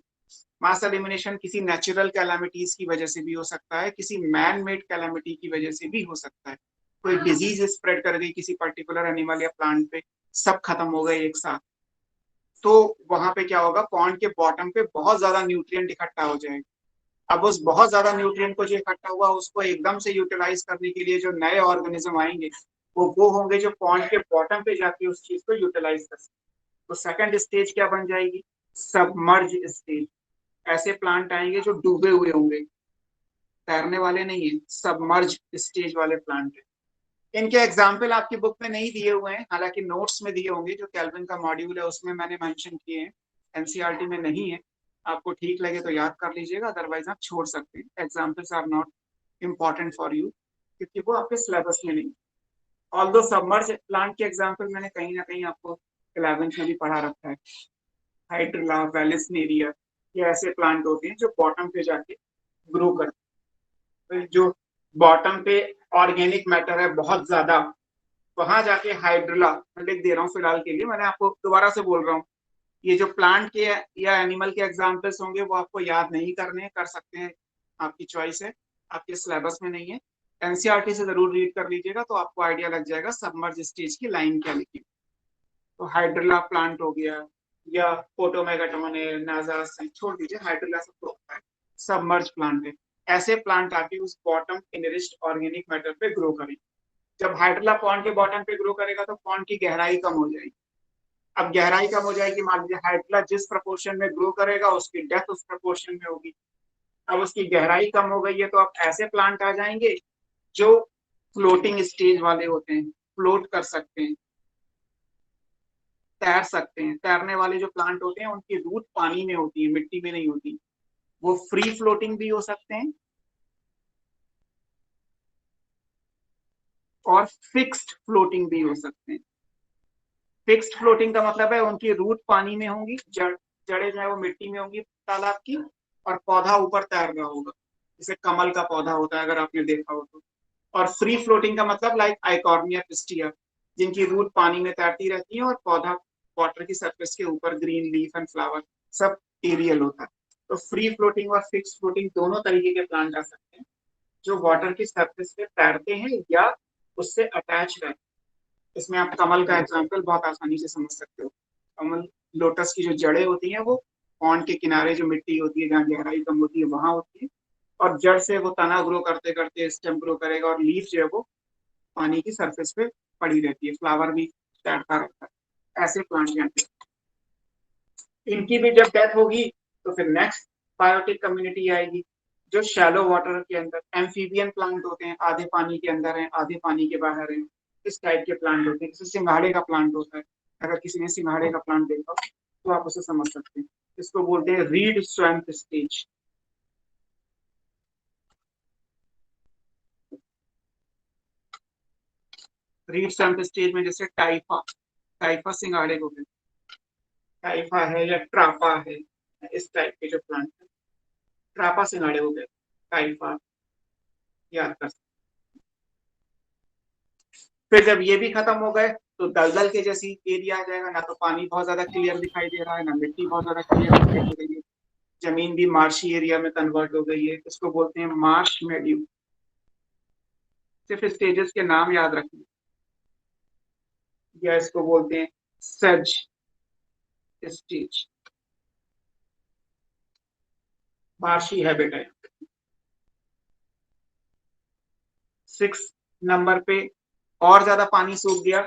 मास एलिमिनेशन किसी नेचुरल कैलामिटीज की वजह से भी हो सकता है, किसी मैन मेड कैलामिटी की वजह से भी हो सकता है। कोई डिजीज स्प्रेड कर गई किसी पर्टिकुलर एनिमल या प्लांट पे, सब खत्म हो गए एक साथ, तो वहां पे क्या होगा, पॉन्ड के बॉटम पे बहुत ज्यादा न्यूट्रिएंट इकट्ठा हो जाएगा। अब उस बहुत ज्यादा न्यूट्रिएंट को जो इकट्ठा हुआ, उसको एकदम से यूटिलाइज करने के लिए जो नए ऑर्गेनिज्म आएंगे, वो होंगे जो पॉन्ड के बॉटम पे जाके उस चीज को यूटिलाइज कर सकते। तो सेकंड स्टेज क्या बन जाएगी, सबमर्ज स्टेज। ऐसे प्लांट आएंगे जो डूबे हुए होंगे, तैरने वाले नहीं है, सबमर्ज स्टेज वाले प्लांट है। इनके एग्जाम्पल आपकी बुक में नहीं दिए हुए हैं, हालांकि नोट्स में दिए होंगे, जो केल्विन का मॉड्यूल है उसमें मैंने मेंशन किए हैं, एनसीईआरटी में नहीं है। आपको ठीक लगे तो याद कर लीजिएगा, अदरवाइज आप छोड़ सकते हैं। Examples are not important for you, क्योंकि वो आपके सिलेबस में नहीं। ऑल्दो सबमर्ज प्लांट के एग्जाम्पल मैंने कहीं ना कहीं आपको 11th में भी पढ़ा रखा है। हाइड्रिला, वेलिस्नेरिया, ये ऐसे प्लांट होते हैं जो बॉटम पे जाके ग्रो करते हैं। जो बॉटम पे ऑर्गेनिक मैटर है बहुत ज्यादा, वहां जाके हाइड्रिला, मैं लिख दे रहा हूँ फिलहाल के लिए, मैंने आपको दोबारा से बोल रहा हूँ, ये जो प्लांट के या एनिमल के एग्जाम्पल्स होंगे वो आपको याद नहीं करने, कर सकते हैं, आपकी चॉइस है, आपके सिलेबस में नहीं है। एनसीईआरटी से जरूर रीड कर लीजिएगा, तो आपको आइडिया लग जाएगा सबमर्ज स्टेज की लाइन क्या लिखी। तो हाइड्रिला प्लांट हो गया, या पोटोमेगाटोन है, नाजास है, छोड़ दीजिए, हाइड्रिला सबको होता है, सबमर्ज प्लांट है। ऐसे प्लांट आके उस बॉटम इनरिच्ड ऑर्गेनिक मैटर पे ग्रो करें। जब हाइड्रिला पॉन्ड के बॉटम पे ग्रो करेगा तो पॉन्ड की गहराई कम हो जाएगी। अब गहराई कम हो जाएगी, मान लीजिए हाइड्रिला जिस प्रपोर्शन में ग्रो करेगा उसकी डेप्थ उस प्रपोर्शन में होगी। अब उसकी गहराई कम हो गई है, तो अब ऐसे प्लांट आ जाएंगे जो फ्लोटिंग स्टेज वाले होते हैं, फ्लोट कर सकते हैं, तैर सकते हैं। तैरने वाले जो प्लांट होते हैं उनकी रूट पानी में होती है, मिट्टी में नहीं होती। वो फ्री फ्लोटिंग भी हो सकते हैं और फिक्स्ड फ्लोटिंग भी हो सकते हैं। फिक्स्ड फ्लोटिंग का मतलब है उनकी रूट पानी में होंगी, जड़ें जो है वो मिट्टी में होंगी तालाब की, और पौधा ऊपर तैर रहा होगा, जैसे कमल का पौधा होता है अगर आपने देखा हो तो। और फ्री फ्लोटिंग का मतलब लाइक आइकॉर्निया पिस्टिया, जिनकी रूट पानी में तैरती रहती है और पौधा वाटर की सरफेस के ऊपर ग्रीन लीफ एंड फ्लावर सब एरियल होता है। तो फ्री फ्लोटिंग और फिक्स्ड फ्लोटिंग दोनों तरीके के प्लांट आ सकते हैं, जो वाटर की सरफेस पे तैरते हैं या उससे अटैच रहते हैं। इसमें आप कमल का एग्जाम्पल बहुत आसानी से समझ सकते हो। कमल, लोटस की जो जड़ें होती हैं वो पॉन्ड के किनारे जो मिट्टी होती है जहाँ गहराई कम होती है वहां होती है, और जड़ से वो तना ग्रो करते करते स्टेम ग्रो करेगा, और लीफ जो है वो पानी की सरफेस पे पड़ी रहती है, फ्लावर भी तैरता रहता है। ऐसे प्लांट जानते हैं। इनकी भी जब डेथ होगी तो फिर नेक्स्ट बायोटिक कम्युनिटी आएगी, जो शैलो वाटर के अंदर एम्फीबियन प्लांट होते हैं, आधे पानी के अंदर हैं आधे पानी के बाहर हैं। इस टाइप के प्लांट होते हैं, जैसे सिंघाड़े का प्लांट होता है। अगर किसी ने सिंघाड़े का प्लांट देखा तो आप उसे समझ सकते हैं। इसको बोलते हैं read swamp stage. Read swamp stage में जैसे टाइफा, टाइफा सिंघाड़े को कहते हैं, टाइफा है या ट्रापा है, इस टाइप के जो प्लांट है ट्रापा सिंघाड़े को कहते हैं, टाइफा याद कर। फिर जब ये भी खत्म हो गए तो दलदल के जैसी एरिया आ जाएगा, ना तो पानी बहुत ज्यादा क्लियर दिखाई दे रहा है, ना मिट्टी बहुत ज्यादा क्लियर दिखाई दे रही है, जमीन भी मार्शी एरिया में कन्वर्ट हो गई है। इसको बोलते हैं मार्श मेड्यू। सिर्फ स्टेजेस के नाम याद रखिए, या इसको बोलते हैं सज स्टेज, मार्शी हैबिटेट। 6 नंबर पे और ज्यादा पानी सूख गया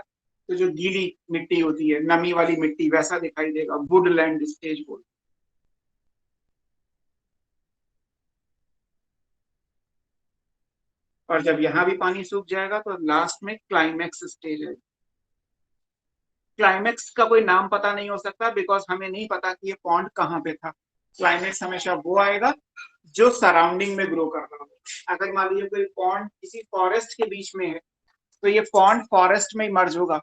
तो जो गीली मिट्टी होती है, नमी वाली मिट्टी, वैसा दिखाई देगा, वुडलैंड स्टेज बोलते हैं। और जब यहाँ भी पानी सूख जाएगा तो लास्ट में क्लाइमेक्स स्टेज है। क्लाइमेक्स का कोई नाम पता नहीं हो सकता बिकॉज हमें नहीं पता कि ये पॉन्ड कहाँ पे था। क्लाइमेक्स हमेशा वो आएगा जो सराउंडिंग में ग्रो कर रहा हो। अगर मान लीजिए कोई पॉन्ड किसी फॉरेस्ट के बीच में है तो ये पॉन्ड फॉरेस्ट में ही मर्ज होगा।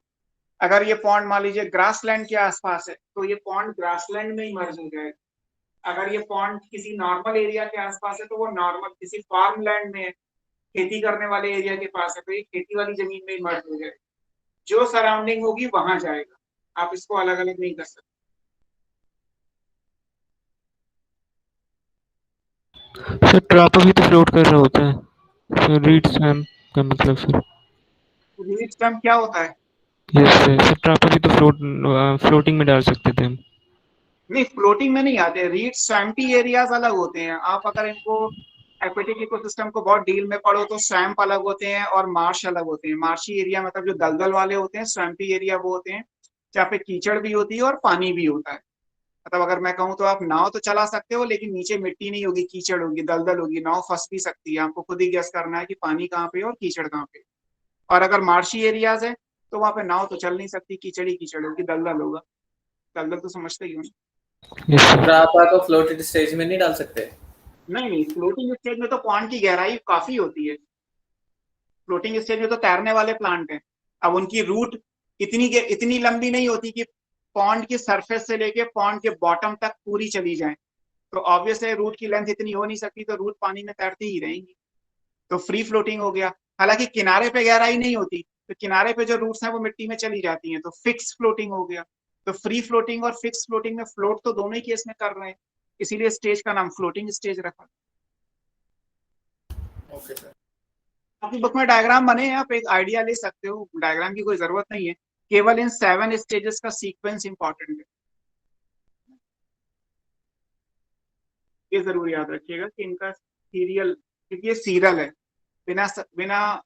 अगर ये पॉन्ड मान लीजिए ग्रासलैंड के आसपास है तो ये पॉन्ड ग्रासलैंड में ही मर्ज हो जाएगा। अगर ये पॉन्ड किसी नॉर्मल एरिया के आसपास है तो वो नॉर्मल किसी फार्म लैंड में है, खेती करने वाले एरिया के पास है तो ये खेती वाली जमीन में ही मर्ज हो जाएगा। जो सराउंडिंग होगी वहां जाएगा। आप इसको अलग अलग नहीं कर सकते।
सर ट्रॉप भी तो फ्लोट कर रहा होता है, सर रीड स्वैम का मतलब सर।
रीड स्टेम क्या होता है?
यस सर ट्रॉप भी तो फ्लोटिंग में डाल सकते थे हम।
नहीं, फ्लोटिंग में नहीं आते। रीड स्वैम्पी एरियाज अलग होते हैं। आप अगर इनको एक्वेटिक इकोसिस्टम को बहुत डील में पढ़ो तो स्वैम्प अलग होते हैं और मार्श अलग होते हैं। मार्शी एरिया मतलब जो दलदल वाले होते हैं, स्वैम्पी एरिया वो होते हैं जहाँ पे कीचड़ भी होती है और पानी भी होता है। मतलब अगर मैं कहूँ तो आप नाव तो चला सकते हो लेकिन नीचे मिट्टी नहीं होगी, कीचड़ होगी, दलदल होगी, नाव फंस भी सकती है। आपको खुद ही गेस करना है कि पानी कहाँ पे है और कीचड़ कहाँ पे। और अगर मार्शी एरियाज है तो वहां पे नाव तो चल नहीं सकती, कीचड़ ही कीचड़ होगी, दलदल होगा। दलदल तो समझते ही हो।
Yes sir.
ट्रापा को फ्लोटेड स्टेज में नहीं डाल सकते?
नहीं, फ्लोटिंग स्टेज में तो पॉन्ड की गहराई काफी होती है। फ्लोटिंग स्टेज में तो तैरने वाले प्लांट हैं। अब उनकी रूट इतनी लंबी नहीं होती कि पॉन्ड की सरफेस से लेके पॉन्ड के बॉटम तक पूरी चली जाए। तो ऑब्वियस है रूट की लेंथ इतनी हो नहीं सकती, तो रूट पानी में तैरती ही रहेंगी। तो फ्री फ्लोटिंग हो गया। हालांकि किनारे पे गहराई नहीं होती तो किनारे पे जो रूट्स हैं वो मिट्टी में चली जाती हैं, तो फिक्स फ्लोटिंग हो गया। तो फ्री फ्लोटिंग और फिक्स फ्लोटिंग में फ्लोट तो दोनों ही केस में कर रहे हैं, इसीलिए स्टेज का नाम फ्लोटिंग स्टेज रखा।
Okay sir.
आपकी बुक में डायग्राम बने हैं, आप एक आइडिया ले सकते हो। डायग्राम की कोई जरूरत नहीं है, केवल इन 7 स्टेजेस का सीक्वेंस इंपॉर्टेंट है। ये जरूर याद रखिएगा कि इनका सीरियल, क्योंकि ये सीरियल है, बिना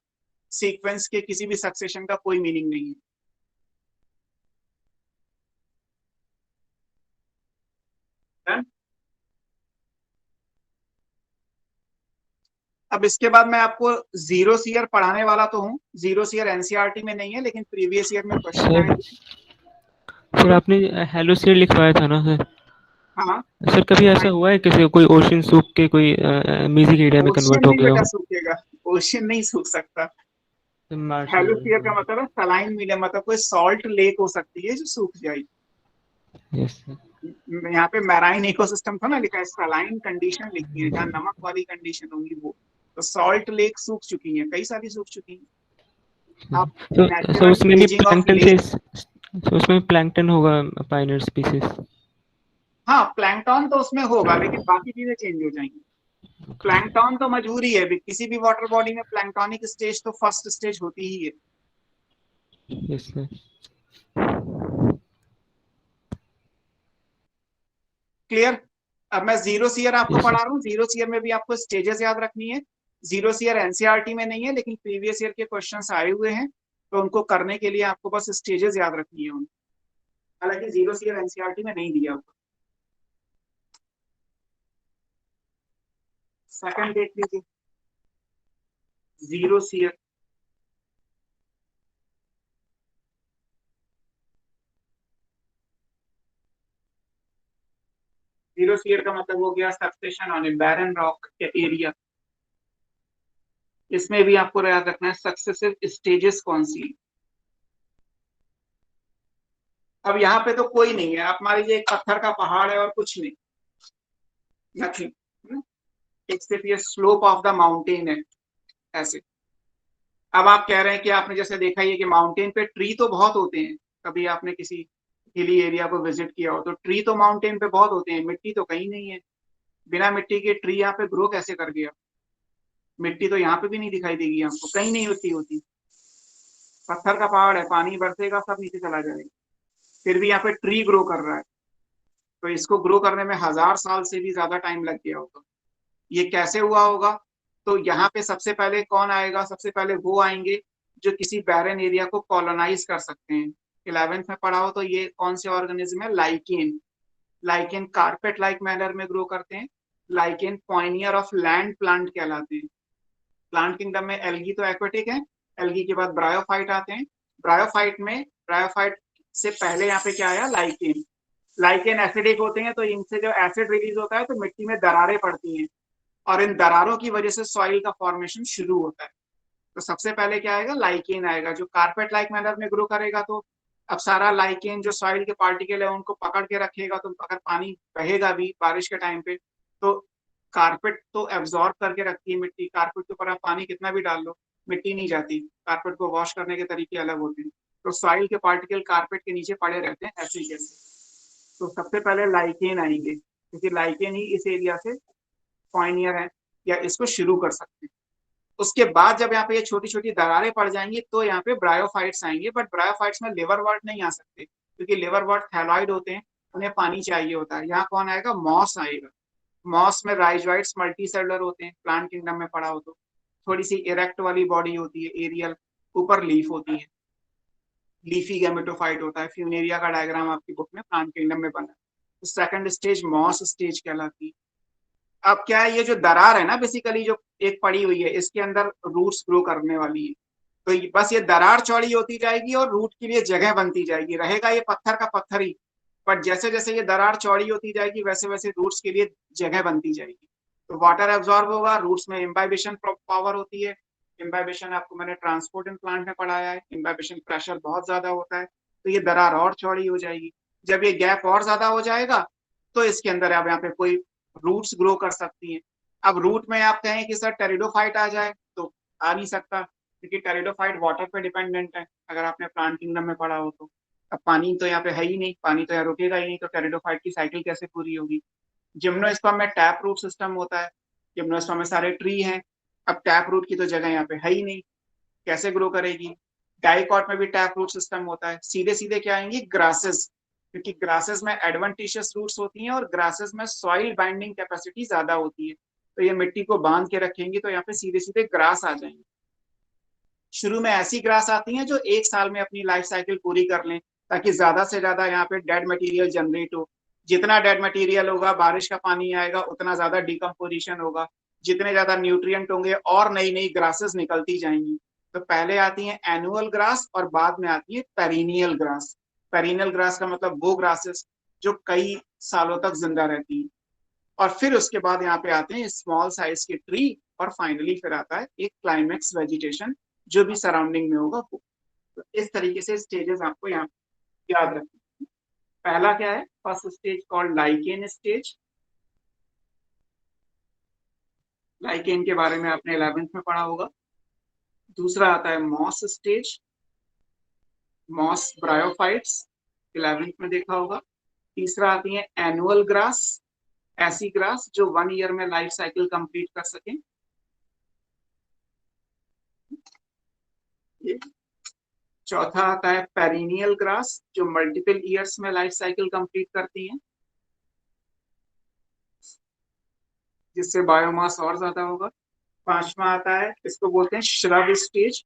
सीक्वेंस के किसी भी सक्सेशन का कोई मीनिंग नहीं है। Done? अब इसके बाद मैं आपको जीरो सीयर पढ़ाने वाला तो हूँ। जीरो सीयर एनसीईआरटी में नहीं है लेकिन प्रीवियस ईयर में क्वेश्चन आए।
सर आपने हेलो सर लिखवाया था ना सर?
हाँ,
सर कभी ऐसा हुआ है किसी कोई ओशन सूख के कोई म्यूजिक एरिया में
ओशियन
कन्वर्ट हो
नहीं
गया
बेटा
हो?
सूखेगा, ओशियन नहीं सूख सकता।
मार्श
हेलोस्फीयर का मतलब है सलाइन मीडियम, मतलब कोई सॉल्ट लेक हो सकती है जो सूख जाएगी।
Yes sir.
यहाँ पे मैराइन इकोसिस्टम था ना लिखा है, सलाइन कंडीशन लिखी है, जहाँ नमक वाली कंडीशन होंगी वो। तो सॉल्ट लेक सूख चुकी है, कई सारी सूख चुकी हैं। आप
तो
नेचुरल
उसमें भी
एजिंग ऑफ
प्लैंकटन
लेक।
तो उसमें प्लैंकटन होगा, पाइनर स्पीसीज।
हाँ, प्लैंकटन तो उसमें होगा लेकिन बाकी चीजें चेंज हो जाएंगी। प्लैंकटन तो मजबूरी है, किसी भी वाटर बॉडी में प्लैंकटोनिक स्टेज तो फर्स्ट स्टेज होती ही है।
Yes sir.
क्लियर? अब मैं जीरो सीयर आपको
यस
पढ़ा
सर।
रहा हूँ। जीरो सीयर में भी आपको स्टेजेस याद रखनी है। जीरो सीयर एनसीईआरटी में नहीं है लेकिन प्रीवियस ईयर के क्वेश्चंस आए हुए हैं, तो उनको करने के लिए आपको बस स्टेजेस याद रखनी है उनको। हालांकि जीरो सीयर एनसीईआरटी में नहीं दिया होगा। सेकंड देख लीजिए, जीरो सीयर। जीरो सीयर का मतलब हो गया substation on a barren rock area. इसमें भी आपको याद रखना है सक्सेसिव स्टेजेस कौन सी। अब यहाँ पे तो कोई नहीं है, आप मान लीजिए एक पत्थर का पहाड़ है और कुछ नहीं, नथिंग। एक सिर्फ ये स्लोप ऑफ द माउंटेन है ऐसे। अब आप कह रहे हैं कि आपने जैसे देखा ही है कि माउंटेन पे ट्री तो बहुत होते हैं। कभी आपने किसी हिली एरिया को विजिट किया हो तो ट्री तो माउंटेन पे बहुत होते हैं, मिट्टी तो कहीं नहीं है। बिना मिट्टी के ट्री यहाँ पे ग्रो कैसे कर गया? मिट्टी तो यहाँ पे भी नहीं दिखाई देगी आपको, कहीं नहीं होती। पत्थर का पहाड़ है, पानी बरसेगा सब नीचे चला जाएगा, फिर भी यहाँ पे ट्री ग्रो कर रहा है। तो इसको ग्रो करने में 1000 साल से भी ज्यादा टाइम लग गया होगा। ये कैसे हुआ होगा? तो यहाँ पे सबसे पहले कौन आएगा? सबसे पहले वो आएंगे जो किसी बैरन एरिया को कॉलोनाइज कर सकते हैं। 11th में पढ़ा हो तो ये कौन से ऑर्गेनिज्म है? Lichen. Lichen carpet like manner में ग्रो करते हैं। Lichen Pioneer of land plant कहलाते हैं। प्लांट किंगडम में एल्गी तो एक्वेटिक है, एल्गी के बाद ब्रायोफाइट आते हैं। ब्रायोफाइट से पहले यहाँ पे क्या आया, लाइकेन। लाइकेन एसिडिक होते हैं, तो इनसे जो एसिड रिलीज होता है तो मिट्टी में दरारें पड़ती हैं, और इन दरारों की वजह से सॉइल का फॉर्मेशन शुरू होता है। तो सबसे पहले क्या आएगा, लाइकेन आएगा, जो कारपेट लाइक मैनर में ग्रो करेगा। तो अब सारा लाइकेन जो सॉइल के पार्टिकल है उनको पकड़ के रखेगा, तो अगर पानी बहेगा भी बारिश के टाइम पे तो कारपेट तो एब्जॉर्ब करके रखती है मिट्टी। कारपेट के ऊपर आप पानी कितना भी डाल लो मिट्टी नहीं जाती, कारपेट को वॉश करने के तरीके अलग होते हैं। तो सॉइल के पार्टिकल कारपेट के नीचे पड़े रहते हैं ऐसे जैसे। तो सबसे पहले लाइकेन आएंगे, क्योंकि लाइकेन ही इस एरिया से पॉइनियर है या इसको शुरू कर सकते हैं। उसके बाद जब यहाँ पे ये छोटी छोटी दरारें पड़ जाएंगी तो यहाँ पे ब्रायोफाइट्स आएंगे, बट ब्रायोफाइट्स में लिवरवर्ट नहीं आ सकते, क्योंकि लिवरवर्ट थैलॉइड होते हैं, उन्हें पानी चाहिए होता है। यहाँ कौन आएगा, मॉस आएगा। मॉस में राइजोइट्स मल्टीसेलुलर होते हैं, प्लांट किंगडम में पढ़ा हो तो। थोड़ी सी इरेक्ट वाली बॉडी होती है, एरियल, ऊपर लीफ होती है, लीफी गैमेटोफाइट होता है। फ्यूनेरिया का डायग्राम आपकी बुक में प्लांट किंगडम में बना है। तो सेकंड स्टेज मॉस स्टेज कहलाती है। अब क्या है, ये जो दरार है ना बेसिकली जो एक पड़ी हुई है, इसके अंदर रूट्स ग्रो करने वाली है। तो बस ये दरार चौड़ी होती जाएगी और रूट के लिए जगह बनती जाएगी। रहेगा ये पत्थर का पत्थर ही, बट जैसे जैसे ये दरार चौड़ी होती जाएगी वैसे वैसे रूट्स के लिए जगह बनती जाएगी। तो वाटर एब्जॉर्ब होगा, रूट्स में इम्बाइबेशन पावर होती है। इम्बाइबेशन आपको मैंने ट्रांसपोर्ट इन प्लांट में पढ़ाया है, इम्बाइबेशन प्रेशर बहुत ज्यादा होता है, तो ये दरार और चौड़ी हो जाएगी। जब ये गैप और ज्यादा हो जाएगा तो इसके अंदर अब यहाँ पे कोई रूट्स ग्रो कर सकती हैं। अब रूट में आप कहें कि सर टेरिडोफाइट आ जाए, तो आ नहीं सकता, क्योंकि टेरिडोफाइट वाटर पे डिपेंडेंट है, अगर आपने प्लांट किंगडम में पढ़ा हो तो। अब पानी तो यहाँ पे है ही नहीं, पानी तो यहाँ रुकेगा ही नहीं, तो टेरिडोफाइट की साइकिल कैसे पूरी होगी। जिम्नोस्पर्म में टैप रूट सिस्टम होता है, जिम्नोस्पर्म में सारे ट्री हैं। अब टैप रूट की तो जगह यहाँ पे है ही नहीं, कैसे ग्रो करेगी। डाइकॉट में भी टैप रूट सिस्टम होता है। सीधे सीधे क्या आएंगी, ग्रासेस, क्योंकि ग्रासेस में एडवेंटिशियस रूट्स होती हैं और ग्रासेस में सॉइल बाइंडिंग कैपेसिटी ज्यादा होती है, तो ये मिट्टी को बांध के रखेंगी, तो यहाँ पे सीधे सीधे ग्रास आ जाएंगे। शुरू में ऐसी ग्रास आती हैं जो एक साल में अपनी लाइफ साइकिल पूरी कर लें, ताकि ज्यादा से ज्यादा यहाँ पे डेड मटेरियल जनरेट हो। जितना डेड मटेरियल होगा, बारिश का पानी आएगा, उतना ज्यादा डिकम्पोजिशन होगा, जितने ज्यादा न्यूट्रिएंट होंगे और नई नई ग्रासेस निकलती जाएंगी। तो पहले आती है एनुअल ग्रास और बाद में आती है पेरिनियल ग्रास। पेरिनियल ग्रास का मतलब वो ग्रासेस जो कई सालों तक जिंदा रहती हैं। और फिर उसके बाद यहाँ पे आते हैं स्मॉल साइज के ट्री, और फाइनली फिर आता है एक क्लाइमेक्स वेजिटेशन जो भी सराउंडिंग में होगा वो। तो इस तरीके से स्टेजेस आपको यहाँ याद रखना। पहला क्या है, first stage called lichen stage. Lichen के बारे में आपने 11th में पढ़ा होगा। दूसरा आता है moss stage, moss bryophytes, 11th में देखा होगा। तीसरा आती है एनुअल ग्रास, ऐसी ग्रास जो 1 ईयर में लाइफ साइकिल कंप्लीट कर सके। चौथा आता है पेरिनियल ग्रास, जो मल्टीपल ईयर्स में लाइफ साइकिल कंप्लीट करती हैं, जिससे बायोमास और ज्यादा होगा। पांचवा आता है, इसको बोलते हैं श्रब स्टेज।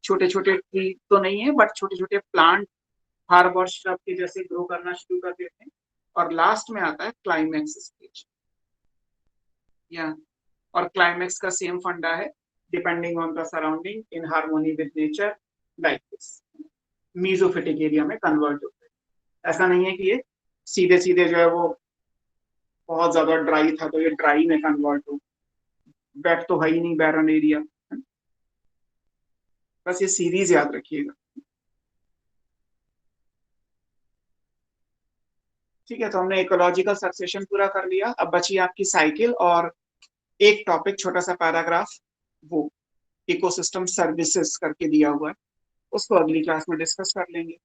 छोटे छोटे ट्री तो नहीं है, बट छोटे छोटे प्लांट हर्ब और श्रब के जैसे ग्रो करना शुरू कर देते हैं। और लास्ट में आता है क्लाइमेक्स स्टेज। या और क्लाइमेक्स का सेम फंडा है, depending on the surrounding in harmony with nature, like this mesophytic area में कन्वर्ट होता है। ऐसा नहीं है कि ये सीधे सीधे जो है वो बहुत ज्यादा ड्राई था तो ये ड्राई में कन्वर्ट हो, वेट तो है ही नहीं, बैरन एरिया। बस ये सीरीज याद रखिएगा, ठीक है। तो हमने इकोलॉजिकल सक्सेशन पूरा कर लिया। अब बची आपकी साइकिल और एक टॉपिक छोटा सा पैराग्राफ, वो इकोसिस्टम सर्विसेज करके दिया हुआ है, उसको अगली क्लास में डिस्कस कर लेंगे।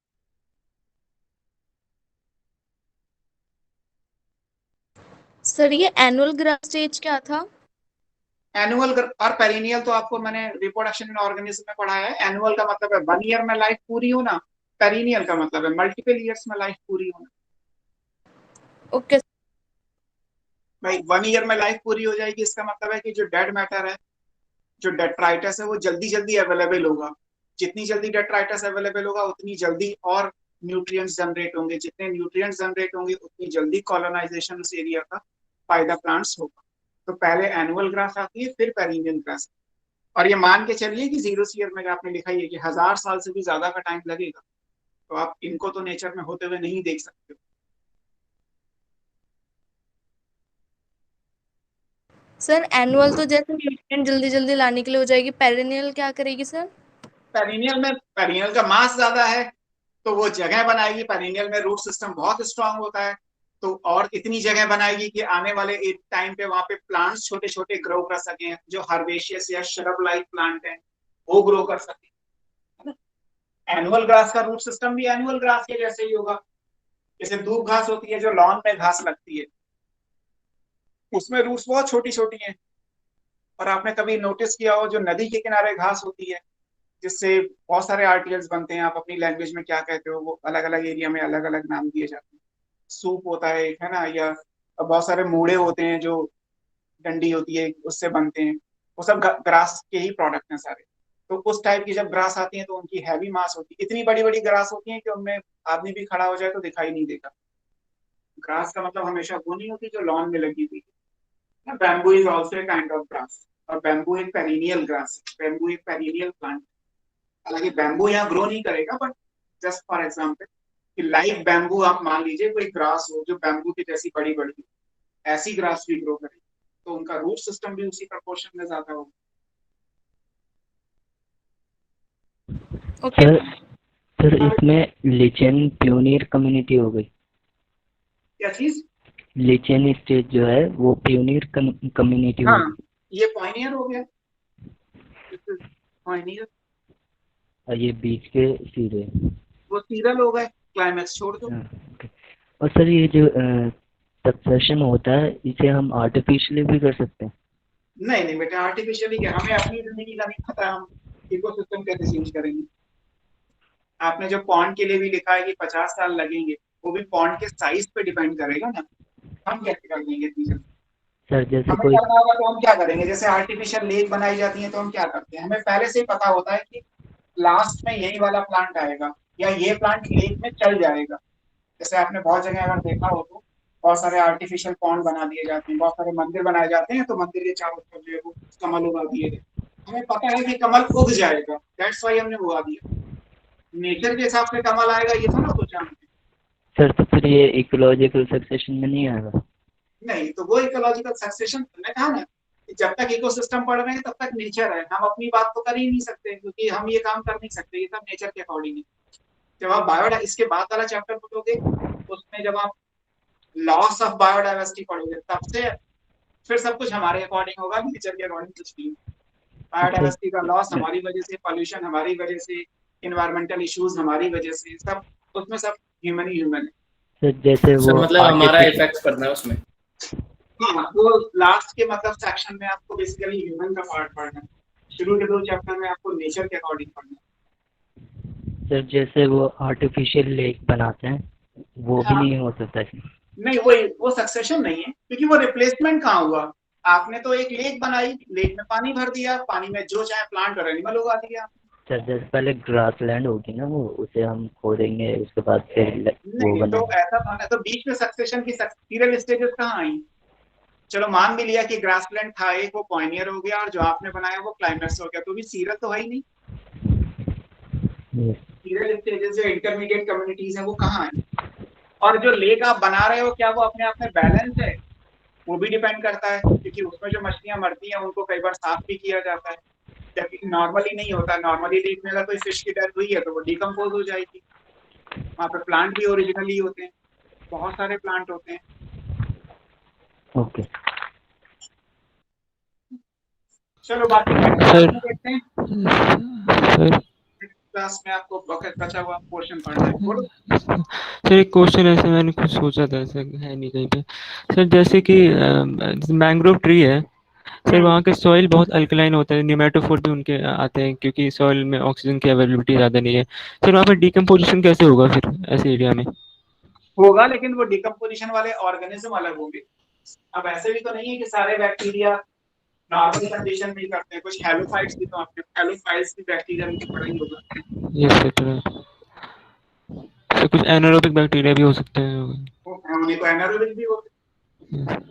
सर ये एनुअल ग्रास स्टेज क्या था?
एनुअल और पेरिनियल तो आपको मैंने रिप्रोडक्शन इन ऑर्गेनिज्म में पढ़ाया है। एनुअल का मतलब है 1 ईयर में लाइफ पूरी होना, पेरिनियल का मतलब है मल्टीपल ईयर्स में लाइफ पूरी होना।
ओके।
भाई 1 ईयर में लाइफ पूरी हो जाएगी, इसका मतलब है कि जो डेड मैटर है, जो डेट्राइटस है, वो जल्दी जल्दी अवेलेबल होगा। जितनी जल्दी डेट्राइटस अवेलेबल होगा उतनी जल्दी और न्यूट्रिएंट्स जनरेट होंगे, जितने न्यूट्रिएंट्स जनरेट होंगे उतनी जल्दी कॉलोनाइजेशन उस एरिया का फायदा प्लांट्स होगा। तो पहले एनुअल ग्रास आती है, फिर पेरिनियल ग्रास। और ये मान के चलिए कि 0 में आपने लिखा ही है कि 1000 साल से भी ज्यादा का टाइम लगेगा, तो आप इनको तो नेचर में होते हुए नहीं देख सकते हो।
सर एनुअल तो जैसे न्यूट्रिएंट जल्दी जल्दी लाने के लिए हो जाएगी, पेरेनियल क्या करेगी सर?
पेरिनियल का मास ज्यादा है तो वो जगह बनाएगी। पेरिनियल में रूट सिस्टम बहुत स्ट्रांग होता है, तो और इतनी जगह बनाएगी कि आने वाले एक टाइम पे वहां पे प्लांट्स छोटे छोटे ग्रो कर सके, जो हर्बेशियस या श्रब लाइक प्लांट है वो ग्रो कर सके। एनुअल ग्रास का रूट सिस्टम भी एनुअल ग्रास के जैसे ही होगा। जैसे दूब घास होती है जो लॉन में घास लगती है, उसमें रूट्स बहुत छोटी छोटी हैं। और आपने कभी नोटिस किया हो जो नदी के किनारे घास होती है, जिससे बहुत सारे आर्टिकल्स बनते हैं, आप अपनी लैंग्वेज में क्या कहते हो, वो अलग अलग एरिया में अलग अलग नाम दिए जाते हैं। सूप होता है एक, है ना, या बहुत सारे मूड़े होते हैं जो डंडी होती है उससे बनते हैं, वो सब ग्रास के ही प्रोडक्ट हैं सारे। तो उस टाइप की जब ग्रास आती है तो उनकी हैवी मास होती है, इतनी बड़ी बड़ी ग्रास होती है कि उनमें आदमी भी खड़ा हो जाए तो दिखाई नहीं देगा। ग्रास का मतलब हमेशा वो नहीं होती जो लॉन में लगी हुई है। Bamboo is also a kind of grass, और बैम्बू एक पेरिनियल ग्रास है, बैम्बू एक पेरिनियल प्लांट। हालांकि बैम्बू यहाँ ग्रो नहीं करेगा, बट जस्ट फॉर एग्जाम्पल कि लाइक बैम्बू आप मान लीजिए कोई ग्रास हो जो बैम्बू की जैसी बड़ी बड़ी, ऐसी ग्रास भी ग्रो करेगी, तो उनका रूट सिस्टम भी उसी प्रोपोर्शन में ज्यादा होगा।
ओके।
सर इसमें लिचेन प्योनियर कम्युनिटी हो गई।
क्या चीज?
लिचेन स्टेज जो है वो प्योनियर कम्युनिटी हो
हाँ,
गई।
ये पॉइनियर हो गया, पॉइनियर।
और ये बीच के सीधे
वो सीरियल हो गए, क्लाइमेक्स छोड़ दो।
ओके। और सर ये जो सक्सेशन होता है इसे हम आर्टिफिशियली भी कर सकते हैं?
नहीं नहीं बेटा, आर्टिफिशियली क्या, हमें अपनी जिंदगी का नहीं पता, हम इकोसिस्टम कैसे चेंज करेंगे। आपने जो पॉन्ड के लिए भी लिखा है कि 50 साल लगेंगे, वो भी पॉन्ड के साइज पे डिपेंड करेगा ना, हम कैसे कर देंगे इतनी जल्दी।
सर जैसे
हमें
कोई
करना होगा तो हम क्या करेंगे, जैसे आर्टिफिशियल लेक बनाई जाती है तो हम क्या करते हैं, हमें पहले से ही पता होता है कि लास्ट में यही वाला प्लांट आएगा या ये प्लांट लेक में चल जाएगा। जैसे आपने बहुत जगह अगर देखा हो तो बहुत सारे आर्टिफिशियल पॉन्ड बना दिए जाते हैं, बहुत सारे मंदिर बनाए जाते हैं, तो मंदिर के चारों तरफ जो है वो कमल उगा दिए गए। हमें पता है कि कमल उग जाएगा, दैट्स वाई हमने उगा दिया। नेचर के हिसाब से कमल आएगा ये थोड़ा सोचा हमने।
सर तो फिर ये इकोलॉजिकल सक्सेशन में नहीं आएगा?
नहीं, तो वो इकोलॉजिकल सक्सेशन मैंने कहा ना कि जब तक इकोसिस्टम पढ़ रहे हैं तब तक नेचर है, हम अपनी बात तो कर ही नहीं सकते क्योंकि हम ये काम कर नहीं सकते, ये सब नेचर के अकॉर्डिंग है। जब आप इसके बाद वाला चैप्टर पढ़ोगे, उसमें जब आप लॉस ऑफ बायोडाइवर्सिटी पढ़ोगे, तब से फिर सब कुछ हमारे अकॉर्डिंग होगा, नेचर के अकॉर्डिंग कुछ नहीं। बायोडाइवर्सिटी का लॉस हमारी वजह से, पॉल्यूशन हमारी वजह से, इन्वायरमेंटल इश्यूज हमारी वजह से, सब उसमें सब ह्यूमन ही ह्यूमन है।
सर जैसे
सर
वो
मतलब हमारा इफेक्ट पड़ना है उसमें।
हाँ, वो लास्ट के मतलब सेक्शन में आपको बेसिकली ह्यूमन का पार्ट पढ़ना है, शुरू के 2 चैप्टर में आपको नेचर के अकॉर्डिंग पढ़ना है।
सर जैसे वो आर्टिफिशियल लेक बनाते हैं वो भी
हाँ,
नहीं हो सकता इसमें?
नहीं वो सक्सेशन नहीं है क्योंकि वो रिप्लेसमेंट कहाँ हुआ। आपने तो एक लेक बनाई, लेक में पानी भर दिया, पानी में जो चाहे प्लांट और एनिमल उगा दिया।
सर जैसे पहले ग्रास लैंड होगी ना वो, उसे हम खोदेंगे उसके बाद फिर वो
नहीं, तो
बनाएंगे।
ऐसा था, तो बीच में सक्सेशन की सीरियल स्टेजेस कहाँ आई। चलो मान भी लिया कि ग्रासलैंड था एक, वो पॉइनियर हो गया, और जो आपने बनाया वो क्लाइमेक्स हो गया, तो भी सीरियल तो है ही नहीं। सीरियल स्टेजेस जो इंटरमीडिएट कम्युनिटीज हैं वो कहाँ है। और जो लेक आप बना रहे हो क्या वो अपने आप में बैलेंस है, वो भी डिपेंड करता है, क्योंकि उसमें जो मछलियां मरती हैं उनको कई बार साफ भी किया जाता है, जबकि नॉर्मली नहीं होता। नॉर्मली लेक में अगर कोई फिश की डेथ हुई है तो वो डिकम्पोज हो जाएगी। वहाँ पे प्लांट भी ओरिजिनली होते हैं, बहुत सारे प्लांट होते हैं।
ओके
चलो बाकी
सर
देखते हैं,
सर
क्लास में आपको बचा हुआ पोर्शन पढ़ना है। बोलो।
सर एक क्वेश्चन ऐसे मैंने कुछ सोचा था, ऐसा है नहीं कहीं पे। सर जैसे कि मैंग्रोव ट्री है सर, वहाँ के सॉइल बहुत अल्कलाइन होता है, निमेटोफोर भी उनके आते हैं क्योंकि सॉइल में ऑक्सीजन की अवेलेबिलिटी ज़्यादा नहीं है। सर वहाँ पे डिकम्पोजिशन कैसे होगा फिर ऐसे एरिया में?
होगा, लेकिन वो डिकम्पोजिशन वाले ऑर्गेनिज्म अलग होंगे। अब ऐसे भी तो नहीं है कि सारे बैक्टीरिया नॉर्मल कंडीशन में ही करते हैं, कुछ हेलोफाइट्स भी, तो आपने हेलोफाइट्स भी बैक्टीरिया में पढ़ा ही होगा।
ये सर, सर कुछ एनारोबिक बैक्टीरिया भी हो सकते हैं।
उन्हें को एनारोबिक भी होते हैं।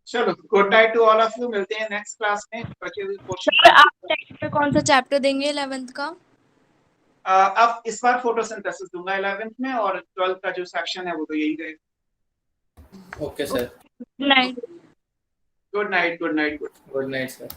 Yes.
चलो, good night to all of you, मिलते हैं नेक्स्ट क्लास में। बचे हुए
सर
पोर्शन
आप टेक्स्ट में कौन सा चैप्टर देंगे 11th का?
अब इस बार फोटोसिंथेसिस दूंगा 11th में, और 12th का जो सेक्शन है वो तो यही रहेगा।
Okay sir,
night.
Good night, good night,
good night sir.